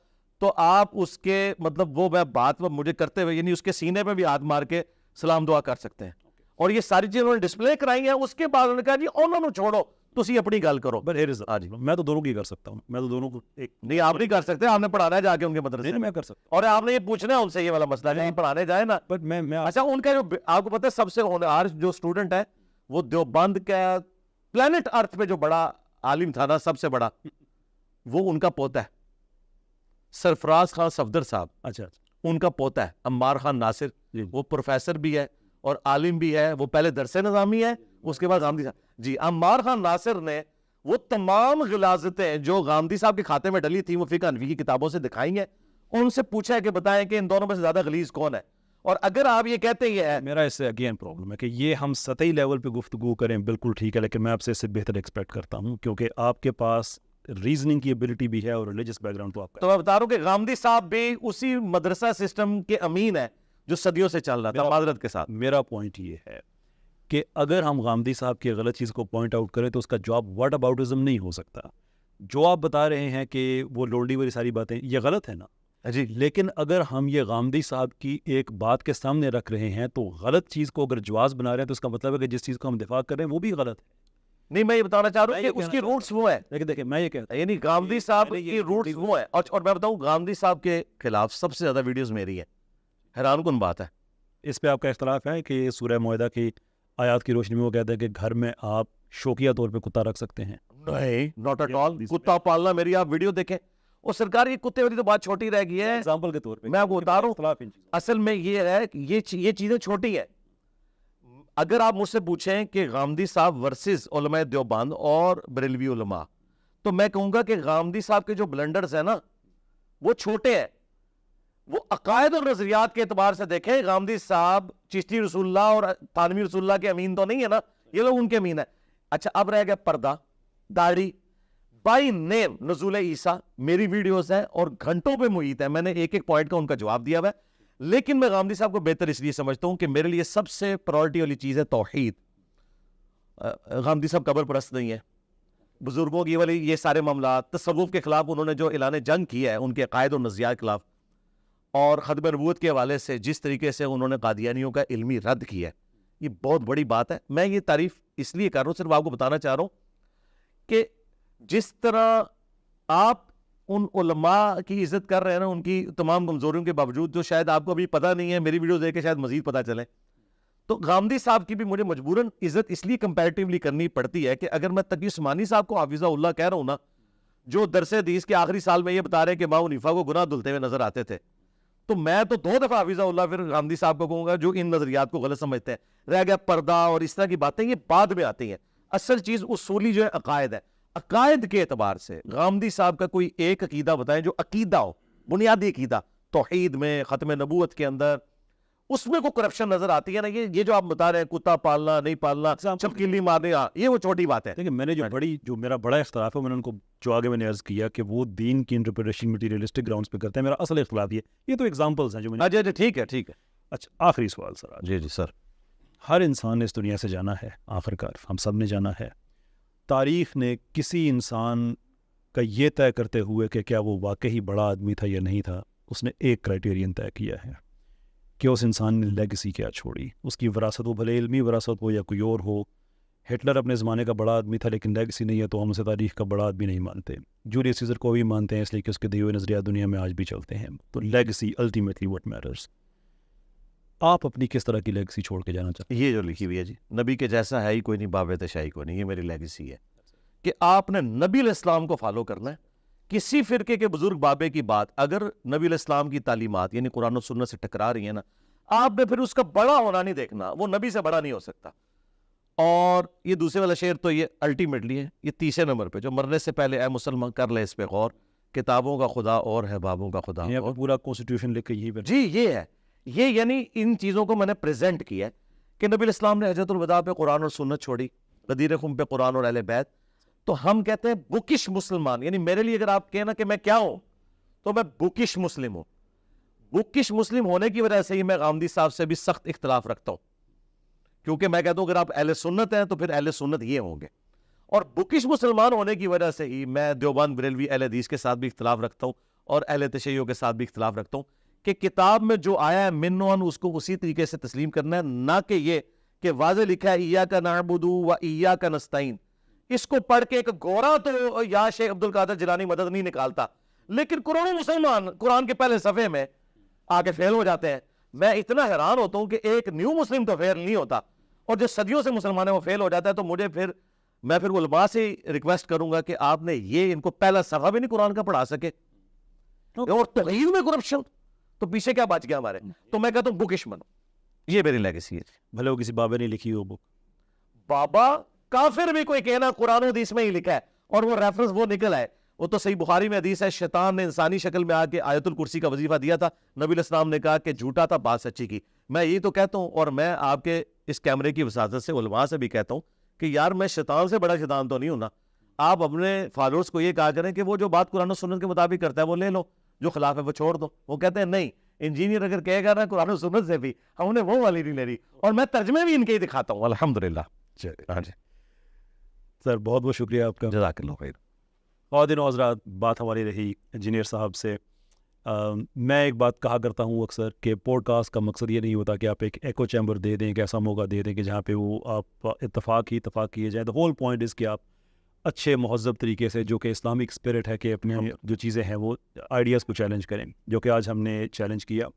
تو آپ اس کے مطلب وہ بات مجھے کرتے ہوئے یعنی اس کے سینے پہ بھی ہاتھ مار کے سلام دعا کر سکتے ہیں. اور یہ ساری چیزیں انہوں نے ڈسپلے کرائی ہیں. اس کے بعد انہوں نے کہا جی انہوں نے چھوڑو، تسی اپنی گل کرو. میں تو دونوں کی کر سکتا ہوں، میں تو دونوں کو ایک نہیں آپ نہیں کر سکتے، آپ نے پڑھانا ہے جا کے ان کے مدرسے میں کر سکتا اور آپ نے یہ پوچھنا ہے ان سے یہ والا مسئلہ نہیں پڑھانے جائے نا. بٹ میں اچھا ان کا جو آپ کو پتہ ہے سب سے ہونہار جو اسٹوڈنٹ ہے وہ دیوبند کا پلانٹ ارتھ پہ جو بڑا عالم تھا نا، سب سے بڑا، وہ ان کا پوتا ہے سرفراز خان صفدر صاحب. اچھا ان کا پوتا ہے عمار خان ناصر، وہ پروفیسر بھی ہے اور عالم بھی ہے. وہ پہلے درس نظامی ہے، اس کے بعد غامدی صاحب. جی عمار خان ناصر نے وہ تمام غلاظتیں جو غامدی صاحب کے کھاتے میں ڈلی تھیں وہ فقہ حنفی کی کتابوں سے دکھائی ہیں. ان سے پوچھا ہے کہ بتائیں کہ ان دونوں میں سے زیادہ غلیظ کون ہے. اور اگر آپ یہ کہتے ہیں، میرا اس سے اگین پرابلم ہے کہ یہ ہم سطحی لیول پہ گفتگو کریں، بالکل ٹھیک ہے، لیکن میں آپ سے اس سے بہتر ایکسپیکٹ کرتا ہوں کیونکہ آپ کے پاس ریزننگ کی ایبلٹی بھی ہے اور ریلیجس بیک گراؤنڈ تو آپ کا. تو میں بتا رہا ہوں کہ غامدی صاحب بھی اسی مدرسہ سسٹم کے امین ہے جو صدیوں سے چل رہا تھا معذرت کے ساتھ. میرا پوائنٹ یہ ہے کہ اگر ہم غامدی صاحب کی غلط چیز کو پوائنٹ آؤٹ کریں تو اس کا جواب واٹ اباؤٹزم نہیں ہو سکتا. جو آپ بتا رہے ہیں کہ وہ لونڈی والی ساری باتیں یہ غلط ہے نا، جی لیکن اگر ہم یہ غامدی صاحب کی ایک بات کے سامنے رکھ رہے ہیں تو غلط چیز کو اگر جواز بنا رہے ہیں تو اس کا مطلب ہے کہ جس چیز کو ہم دفاع کر رہے ہیں وہ بھی غلط ہے. نہیں، میں یہ بتانا چاہ رہا میں ہوں یہ کہ اس کہنا کی چاہتا روٹس وہ ہیں. لیکن دیکھیں میں یہ کہتا ہوں یعنی گاندھی صاحب میں نے یہ کی روٹس وہ ہیں. اور میں بتاؤں گاندھی صاحب کے خلاف سب سے زیادہ ویڈیوز میری ہیں. حیران کن بات ہے. اس پہ آپ کا اختلاف ہے کہ سورہ معاہدہ کی آیات کی روشنی میں وہ کہتے ہیں کہ گھر میں آپ شوقیہ طور پہ کتا رکھ سکتے ہیں. نہیں، ناٹ ایٹ آل. کتا پالنا، میری آپ ویڈیو دیکھیں. اور سرکار یہ کتے والی تو بات چھوٹی رہ گئی ہے. ایگزامپل کے طور پہ میں آپ کو بتا رہا ہوں اختلاف ان چیزوں اصل میں یہ ہے کہ یہ چیزیں چھوٹی ہیں. اگر آپ مجھ سے پوچھیں کہ غامدی صاحب ورسز علماء دیوبند اور بریلوی علماء، تو میں کہوں گا کہ غامدی صاحب کے جو بلنڈرز ہیں نا وہ چھوٹے ہیں. وہ عقائد اور نظریات کے اعتبار سے دیکھیں، غامدی صاحب چشتی رسول اللہ اور تھانوی رسول اللہ کے امین تو نہیں ہے نا، یہ لوگ ان کے امین ہیں. اچھا اب رہ گیا پردہ، داڑھی، بائی نیم نزول عیسیٰ. میری ویڈیوز ہیں اور گھنٹوں پہ محیط ہے، میں نے ایک ایک پوائنٹ کا ان کا جواب دیا ہوا ہے. لیکن میں غامدی صاحب کو بہتر اس لیے سمجھتا ہوں کہ میرے لیے سب سے پرائورٹی والی چیز ہے توحید. غامدی صاحب قبر پرست نہیں ہے. بزرگوں کی والی یہ سارے معاملات، تصوف کے خلاف انہوں نے جو اعلان جنگ کیا ہے ان کے عقائد اور نظریات کے خلاف، اور ختم نبوت کے حوالے سے جس طریقے سے انہوں نے قادیانیوں کا علمی رد کیا ہے، یہ بہت بڑی بات ہے. میں یہ تعریف اس لیے کر رہا ہوں، صرف آپ کو بتانا چاہ رہا ہوں کہ جس طرح آپ ان علماء کی عزت کر رہے ہیں نا ان کی تمام کمزوریوں کے باوجود، جو شاید آپ کو ابھی پتہ نہیں ہے، میری ویڈیو دیکھ کے شاید مزید پتہ چلے، تو غامدی صاحب کی بھی مجھے مجبوراً عزت اس لیے کمپیریٹیولی کرنی پڑتی ہے کہ اگر میں تقی عثمانی صاحب کو حافظہ اللہ کہہ رہا ہوں نا، جو درس حدیث کے آخری سال میں یہ بتا رہے ہیں کہ امام حنیفہ کو گناہ دھلتے ہوئے نظر آتے تھے، تو میں تو 2 دفعہ حافظہ اللہ پھر غامدی صاحب کو کہوں گا جو ان نظریات کو غلط سمجھتے ہیں. رہ گیا پردہ اور اس طرح کی باتیں، یہ بعد میں آتی ہیں. اصل چیز اصولی جو ہے عقائد ہے. عقائد کے اعتبار سے غامدی صاحب کا کوئی ایک عقیدہ بتائیں جو عقیدہ ہو، بنیادی عقیدہ، توحید میں، ختم نبوت کے اندر، اس میں کوئی کرپشن نظر آتی ہے نا. یہ جو آپ بتا رہے ہیں کتا پالنا نہیں پالنا، چپکیلی مارنے، یہ وہ چھوٹی بات ہے. دیکھیں میں نے جو میرا بڑا اختلاف ہے، میں نے ان کو جو آگے میں نے عرض کیا کہ وہ دین کی انٹرپریٹیشن مٹیریلسٹک گراؤنڈز پہ کرتے ہیں. میرا اصل اختلاف یہ تو ایگزامپلز ہیں جو میں نے. جی ٹھیک ہے ٹھیک ہے. اچھا آخری سوال سر. جی سر. ہر انسان نے اس دنیا سے جانا ہے، آخرکار ہم سب نے جانا ہے. تاریخ نے کسی انسان کا یہ طے کرتے ہوئے کہ کیا وہ واقعی بڑا آدمی تھا یا نہیں تھا، اس نے ایک کرائٹیرین طے کیا ہے کہ اس انسان نے لیگسی کیا چھوڑی. اس کی وراثت، وہ بھلے علمی وراثت ہو یا کوئی اور ہو. ہٹلر اپنے زمانے کا بڑا آدمی تھا لیکن لیگسی نہیں ہے تو ہم اسے تاریخ کا بڑا آدمی نہیں مانتے. جولیس سیزر کو بھی مانتے ہیں اس لیے کہ اس کے دیے ہوئے نظریات دنیا میں آج بھی چلتے ہیں. تو لیگسی الٹیمیٹلی واٹ میٹرز. آپ اپنی کس طرح کی لیگسی چھوڑ کے جانا چاہتے ہیں؟ یہ جو لکھی ہوئی ہے جی، نبی کے جیسا ہے ہی کوئی نہیں، باب تشائی کوئی نہیں. یہ میری لیگسی ہے کہ آپ نے نبی علیہ السلام کو فالو کرنا ہے. کسی فرقے کے بزرگ بابے کی بات اگر نبی علیہ السلام کی تعلیمات یعنی قرآن و سنت سے ٹکرا رہی ہیں نا، آپ نے پھر اس کا بڑا ہونا نہیں دیکھنا، وہ نبی سے بڑا نہیں ہو سکتا. اور یہ دوسرے والا شعر تو یہ الٹیمیٹلی ہے، یہ تیسرے نمبر پہ جو مرنے سے پہلے اے مسلمان کر لے اس پہ غور، کتابوں کا خدا اور ہے بابوں کا خدا یہاں اور. پہ پورا کانسٹیٹیوشن لکھ کے یہی پہ جی یہ ہے، یہ یعنی ان چیزوں کو میں نے پریزنٹ کیا ہے کہ نبی علیہ السلام نے حجۃ الوداع پہ قرآن اور سنت چھوڑی، غدیر خم پہ قرآن اور اہل بیت. تو ہم کہتے ہیں بکش مسلمان. یعنی میرے لیے اگر آپ کہنا کہ میں کیا ہوں تو میں بکش مسلم ہوں. بکش مسلم ہونے کی وجہ سے ہی میں غامدی صاحب سے بھی سخت اختلاف رکھتا ہوں، کیونکہ میں کہتا ہوں اگر آپ اہل سنت ہیں تو پھر اہل سنت یہ ہوں گے. اور بکش مسلمان ہونے کی وجہ سے ہی میں دیوبند بریلوی اہل حدیث کے ساتھ بھی اختلاف رکھتا ہوں اور اہل تشیع کے ساتھ بھی اختلاف رکھتا ہوں کہ کتاب میں جو آیا ہے من و ان اس کو اسی طریقے سے تسلیم کرنا ہے، نہ کہ یہ کہ واضح لکھا ہے ایاک نعبد و ایاک نستعین. اس کو پڑھ کے ایک گورا تو یا شیخ عبد القادر جیلانی مدد نہیں نکالتا، لیکن قرآن مسلمان قرآن کے پہلے صفحے میں آ کے فیل ہو جاتے ہیں. میں اتنا حیران ہوتا ہوں کہ ایک نیو مسلم تو فیل نہیں ہوتا اور جو صدیوں سے مسلمان ہے وہ فیل ہو جاتا ہے. تو مجھے میں پھر علماء سے ریکویسٹ کروں گا کہ آپ نے یہ ان کو پہلا صفحہ بھی نہیں قرآن کا پڑھا سکے اور توحید میں کرپشن، تو پیچھے کیا بچ گیا ہمارے. تو میں کہتا ہوں بکش بنو. یہ میری لیگیسی ہے. بھلے وہ کسی بابے نے لکھی ہو بک. بابا کافر بھی کوئی کہنا قرآن و حدیث میں ہی لکھا ہے اور وہ ریفرنس وہ نکل ہے. وہ تو صحیح بخاری میں حدیث ہے، شیطان نے انسانی شکل میں آ کے آیت الکرسی کا وظیفہ دیا تھا، نبی علیہ السلام نے کہا کہ جھوٹا تھا، بات سچی کی. میں یہی تو کہتا ہوں اور میں آپ کے اس کیمرے کی وساطت سے علماء سے بھی کہتا ہوں کہ یار میں شیطان سے بڑا شیطان تو نہیں ہوں نا. آپ اپنے فالوورز کو یہ کہا کریں کہ وہ جو بات قرآن و سنت کے مطابق کرتا ہے وہ لے لو، جو خلاف ہے وہ چھوڑ دو. وہ کہتے ہیں نہیں، انجینئر اگر کہے گا نا قرآن و سنت سے بھی، ہم نے وہ والی نہیں لے رہی. اور میں ترجمے بھی ان کے ہی دکھاتا ہوں الحمدللہ. ہاں جی سر بہت بہت شکریہ آپ کا. جزاک اللہ خیر. خواتین و حضرات، بات ہماری رہی انجینئر صاحب سے میں ایک بات کہا کرتا ہوں اکثر کہ پوڈ کاسٹ کا مقصد یہ نہیں ہوتا کہ آپ ایک ایکو چیمبر دے دیں، ایک ایسا موقع دے دیں کہ جہاں پہ وہ آپ اتفاق کیے جائیں. دا ہول پوائنٹ از کہ آپ اچھے مہذب طریقے سے، جو کہ اسلامک اسپرٹ ہے، کہ اپنے جو چیزیں ہیں وہ آئیڈیاز کو چیلنج کریں، جو کہ آج ہم نے چیلنج کیا.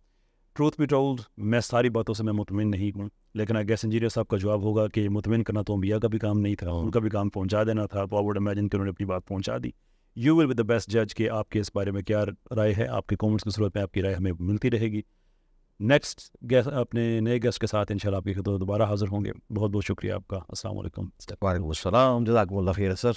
ٹروتھ بی ٹولڈ، میں ساری باتوں سے میں مطمئن نہیں ہوں، لیکن آئی گیس انجینئر صاحب کا جواب ہوگا کہ مطمئن کرنا تو انبیاء کا بھی کام نہیں تھا، ان کا بھی کام پہنچا دینا تھا. تو آئی ووڈ امیجن کہ انہوں نے اپنی بات پہنچا دی. You will be the best جج کہ آپ کے اس بارے میں کیا رائے ہے. آپ کے کامنٹس کی صورت میں آپ کی رائے ہمیں ملتی رہے گی. نیکسٹ گیسٹ، اپنے نئے گیسٹ کے ساتھ انشاءاللہ آپ کی خدمت دوبارہ حاضر ہوں گے. بہت بہت شکریہ آپ کا. السلام علیکم. وعلیکم السلام، جزاکم اللہ خیر سر.